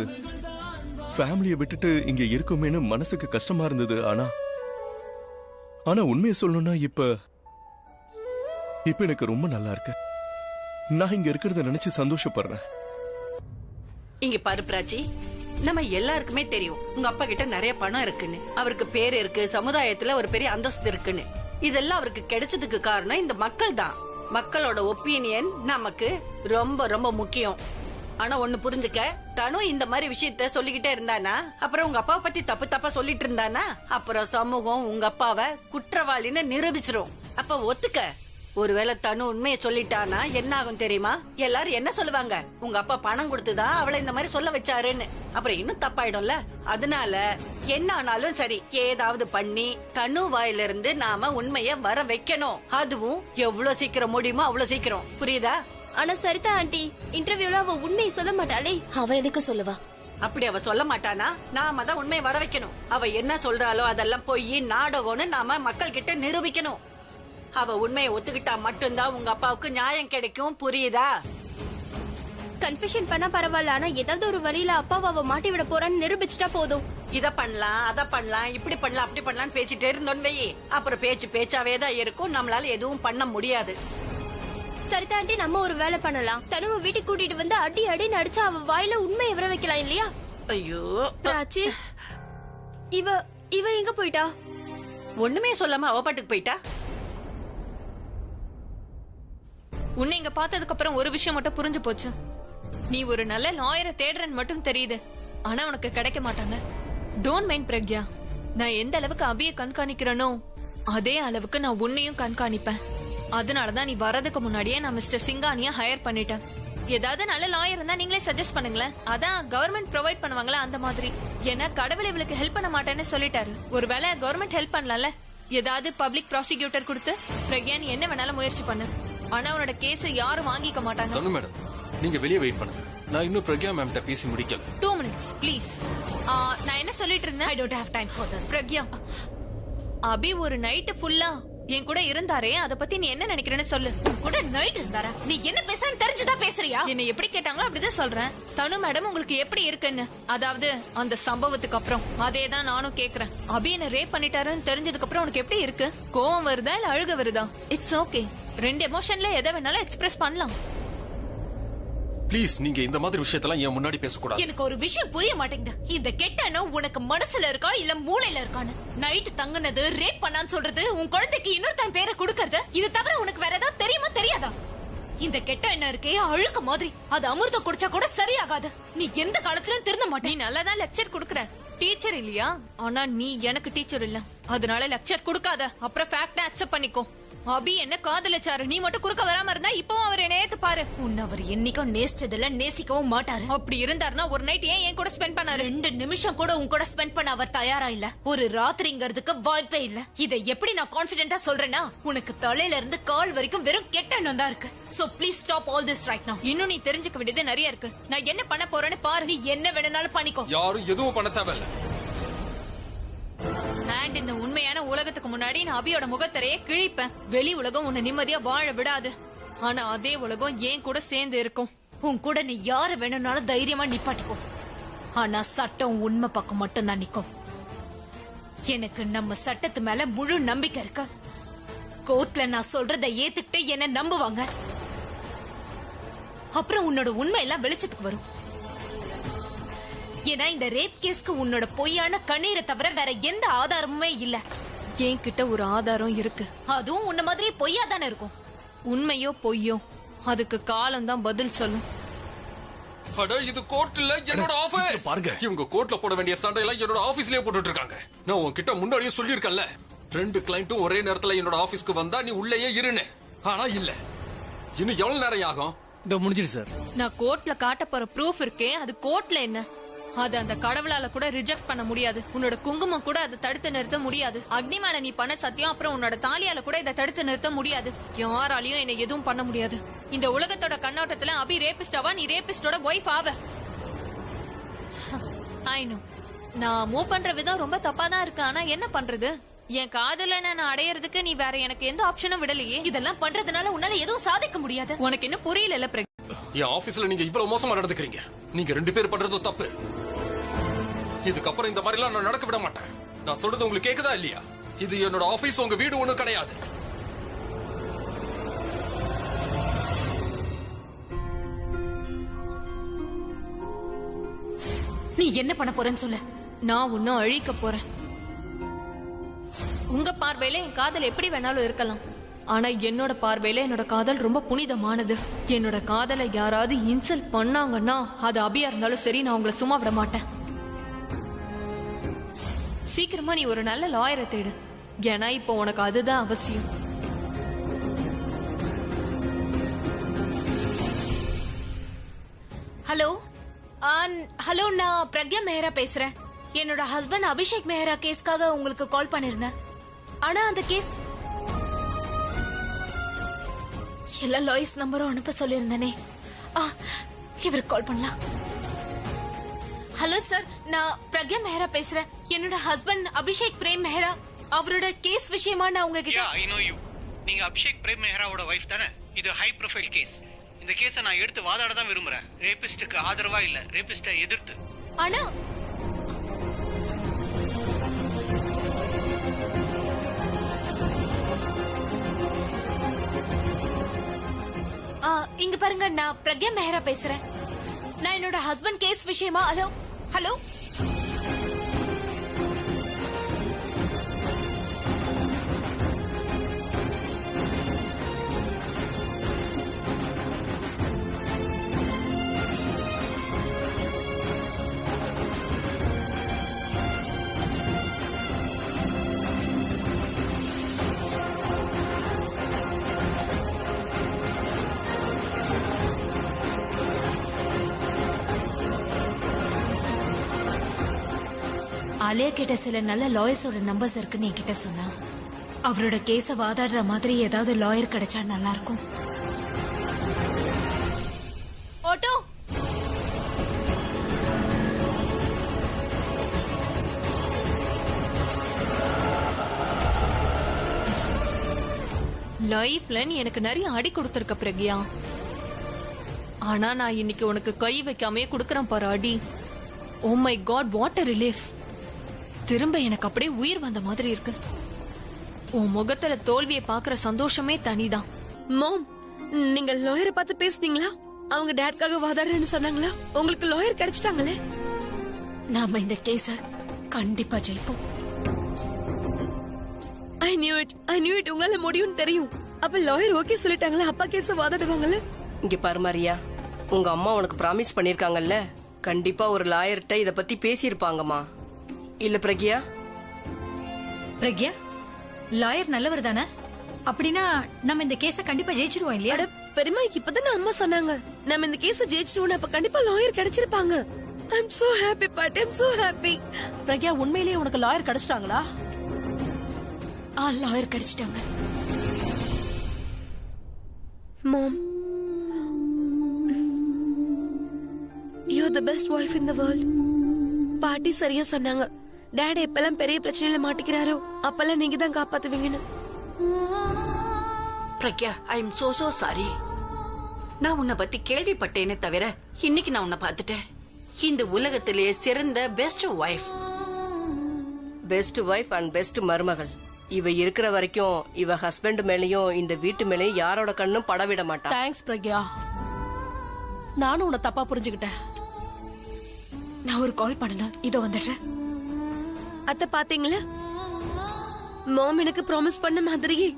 ஃபேமிலியை விட்டுட்டு இங்க இருக்குமேனு மனசுக்கு கஷ்டமா இருந்தது. ஆனா உண்மையை சொல்லணும்னா இப்ப எனக்கு ரொம்ப நல்லா இருக்கு. நான் இங்க இருக்கிறத நினைச்சு சந்தோஷப்படுறேன். இங்க பாரு பிராச்சி, நம்ம எல்லாருக்குமே தெரியும் உங்க அப்பா கிட்ட நிறைய பணம் இருக்குன்னு. அவருக்கு பேர் இருக்கு, சமுதாயத்துல ஒரு பெரிய அந்தஸ்து இருக்குன்னு. இதெல்லாம் அவருக்கு கிடைச்சதுக்கு காரணம் இந்த மக்கள் தான். மக்களோட ஒப்பீனியன் நமக்கு ரொம்ப ரொம்ப முக்கியம். ஆனா ஒண்ணு புரிஞ்சுக்க, தனு இந்த மாதிரி விஷயத்த சொல்லிக்கிட்டே இருந்தானா, அப்புறம் உங்க அப்பாவை பத்தி தப்பு தப்பா சொல்லிட்டு இருந்தானா, அப்புறம் சமூகம் உங்க அப்பாவை குற்றவாளின்னு நிரூபிச்சிரும். அப்ப ஒத்துக்க. ஒருவேளை தனு உண்மையை சொல்லிட்டானா என்ன ஆகும் தெரியுமா? எல்லாரும் என்ன சொல்லுவாங்க? உங்க அப்பா பணம் கொடுத்துதான் அவளை இந்த மாதிரி சொல்ல வச்சாருன்னு. அப்புறம் இன்னும் தப்பாயிடும்ல. அதனால என்ன ஆனாலும் சரி, ஏதாவது பண்ணி தனு வாயிலிருந்து நாம உண்மைய வர வைக்கணும். அதுவும் எவ்வளவு சீக்கிரம் முடியுமோ அவ்வளவு சீக்கிரம். புரியுதா? ஆனா சரிதா ஆண்டி, இன்டர்வியூல அவ உண்மையை சொல்ல மாட்டாளே. அவ எதுக்கு சொல்லுவா? அப்படி அவ சொல்ல மாட்டானா நாம தான் உண்மையை வர வைக்கணும். அவ என்ன சொல்றாளோ அதெல்லாம் போய் நாடகம்னு நாம மக்கள் கிட்ட நிரூபிக்கணும். அவ உண்மையை ஒத்துக்கிட்டா மட்டும்தான் உங்க அப்பாவுக்கு நியாயம் கிடைக்கும். புரியுதா? கன்ஃபெஷன் பண்ணா பரவாயில்ல, ஆனா ஏதாவது ஒரு வழியில அப்பாவை அவ மாட்டி விட போறான்னு நிரூபிச்சுட்டா போதும். இத பண்ணலாம், அத பண்ணலாம், இப்படி பண்ணலாம், அப்படி பண்ணலாம்னு பேசிட்டே இருந்தோன்னு வையே, அப்புறம் பேச்சாவே தான் இருக்கும். நம்மளால எதுவும் பண்ண முடியாது. சரிதா ஆண்டி, நம்ம ஒரு வேலை பண்ணலாம். தனுவை வீட்டுக்கு கூட்டிட்டு வந்து அடி அடின்னு அடிச்சா அவ வாயில உண்மையை வர வைக்கலாம் இல்லையா? ஐயோ பிராச்சி, இவ எங்க போயிட்டா? ஒண்ணுமே சொல்லாம அவ பாட்டுக்கு போயிட்டா. உன்னை இங்க பார்த்ததுக்கு அப்புறம் ஒரு விஷயம் மட்டும் புரிஞ்சு போச்சு. நீ ஒரு நல்ல லாயரை தேடுறன்னு மட்டும் தெரியுது, ஆனா உனக்கு கிடைக்க மாட்டாங்க. டோன்ட் மைண்ட் பிரக்யா, நான் எந்த அளவுக்கு அபிய கண்காணிக்கிறேனோ அதே அளவுக்கு நான் உன்னையும் கண்காணிப்பேன். அதனாலதான் நீ வரதுக்கு முன்னாடியே நான் மிஸ்டர் சிங்கானியா ஹையர் பண்ணிட்டேன். ஏதாவது நல்ல லாயர் இருந்தா நீங்களே சஜஸ்ட் பண்ணுங்களேன். அதான் கவர்மெண்ட் ப்ரொவைட் பண்ணுவாங்களா அந்த மாதிரி. ஏன்னா கடவுள் இவளுக்கு ஹெல்ப் பண்ண மாட்டேன்னு சொல்லிட்டாரு. ஒருவேளை கவர்மெண்ட் ஹெல்ப் பண்ணலாம்ல, ஏதாவது பப்ளிக் ப்ராசிக்யூட்டர் கொடுத்து பிரக்யா நீ என்ன வேணாலும் முயற்சி பண்ணு. ஆனா உன்னோட கேஸ் யாரும் வாங்கிக்க மாட்டாங்க. தனு மேடம், நீங்க வெளியே வெயிட் பண்ணுங்க. நான் இன்னும் பிரக்யா மேம் கிட்ட பேசி முடிக்கல. 2 minutes ப்ளீஸ். நான் என்ன சொல்லிட்டு இருந்தேன்? I don't have time for this. Pragya, அபி ஒரு நைட் ஃபுல்லா என் கூட இருந்தாரே, அத பத்தி நீ என்ன நினைக்கிறேன்னு சொல்லு. கூட நைட் இருந்தாரா? நீ என்ன பேசுறன்னு தெரிஞ்சுதான் பேசுறியா? என்ன எப்படி கேட்டாங்களோ அப்படிதான் சொல்றேன். தனு மேடம் உங்களுக்கு எப்படி இருக்குன்னு, அதாவது அந்த சம்பவத்துக்கு அப்புறம் அதேதான் நானும் கேக்குறேன். அபி என்ன ரேப் பண்ணிட்டாருன்னு தெரிஞ்சதுக்கு அப்புறம் உனக்கு எப்படி இருக்கு? கோவம் வருதா இல்ல அழுக வருதா? இட்ஸ் ஓகே, 2 எமோஷன்ல எதை வேணாலும் எக்ஸ்பிரஸ் பண்ணலாம். ப்ளீஸ், நீங்க இந்த மாதிரி விஷயத்தெல்லாம் என் முன்னாடி பேசக்கூடாது. எனக்கு ஒரு விஷயம் புரிய மாட்டேங்குது. இந்த கெட்ட எண்ணம் உனக்கு மனசுல இருக்கா இல்ல மூளையில இருக்கான்னு? நைட் தங்குனது, ரேப் பண்ணான்னு சொல்றது, உன் குழந்தைக்கு இன்னொருத்தன் பேரை கொடுக்கறது, இது தவிர உனக்கு வேற ஏதாவது தெரியுமா தெரியாதா? இந்த கெட்ட எண்ணம் இருக்கே அழுக்க மாதிரி, அது அமிர்தம் குடிச்சா கூட சரியாகாது. நீ எந்த காலத்திலும் திருந்த மாட்டே. நீ நல்லாதான் லெக்சர் குடுக்கற, டீச்சர் இல்லையா? ஆனா நீ எனக்கு டீச்சர் இல்ல, அதனால லெக்சர் குடுக்காத. அப்புறம் ஃபேக்ட் அக்செப்ட் பண்ணிக்கோ. அபி என்ன காதலிச்சாரு, நீ மட்டும் குறுக்க வராம இருந்தா இப்பவும் அவர் நேத்து பாரு. உன்னை அவர் என்னைக்கும் நேசிச்சதில்ல, நேசிக்கவும் மாட்டாரு. அப்படி இருந்தாருன்னா ஒரு நைட் ஏன் என் கூட ஸ்பெண்ட் பண்ணாரு? 2 நிமிஷம் கூட உன் கூட ஸ்பெண்ட் பண்ண அவர் தயாரா இல்ல. ஒரு ராத்திரிங்கிறதுக்கு வாய்ப்பே இல்ல. இதை எப்படி நான் கான்பிடென்டா சொல்றேன்னா, உனக்கு தலையில இருந்து கால் வரைக்கும் வெறும் கெட்ட எண்ணம் தான் இருக்கு. So please stop all this right now. இன்னும் நீ தெரிஞ்சுக்க வேண்டியது நிறைய இருக்கு. நான் என்ன பண்ண போறேன்னு பாரு. நீ என்ன வேணும்னாலும் பண்ணிக்கோ. யாரும் எதுவும் பண்ண தேவையில்ல. அண்ட் இந்த உண்மையான உலகத்துக்கு முன்னாடி நான் அபியோட முகத்தரையே கிழிப்பேன். வெளி உலகம் உன்னை நிம்மதியா வாழ விடாது, ஆனா அதே உலகம் ஏன் கூட சேர்ந்து இருக்கும். உன் கூட நீ யாரு வேணும்னாலும் தைரியமா நிப்பாட்டிக்கோ, ஆனா சட்டம் உண்மை பக்கம் மட்டும் தான் நிக்கும். எனக்கு நம்ம சட்டத்து மேல முழு நம்பிக்கை இருக்கு. கோர்ட்ல நான் சொல்றதை ஏத்துக்கிட்டு என்ன நம்புவாங்க. அப்புறம் உன்னோட உண்மை எல்லாம் வெளிச்சத்துக்கு வரும். ஏன்னா இந்த ரேப் கேஸ்க்கு உன்னோட பொய்யான கண்ணீரை தவிர வேற எந்த ஆதாரமுமே இல்ல. என்கிட்ட ஒரு ஆதாரம் இருக்கு, அதுவும் உன்ன மாதிரி பொய்யா தானே இருக்கும். உண்மையோ பொய்யோ அதுக்கு காலம் தான் பதில் சொல்லும். அட, இது கோர்ட் இல்ல, என்னோட ஆபீஸ். பாருங்க, இவங்க கோர்ட்ல போட வேண்டிய சண்டையெல்லாம் என்னோட ஆபீஸ்லயே போட்டுட்டு இருக்காங்க. நான் உன்கிட்ட முன்னாடியே சொல்லிருக்கேன்ல, 2 கிளையண்ட்டும் ஒரே நேரத்துல என்னோட ஆபீஸ்க்கு வந்தா நீ உள்ளேயே இருன்னு. ஆனா இல்ல, இன்னும் எவ்வளவு நேரம் ஆகும்? இதோ முடிஞ்சிரு சார். நான் கோர்ட்ல காட்ட போற ப்ரூஃப் இருக்கே, அது கோர்ட்ல என்ன, அது அந்த கடவுளால கூட ரிஜெக்ட் பண்ண முடியாது. உன்னோட குங்குமம் கூட அதை தடுத்து நிறுத்த முடியாது. அக்னிமால நீ பண்ண சத்தியம், அப்புறம் உன்னோட தாலியால கூட இதை தடுத்து நிறுத்த முடியாது. யாராலையும் என்ன எதுவும் பண்ண முடியாது. இந்த உலகத்தோட கண்ணோட்டத்துல அபி ரேபிஸ்டாவா, நீ ரேபிஸ்டோட ஒய்ஃப் ஆவ. ஐ நோ, நான் மூவ் பண்ற விதம் ரொம்ப தப்பா தான் இருக்கு, ஆனா என்ன பண்றது? என் காதல நான் அடையறதுக்கு நீ வேற எனக்கு எந்த ஆப்ஷனும் விடலையே. இதெல்லாம் பண்றதுனால உன்னால எதுவும் சாதிக்க முடியாது. உனக்கு இன்னும் புரியல. என் ஆபீஸ்ல நீங்க இவ்வளவு மோசமா நடந்துக்கிறீங்க. நீங்க 2 பேர் பண்றது தப்பு. இதுக்கப்புறம் இந்த மாதிரி எல்லாம் நான் நடக்க விட மாட்டேன். நான் சொல்றது உங்களுக்கு கேக்குதா இல்லையா? இது என்னோட ஆபீஸ், உங்க வீடு ஒண்ணும் கிடையாது. நீ என்ன பண்ண போறேன்னு சொல்லு. நான் உன்னும் அழிக்க போறேன். உங்க பார்வையில என் காதல் எப்படி வேணாலும் இருக்கலாம், ஆனா என்னோட பார்வையில என்னோட காதல் ரொம்ப புனிதமானது. என்னோட காதலை யாராவது இன்சல்ட் பண்ணாங்கன்னா, அது அபியா இருந்தாலும் சரி, நான் உங்களை சும்மா விட மாட்டேன். சீக்கிரமா நீ ஒரு நல்ல லாயரை தேடு, ஏன்னா இப்போ உனக்கு அதுதான் அவசியம். ஹலோ ஹலோ, நான் பிரக்யா மெஹரா பேசுறேன். என்னோட ஹஸ்பண்ட் அபிஷேக் மெஹரா கேஸ்க்காக உங்களுக்கு கால் பண்ணிருந்தேன். ஆனா அந்த கேஸ் எல்லா லாயர்ஸ் நம்பரும் அனுப்ப சொல்லியிருந்தேனே. இவருக்கு கால் பண்ணலாம். ஹலோ சார், நான் பிரக்யா மெஹரா பேசுறேன். என்னோட ஹஸ்பண்ட் அபிஷேக் பிரேம் மெஹரா, அவரோட கேஸ் விஷயமா நான் உங்ககிட்ட. I know you. நீங்க அபிஷேக் பிரேம் மெஹராவோட வைஃப் தானே? இது ஹை ப்ரொஃபைல் கேஸ். இந்த கேஸை நான் எடுத்து வாதாட தான் விரும்புறேன். ரேபிஸ்டுக்கு ஆதரவா இல்ல, ரேபிஸ்டை எதிர்த்து. ஆனா இங்க பாருங்க, நான் பிரக்யா மெஹரா பேசுறேன். நான் என்னோட ஹஸ்பண்ட் கேஸ் விஷயமா. ஹலோ ஹலோ, ஆலியா கிட்ட சில நல்ல லாயர்ஸோட நம்பர்ஸ் இருக்குன்னு என்கிட்ட சொன்னா. அவரோட கேஸ வாதாடுற மாதிரி ஏதாவது லாயர் கிடைச்சா நல்லா இருக்கும். ஓட்டோ லைஃப்ல நீ எனக்கு நிறைய அடி கொடுத்திருக்க பிரக்யா. ஆனா நான் இன்னைக்கு உனக்கு கை வைக்காமே குடுக்கறேன் பாரு அடி. Oh my god, what a relief. திரும்ப எனக்கு அப்படியே உயிர் வந்த மாதிரி இருக்கு. உன் முகத்துல தோல்வியை பாக்குற சந்தோஷமே தனிதான். மாம், நீங்க லாயரை பார்த்து பேசுனீங்களா? அவங்க டேட்காக வாதாடுறேன்னு சொன்னாங்களா? உங்களுக்கு லாயர் கிடைச்சிட்டாங்களே. நாம இந்த கேஸ கண்டிப்பா ஜெயிப்போம். I knew it. உங்களால முடியும்னு தெரியும். அப்ப லாயர் ஓகே சொல்லிட்டாங்களா? அப்பா கேஸ வாதாடுவாங்கல்ல? இங்க பாரு மரியா, உங்க அம்மா உனக்கு ப்ராமிஸ் பண்ணிருக்காங்கல்ல, கண்டிப்பா ஒரு லாயர்கிட்ட இத பத்தி பேசியிருப்பாங்கம்மா. இல்ல பிரக்யா? பிரக்யா, லாயர் நல்லவர் தானே? அப்படின்னா நம்ம இந்த கேஸ கண்டிப்பா ஜெயிச்சிருவோம் இல்லையா? பெரியமா, இப்பதானே அம்மா சொன்னாங்க நம்ம இந்த கேஸ ஜெயிச்சிருவோம். அப்ப கண்டிப்பா லாயர் கிடைச்சிருப்பாங்க. I'm so happy, பாட்டி. I'm so happy. பிரக்யா, உண்மையிலேயே உனக்கு லாயர் கிடைச்சிட்டாங்களா? லாயர் கிடைச்சிட்டாங்க. Mom, you're the best wife in the world. பாட்டி சரியா சொன்னாங்க. டாட் எப்பெல்லாம் பெரிய பிரச்சனையில மாட்டிக்கிறாரோ அப்பெல்லாம் நீங்க தான் காப்பாத்துவீங்கன்னு. Pragya, I am so sorry. நான் உன்னை பத்தி கேள்விப்பட்டேனே தவிர இன்னைக்கு நான் உன்னை பார்த்துட்டேன். இந்த உலகத்திலேயே சிறந்த best wife. Best wife and best மருமகள். இவ இருக்கிற வரைக்கும் இவ ஹஸ்பண்ட் மேலயும் இந்த வீட்டு மேலயும் யாரோட கண்ணும் படவிட மாட்டா. தேங்க்ஸ் பிரக்யா. நானும் உன்னை தப்பா புரிஞ்சுக்கிட்டேன். நான் ஒரு கால் பண்ணணும், இதோ வந்துடுறேன். அத்தை பாத்தீங்களா? மாம் எனக்கு ப்ராமிஸ் பண்ண மாதிரியே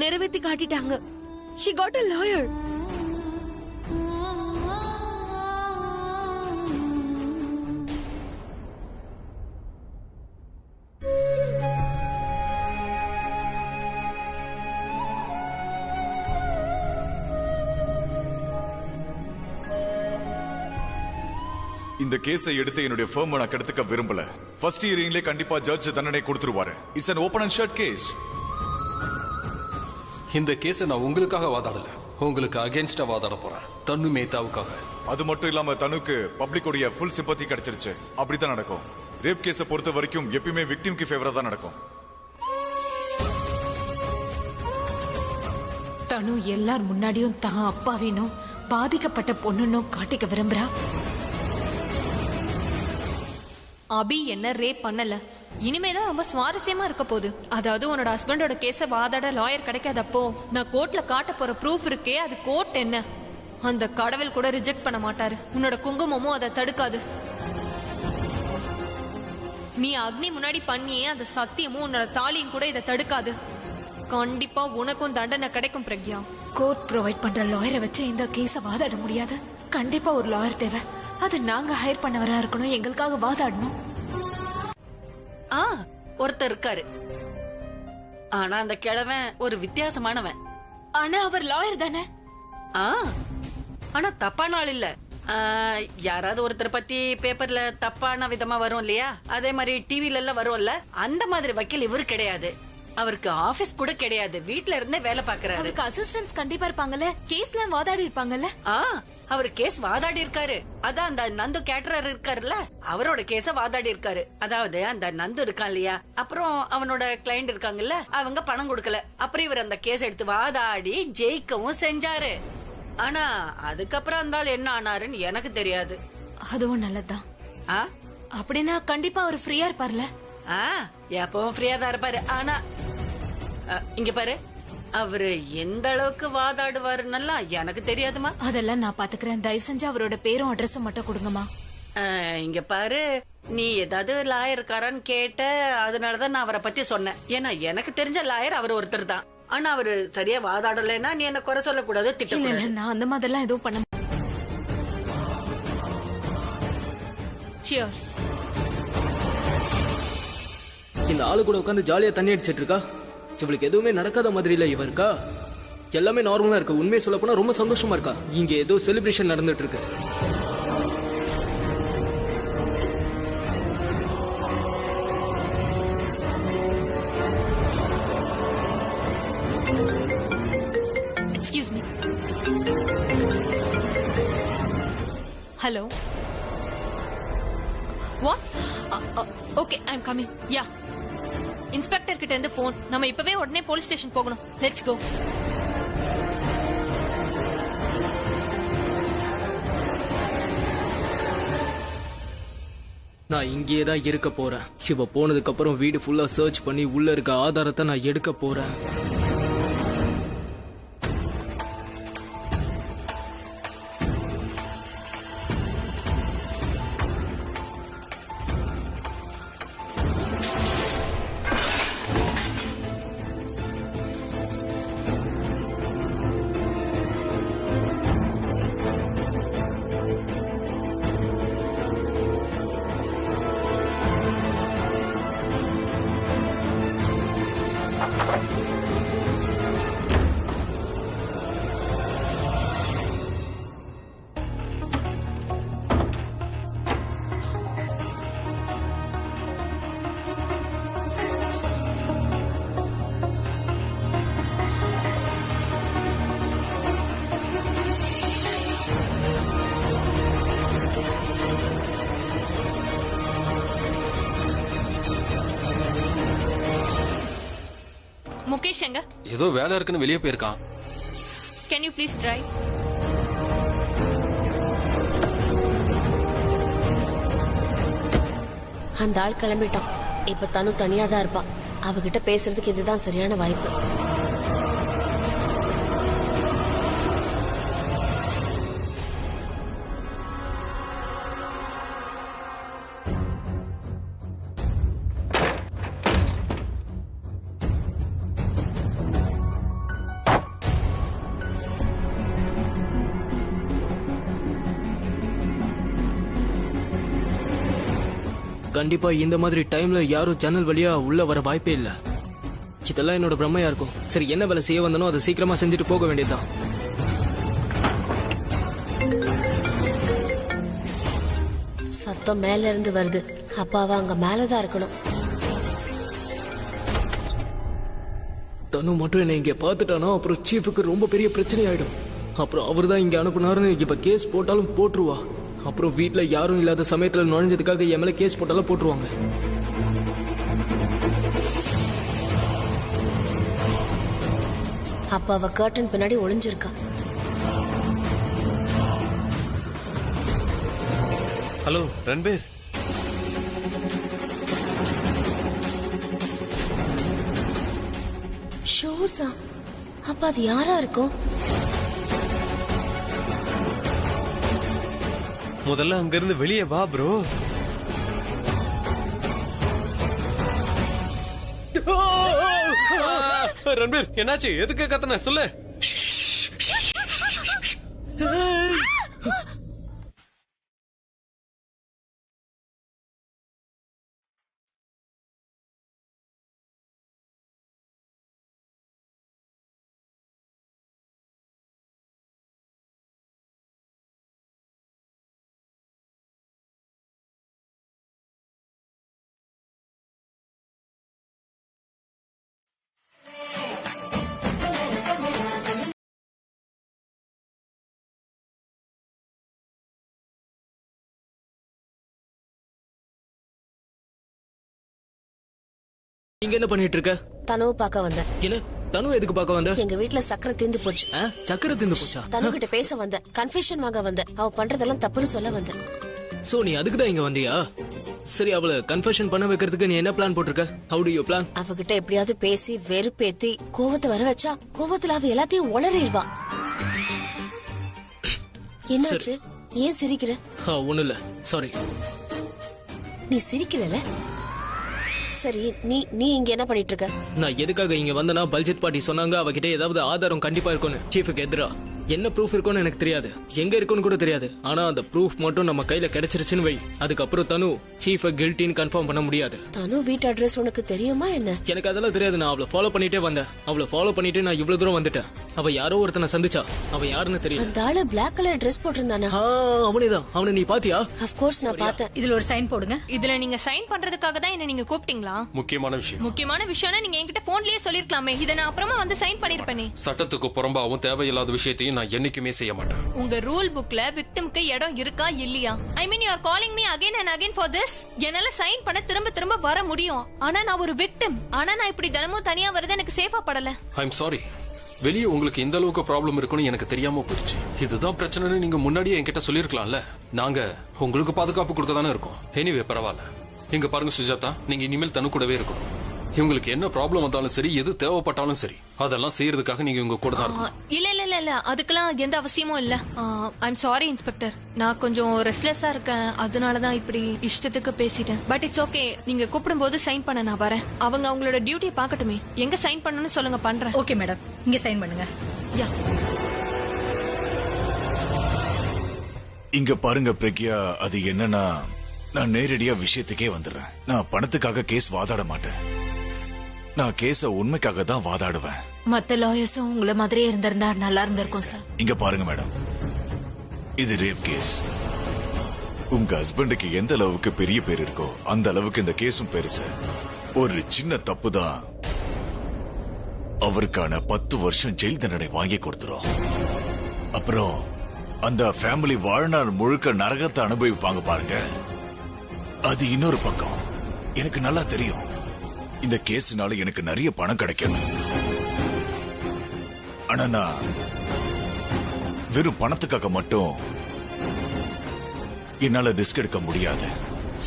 நிறைவேத்தி காட்டிட்டாங்க. She got a lawyer. இந்த கேஸை எடுத்து என்னுடைய ஃபர்ம் நான் கெடுத்துக்க விரும்பல. ஃபர்ஸ்ட் ஹியரிங்ல கண்டிப்பா ஜட்ஜ் தண்டனை கொடுத்துருவாரு. It's an open and shut case. இந்த கேஸை நான் உங்களுக்காக வாதாடல, உங்களுக்கு அகைன்ஸ்டா வாதாட போறேன். தனு மேத்தாவுக்காக. அது மட்டும் இல்லாம தனுக்கு பப்ளிக்கோடைய ஃபுல் சிம்பத்தி கிடைச்சிருச்சு. அப்படித்தான் நடக்கும். ரேப் கேஸை பொறுத்த வரைக்கும் எப்பயுமே விக்டிம்க்கு ஃபேவரா தான் நடக்கும். தனு எல்லார் முன்னாடியும் தான் அப்பாவினும் பாதிக்கப்பட்ட பொண்ணுன்னும் காட்டிக்க விரும்புறா. அபி என்ன ரேப் பண்ணல. இனிமேதான் ரொம்ப சுவாரஸ்யமா இருக்க போகுது. அதாவது உன்னோட ஹஸ்பண்டோட கேஸ வாதாட லாயர் கிடைக்காதப்போ நான் கோர்ட்ல காட்ட போற ப்ரூஃப் இருக்கே, அது கோர்ட் என்ன, அந்த கடவுள் கூட ரிஜெக்ட் பண்ண மாட்டாரு. உன்னோட குங்குமமும் அதை தடுக்காது. நீ அக்னி முன்னாடி பண்ணியே அந்த சத்தியமும் உன்னோட தாலியும் கூட இதை தடுக்காது. கண்டிப்பா உனக்கும் தண்டனை கிடைக்கும் பிரக்யா. கோர்ட் ப்ரொவைட் பண்ற லாயரை வச்சு இந்த கேஸ வாதாட முடியாது. கண்டிப்பா ஒரு லாயர் தேவை. அது நாங்க ஹையர் பண்ணவரா இருக்கணும், எங்களுக்காக வாதாடணும். ஒருத்தர் இருக்காரு. ஆனா அந்த கிழவன் ஒரு வித்தியாசமானவன். ஆனா அவர் லாயர் தானே? ஆனா தப்பான ஆள் இல்ல. யாராவது ஒருத்தர் பத்தி பேப்பர்ல தப்பான விதமா வரும் இல்லையா, அதே மாதிரி டிவில எல்லாம் வரும்ல, அந்த மாதிரி வக்கீல் இவரு கிடையாது. அவருக்கு ஆபீஸ் கூட கிடையாது, வீட்ல இருந்தே வேலை பாக்குறாரு. அவருக்கு அசிஸ்டன்ஸ் கண்டிப்பா இருப்பாங்கல்ல, கேஸ்ல வாதாடி இருப்பாங்கல்ல. அவர் கேஸ் வாதாடி இருக்காரு. அதான் அந்த நந்து கேட்டரர் இருக்காருல்ல, அவரோட கேஸ வாதாடி இருக்காரு. அதாவது அந்த நந்து இருக்கான் இல்லையா, அப்புறம் அவனோட கிளைண்ட் இருக்காங்கல்ல, அவங்க பணம் கொடுக்கல. அப்புறம் இவர் அந்த கேஸ் எடுத்து வாதாடி ஜெயிக்கவும் செஞ்சாரு. ஆனா அதுக்கப்புறம் அந்த ஆள் என்ன ஆனாருன்னு எனக்கு தெரியாது. அதுவும் நல்லதுதான். அப்படின்னா கண்டிப்பா அவர் ஃப்ரீயா இருப்பார்ல? எப்பவும் ஃப்ரீயா தான் இருப்பாரு. ஆனா இங்க பாரு, அவரு எந்த அளவுக்கு வாதாடுவாருன்னா எனக்கு தெரியாதுமா. அதெல்லாம் நான் பாத்துக்கிறேன். தயவு செஞ்சு அவரோட பேரும் அட்ரஸும் மட்டும் கொடுங்கம்மா. இங்க பாரு, நீ ஏதாவது லாயர் இருக்காரான்னு கேட்ட, அதனாலதான் நான் அவரை பத்தி சொன்னேன். ஏன்னா எனக்கு தெரிஞ்ச லாயர் அவர் ஒருத்தர் தான். ஆனா அவரு சரியா வாதாடலைன்னா நீ என்ன குறை சொல்லக்கூடாது, திட்டக்கூடாது. நான் அந்த மாதிரிலாம் எதுவும் பண்ண. Cheers. இந்த ஆளு கூட உட்காந்து ஜாலியா தண்ணி அடிச்சிட்டு இருக்கா. இவளுக்கு எதுவுமே நடக்காத மாதிரி இல்ல இவ இருக்கா. எல்லாமே நார்மலா இருக்கு. உண்மையை சொல்ல போனா ரொம்ப சந்தோஷமா இருக்கா. இங்க ஏதோ செலிப்ரேஷன் நடந்துட்டு இருக்கு. Hello what? Okay I am coming. Yeah, inspector கிட்ட இருந்து போன். நம்ம இப்பவே உடனே போலீஸ் ஸ்டேஷன் போகணும். Let's go. நான் இங்கேயே தான் இருக்க போறேன். இவ போனதுக்கு அப்புறம் வீடு ஃபுல்லா சர்ச் பண்ணி உள்ள இருக்க ஆதாரத்தை நான் எடுக்க போறேன். முகேஷ் எங்க? ஏதோ வேலை இருக்குன்னு வெளியே போயிருக்கான். Can you please drive? அந்த ஆள் கிளம்பிட்டான். இப்ப தனு தனியா தான் இருப்பா. அவகிட்ட பேசுறதுக்கு இதுதான் சரியான வாய்ப்பு. கண்டிப்பா இந்த மாதிரி டைம்ல யாரும் ஜன்னல் வழியா உள்ள வர வாய்ப்பே இல்ல. இதெல்லாம் என்னோட பிரம்மையா இருக்கும். சரி, என்ன வேலை செய்ய வந்தனோ அதை சீக்கிரமா செஞ்சுட்டு போக வேண்டியதுதான். சத்தம் மேல இருந்து வருது. அப்பாவா அங்க மேலதான் இருக்கணும். தனு மட்டும் என்ன இங்க பாத்துட்டானா அப்புறம் சீஃபுக்கு ரொம்ப பெரிய பிரச்சனை ஆயிடும். அப்புறம் அவர்தான் இங்க அனுப்புனாருன்னு இப்ப கேஸ் போட்டாலும் போட்டுருவா. அப்புறம் வீட்டுல யாரும் இல்லாத சமயத்துல நுழைஞ்சதுக்காக என் மேல கேஸ் போட்டாலும் போட்டுருவாங்க. அப்ப அவ கர்டன் பின்னாடி ஒளிஞ்சிருக்கா. ஹலோ ரன்பீர். ஷூஸா? அப்ப அது யாரா இருக்கும்? முதல்ல அங்கிருந்து வெளியே வா ப்ரோ. ரன்பீர் என்னாச்சு? எதுக்கு கத்தன சொல்லு. நீங்க என்ன பண்ணிட்டு இருக்க? தனுவை பார்க்க வந்தேன். என்ன தனு எதுக்கு பார்க்க வந்த? எங்க வீட்டுல சக்கரை தீந்து போச்சு. சக்கரை தீந்து போச்சா? தனு கிட்ட பேச வந்தேன். கன்ஃபெஷன் வாங்க வந்தேன். அவ பண்றதெல்லாம் தப்புன்னு சொல்ல வந்தேன். சோ நீ அதுக்கு தான் இங்க வந்தியா? சரி, அவளை கன்ஃபெஷன் பண்ண வைக்கிறதுக்கு நீ என்ன பிளான் போட்டிருக்க? How do you plan? அவகிட்ட எப்படியாவது பேசி வெறுப்பேத்தி கோவத்தை வர வச்சா கோவத்துல அவ எல்லாத்தையும் உளறிடுவா. என்னாச்சு? ஏன் சிரிக்கிற? ஒண்ணு இல்ல, சாரி. நீ சிரிக்கிறல? சரி, நீ இங்க என்ன பண்ணிட்டு இருக்க? நான் எதுக்காக இங்க வந்தனா, பல்ஜித் பாட்டி சொன்னாங்க அவகிட்ட ஏதாவது ஆதாரம் கண்டிப்பா இருக்கும்னு. சீஃபுக்கு எதிரா என்ன ப்ரூஃப் இருக்கும்னு எனக்கு தெரியாது, எங்க இருக்குன்னு கூட தெரியாது. ஆனா அந்த ப்ரூஃப் மட்டும் நம்ம கையில கிடைச்சிருச்சுன்னு வை, அதுக்கப்புறம் தனு சீஃப கில்ட்டின்னு கன்ஃபார்ம் பண்ண முடியாது. தனு வீட்டு அட்ரஸ் உனக்கு தெரியுமா என்ன? எனக்கு அதெல்லாம் தெரியாது. நான் அவளை ஃபாலோ பண்ணிட்டே வந்தேன். அவளை ஃபாலோ பண்ணிட்டு நான் இவ்வளவு தூரம் வந்துட்டேன். அவ யாரோ ஒருத்தனை சந்திச்சா. அவ யாருன்னு தெரியல. அந்த ஆளு பிளாக் கலர் ட்ரெஸ் போட்டிருந்தானா? அவனேதான். அவனை நீ பாத்தியா? ஆஃப் கோர்ஸ் நான் பார்த்தேன். இதுல ஒரு சைன் போடுங்க. இதுல நீங்க சைன் பண்றதுக்காக தான் என்ன நீங்க கூப்பிட்டீங்களா? முக்கியமான விஷயம். முக்கியமான விஷயம்னா நீங்க என்கிட்ட போன்லயே சொல்லிருக்கலாமே. இத நான் அப்புறமா வந்து சைன் பண்ணிருப்பேனே. சட்டத்துக்கு புறம்பாவும் தேவையில்லாத விஷயத்தையும் நான் என்னைக்குமே செய்ய மாட்டேன். உங்க ரூல் புக்ல விக்டிம்க்கு இடம் இருக்கா இல்லையா? I mean you are calling me again and again for this. என்னால சைன் பண்ண திரும்ப திரும்ப வர முடியும். ஆனா நான் ஒரு விக்டிம். ஆனா நான் இப்படி தினமும் தனியா வரது எனக்கு சேஃபா படல. ஐ எம் சாரி. வெளியே உங்களுக்கு இந்த அளவுக்கு ப்ராப்ளம் இருக்குன்னு எனக்கு தெரியாம போயிடுச்சு. இதுதான் பிரச்சனைன்னு நீங்க முன்னாடியே என்கிட்ட சொல்லிருக்கலாம்ல. நாங்க உங்களுக்கு பாதுகாப்பு கொடுக்க தானே இருக்கோம். எனிவே பரவாயில்ல. இங்க பாருங்க சுஜாதா, நீங்க இனிமேல் தனு கூடவே இருக்கணும். இவங்களுக்கு என்ன ப்ராப்ளம் வந்தாலும் சரி, எது தேவைப்பட்டாலும் சரி, அதெல்லாம் செய்யறதுக்காக நீங்க உங்க கூட தான் இருக்கணும். இல்ல இல்ல இல்ல இல்ல அதுக்கெல்லாம் எந்த அவசியமும் இல்ல. ஐ எம் சாரி இன்ஸ்பெக்டர். நான் கொஞ்சம் ரெஸ்ட்லெஸ்ஸா இருக்கேன். அதனாலதான் இப்படி இஷ்டத்துக்கு பேசிட்டேன். But it's okay. நீங்க கூப்பிடும் போது சைன் பண்ண நான் வரேன். அவங்க அவங்களோட டியூட்டியை பார்க்கட்டுமே. எங்க சைன் பண்ணணும்னு சொல்லுங்க, பண்றேன். ஓகே மேடம், இங்க சைன் பண்ணுங்க. யா. இங்க பாருங்க பிரக்யா, அது என்னன்னா நான் நேரடியா விஷயத்துக்கே வந்துடுறேன். நான் பணத்துக்காக கேஸ் வாதாட மாட்டேன். நான் கேஸ உண்மைக்காக தான் வாதாடுவேன். மத்த லாயர்ஸும் உங்களை மாதிரியே இருந்திருந்தா நல்லா இருந்திருக்கும் சார். இங்க பாருங்க மேடம், இது ரேப் கேஸ். உங்க ஹஸ்பண்டுக்கு எந்த அளவுக்கு பெரிய பேர் இருக்கோ அந்த அளவுக்கு இந்த கேஸும் பெருசு. ஒரு சின்ன தப்பு தான் அவருக்கான 10 வருஷம் ஜெயில் தண்டனை வாங்கி கொடுத்துரும். அப்புறம் அந்த ஃபேமிலி வாழ்நாள் முழுக்க நரகத்தை அனுபவிப்பாங்க பாருங்க. அது இன்னொரு பக்கம். எனக்கு நல்லா தெரியும் இந்த கேஸ்னால எனக்கு நிறைய பணம் கிடைக்கும். ஆனா நான் வெறும் பணத்துக்காக மட்டும் என்னால ரிஸ்க் எடுக்க முடியாது.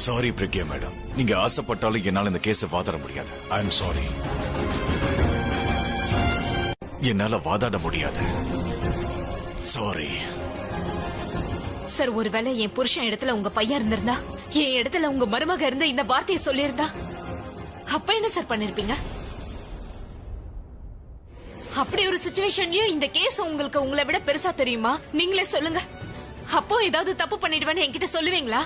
சாரி பிரக்யா மேடம், நீங்க ஆசைப்பட்டாலும் என்னால இந்த கேஸை வாதாட முடியாது. ஐ எம் சாரி. என்னால வாதாட முடியாது. Sorry sir. ஒருவேளை என் புருஷன் இடத்துல உங்க பையன் இருந்திருந்தா, என் இடத்துல உங்க மருமக இருந்த இந்த வார்த்தையை சொல்லியிருந்தா, அப்ப என்ன சார் பண்ணிருப்பீங்க? அப்படி ஒரு சிச்சுவேஷன்லயும் இந்த கேஸ் உங்களுக்கு உங்களை விட பெருசா தெரியுமா? நீங்களே சொல்லுங்க. அப்போ ஏதாவது தப்பு பண்ணிடுவேன்னு என்கிட்ட சொல்லுவீங்களா?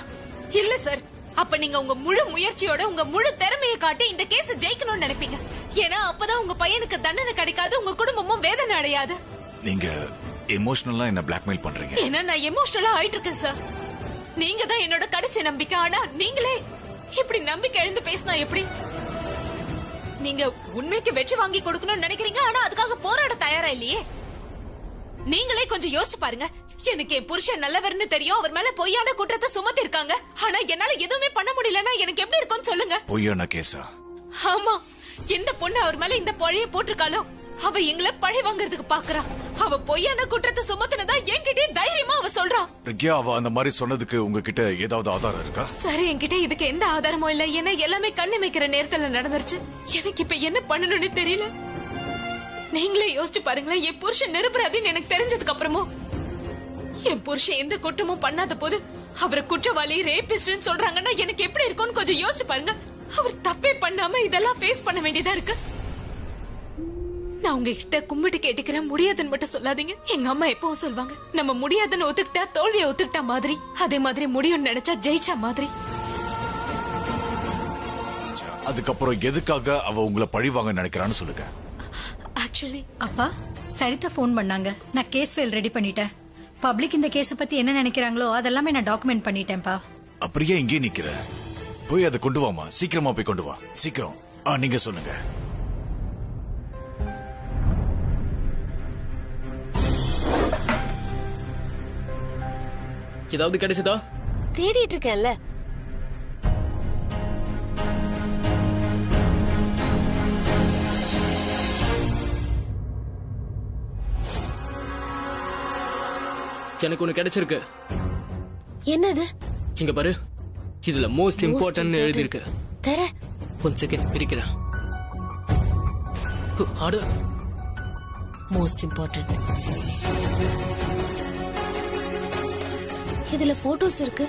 இல்ல சார். அப்ப நீங்க உங்க முழு முயற்சியோட உங்க முழு திறமையை காட்டி இந்த கேஸ் ஜெயிக்கணும்னு நினைப்பீங்க. ஏன்னா அப்பதான் உங்க பையனுக்கு தண்டனை கிடைக்காது, உங்க குடும்பமும் வேதனை அடையாது. நீங்க எமோஷனலா என்ன பிளாக்மெயில் பண்றீங்க. ஏன்னா நான் எமோஷனலா ஆயிட்டு இருக்கேன் சார். நீங்க தான் என்னோட கடைசி நம்பிக்கை. ஆனா நீங்களே இப்படி நம்பிக்கை எழுந்து பேசினா எப்படி? நீங்க உண்மைக்கு வெற்றி வாங்கி கொடுக்கணும்னு நினைக்கிறீங்க, ஆனா அதுக்காக போராட தயாரா இல்லையே. நீங்களே கொஞ்சம் யோசிச்சு பாருங்க. எனக்கு என் புருஷன் நல்லவர்னு தெரியும். அவர் மேல பொய்யான குற்றத்தை சுமத்தி இருக்காங்க. ஆனா என்னால எதுவுமே பண்ண முடியலன்னா எனக்கு எப்படி இருக்கும்னு சொல்லுங்க. பொய்யான கேஸா? ஆமா. எந்த பொண்ணு அவர் மேல இந்த பழைய போட்டிருக்காளோ அவ எங்களை பழி வாங்குறதுக்கு பாக்குறா. அவ பொய்யான குற்றத்தை சுமத்தினதா என்கிட்ட தைரியமா அவ சொல்றா. பிரக்யா, அவ அந்த மாதிரி சொன்னதுக்கு உங்ககிட்ட ஏதாவது ஆதாரம் இருக்கா? சரி, என்கிட்ட இதுக்கு எந்த ஆதாரமும் இல்ல. ஏன்னா எல்லாமே கண்ணிமைக்கிற நேரத்துல நடந்துருச்சு. எனக்கு இப்ப என்ன பண்ணணும்னு தெரியல. நீங்களே யோசிச்சு பாருங்களேன். என் புருஷன் நிரபராதின்னு எனக்கு தெரிஞ்சதுக்கு அப்புறமும் என் புருஷன் எந்த குற்றமும் பண்ணாத போது அவரை குற்றவாளி ரேபிஸ்ட்னு சொல்றாங்கன்னா எனக்கு எப்படி இருக்கும்னு கொஞ்சம் யோசிச்சு பாருங்க. அவர் தப்பே பண்ணாம இதெல்லாம் ஃபேஸ் பண்ண வேண்டியதா இருக்கு. நான் உங்ககிட்ட கும்பிட்டு கேட்டுக்கிறேன், முடியாதுன்னு மட்டும் சொல்லாதீங்க. எங்க அம்மா எப்பவும் சொல்வாங்க, நம்ம முடியாதுன்னு ஒத்துக்கிட்டா தோல்வியை ஒத்துக்கிட்டா மாதிரி, அதே மாதிரி முடியும்னு நினைச்சா ஜெயிச்சா மாதிரி. அதுக்கப்புறம் எதுக்காக அவ உங்களை பழி வாங்க நினைக்கிறான்னு சொல்லுங்க. ஆக்சுவலி அப்பா, சரிதா போன் பண்ணாங்க. நான் கேஸ் ஃபைல் ரெடி பண்ணிட்டேன். பப்ளிக் இந்த கேஸ பத்தி என்ன நினைக்கிறாங்களோ அதெல்லாமே நான் டாக்குமெண்ட் பண்ணிட்டேன்ப்பா. அப்படியே இங்கே நிக்கிற, போய் அதை கொண்டு வாமா. சீக்கிரமா போய் கொண்டு வா, சீக்கிரம். நீங்க சொல்லுங்க. ஏதாவது கிடைச்சதா? தேடிட்டு இருக்கேன்ல. எனக்கு ஒண்ணு கிடைச்சிருக்கு. என்னது? இங்க பாரு, இதுல மோஸ்ட் இம்பார்ட்டன்ட் எழுதி இருக்கு. தர ஒன் செகண்ட் பிரிக்கிறேன். Most important. இதுல போட்டோஸ் இருக்கு.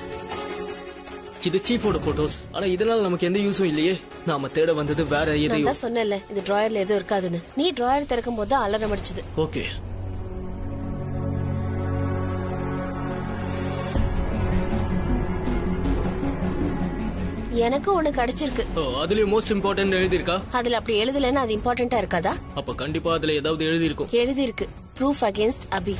இது சீஃபோட போட்டோஸ். ஆனா இதனால நமக்கு எந்த யூஸும் இல்லையே. நாம தேட வந்தது வேற எதையோ. நான் சொன்னேன்ல, இந்த டிராயர்ல எதுவும் இருக்காதுன்னு. நீ டிராயர் திறக்கும் போது அலறம் அடிச்சது. ஓகே. எனக்கு ஒண்ணு கிடைச்சிருக்கு. அதுலயும் மோஸ்ட் இம்பார்ட்டன்ட் எழுதி இருக்கா? அதுல அப்படி எழுதலன்னா அது இம்பார்ட்டன்ட்டா இருக்காதா? அப்ப கண்டிப்பா அதுல ஏதாவது எழுதி இருக்கும். எழுதி இருக்கு, proof against Abhi.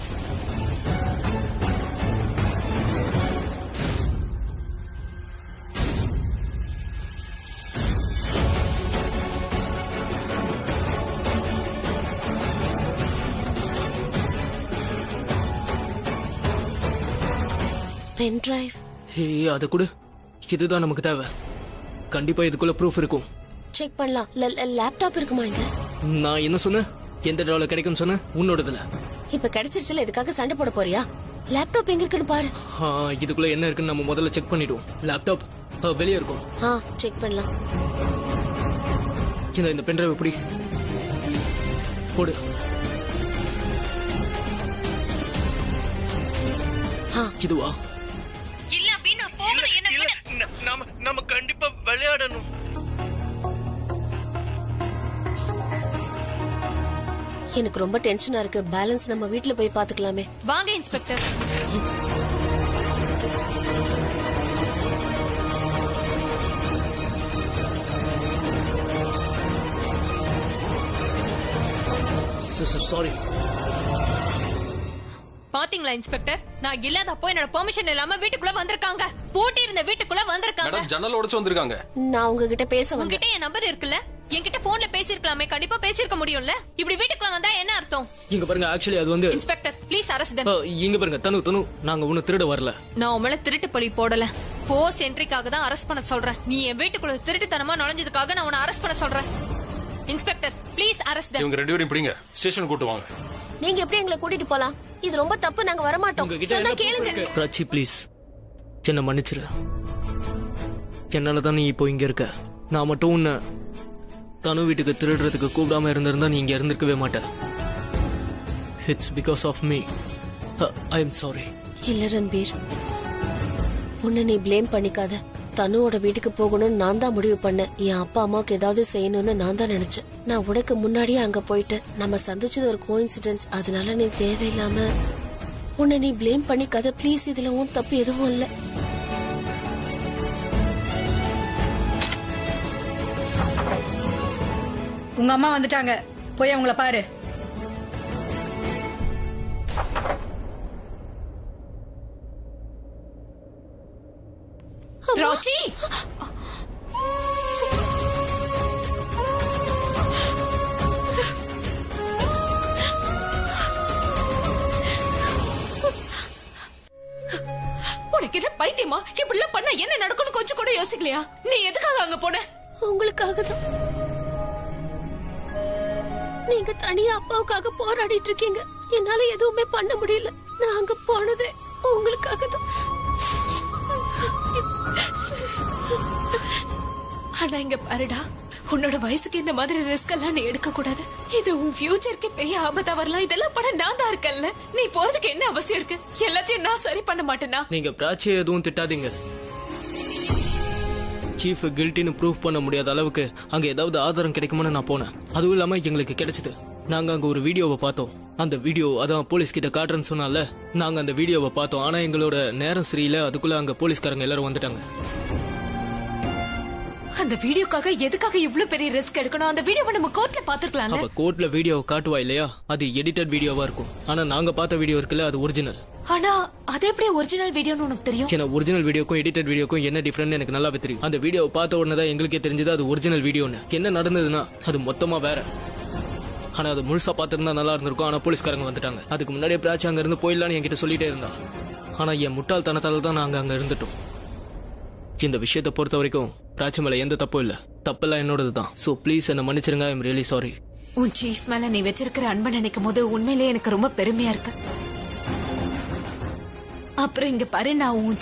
Pen drive. Hey அத கொடு. இதுதான் நமக்கு தேவை. கண்டிப்பா இதுக்குள்ள ப்ரூஃப் இருக்கும். செக் பண்ணலாம். லேப்டாப் இருக்குமா இங்க? நான் என்ன சொன்னேன்? எந்த டிரால கிடைக்கும்னு சொன்னேன்? உன்னோடதுல. இப்ப கிடைச்சிருச்சுல, இதுக்காக சண்டை போட போறியா? லேப்டாப் எங்க இருக்குன்னு பாரு. இதுக்குள்ள என்ன இருக்குன்னு நம்ம முதல்ல செக் பண்ணிடுவோம். லேப்டாப் வெளியே இருக்கும். செக் பண்ணலாம். இந்த பென் டிரைவ் எப்படி போடு. இதுவா? இல்ல அபி, நான் போகணும். என்ன விடு. நம்ம கண்டிப்பா விளையாடணும். எனக்கு ரொம்ப டென்ஷனா இருக்கு. பேலன்ஸ் நம்ம வீட்ல போய் பாத்துக்கலாமே. வாங்க இன்ஸ்பெக்டர். சாரி. பாத்தீங்களா இன்ஸ்பெக்டர், நான் இல்லாதப்போ என்னோட பெர்மிஷன் இல்லாம வீட்டுக்குள்ள வந்திருக்காங்க. பூட்டி இருந்த வீட்டுக்குள்ள வந்திருக்காங்க. மேடம் ஜன்னல் உடைச்சு வந்திருக்காங்க. நான் உங்ககிட்ட பேச வந்தேன். உங்ககிட்ட என் நம்பர் இருக்குல்ல, என்கிட்ட போன்ல பேசிருக்கலாமே. கண்டிப்பா பேசிருக்க முடியும்ல. இப்படி வீட்டுக்குள்ள வந்தா என்ன அர்த்தம்? இங்க பாருங்க, ஆக்சுவலி அது வந்து இன்ஸ்பெக்டர் ப்ளீஸ் அரெஸ்ட் them. இங்க பாருங்க தனு, நாங்க ஒண்ணு திருட வரல. நான் உன் மேல திருட்டு பழி போடல. போஸ்ட் என்ட்ரிக்காக தான் அரெஸ்ட் பண்ண சொல்றேன். நீ என் வீட்டுக்குள்ள திருட்டுத்தனமா நுழைஞ்சதுக்காக நான் உன்னை அரெஸ்ட் பண்ண சொல்றேன். Inspector please arrest them. இவங்க ரெண்டு பேரும் பிடிங்க, ஸ்டேஷன் கூட்டி வாங்க. நீங்க எப்படி எங்களை கூட்டிட்டு போலாம்? இது ரொம்ப தப்பு. நாங்க வர மாட்டோம். சொன்னா கேளுங்க. ராச்சி ப்ளீஸ் என்ன மன்னிச்சிரு. என்னாலதான் நீ இப்போ இங்க இருக்க. நான் மட்டும் உன்னை தனு வீட்டுக்கு திருடுறதுக்கு கூப்பிடாம இருந்திருந்தா நீ இங்க இருந்திருக்கவே மாட்டேன். It's because of me. I am sorry. இல்ல ரன்பீர், உன்னை நீ ப்ளேம் பண்ணிக்காத. தனுவோட வீட்டுக்கு போகணும்னு நான் தான் முடிவு பண்ணேன். என் அப்பா அம்மாவுக்கு ஏதாவது செய்யணும்னு நான் தான் நினைச்சேன். நான் உனக்கு முன்னாடியே அங்க போயிட்டேன். நம்ம சந்திச்சது ஒரு கோஇன்சிடென்ஸ். அதனால நீ தேவையில்லாம உன்னை நீ ப்ளேம் பண்ணிக்காத ப்ளீஸ். இதுல உன் தப்பு எதுவும் இல்ல. உங்க அம்மா வந்துட்டாங்க, போய் அவங்கள பாரு. ராச்சி, உனக்கு என்ன பைத்தியமா? இப்படி எல்லாம் பண்ண என்ன நடக்கும்னு கொஞ்சம் கூட யோசிக்கலையா? நீ எதுக்காக அங்க போன? உங்களுக்காக தான். நீங்க தனியா அப்பாவுக்காக போராடிட்டு இருக்கீங்க. என்னால எதுவுமே பண்ண முடியல. நான் அங்க போனதே உங்களுக்காக தான். ஆனா இங்க பாருடா, உன்னோட வயசுக்கு இந்த மாதிரி ரிஸ்க் எல்லாம் நீ எடுக்க கூடாது. இது உன் ஃபியூச்சருக்கு பெரிய ஆபத்தா வரலாம். இதெல்லாம் பண்ண நான் தான் இருக்கேன்ல. நீ போறதுக்கு என்ன அவசியம் இருக்கு? எல்லாத்தையும் நான் சரி பண்ண மாட்டேனா? நீங்க பிராச்சியை எதுவும் திட்டாதீங்க. சீஃப் கில்ட்டின்னு ப்ரூவ் பண்ண முடியாத அளவுக்கு அங்க ஏதாவது ஆதாரம் கிடைக்குமான்னு நான் போனேன். அதுவும் இல்லாம எங்களுக்கு கிடைச்சது. நாங்க அங்க ஒரு வீடியோவை பார்த்தோம். அந்த வீடியோ அதான் போலீஸ் கிட்ட காட்டுறேன்னு சொன்னால நாங்க அந்த வீடியோவை பார்த்தோம். ஆனா எங்களோட நேரம் சரியில்லை. அதுக்குள்ள அங்க போலீஸ்காரங்க எல்லாரும் வந்துட்டாங்க. அந்த வீடியோக்காக எதுக்காக இவ்ளோ பெரிய ரிஸ்க் எடுக்கணும்? அந்த வீடியோவை நம்ம கோர்ட்ல பாத்துக்கலாம்ல. அப்ப கோர்ட்ல வீடியோ காட்டுவா இல்லையா? அது எடிட்டட் வீடியோவா இருக்கும். ஆனா நாங்க பார்த்த வீடியோ இருக்குல்ல, அது ஒரிஜினல். ஆனா அது எப்படி ஒரிஜினல் வீடியோன்னு உனக்கு தெரியும்? ஏன்னா ஒரிஜினல் வீடியோக்கும் எடிட்டட் வீடியோக்கும் என்ன டிஃபரண்ட் எனக்கு நல்லாவே தெரியும். அந்த வீடியோவை பார்த்த உடனே தான் எங்களுக்கே தெரிஞ்சது அது ஒரிஜினல் வீடியோன்னு. என்ன நடந்ததுன்னா அது மொத்தமா வேற. ஆனா அது முழுசா பார்த்திருந்தா நல்லா இருந்திருக்கும். ஆனா போலீஸ்காரங்க வந்துட்டாங்க. அதுக்கு முன்னாடியே பிராச்சி அங்க இருந்து போயிடலான்னு என்கிட்ட சொல்லிட்டே இருந்தா. ஆனா என் முட்டாள்தனத்தால தான் நாங்க அங்க இருந்துட்டோம். இந்த விஷயத்தை பொறுத்த வரைக்கும் பிராச்சி மேல எந்த தப்பும் இல்ல. தப்பெல்லாம் என்னோடதுதான். சோ ப்ளீஸ் என்ன மன்னிச்சிருங்க. I am really sorry. உன் சீஃப் மேல நீ வச்சிருக்கிற அன்பை நினைக்கும் போது உண்மையிலேயே எனக்கு ரொம்ப பெருமையா இருக்கு. அப்புறம் இங்க பாரு, நான் உன்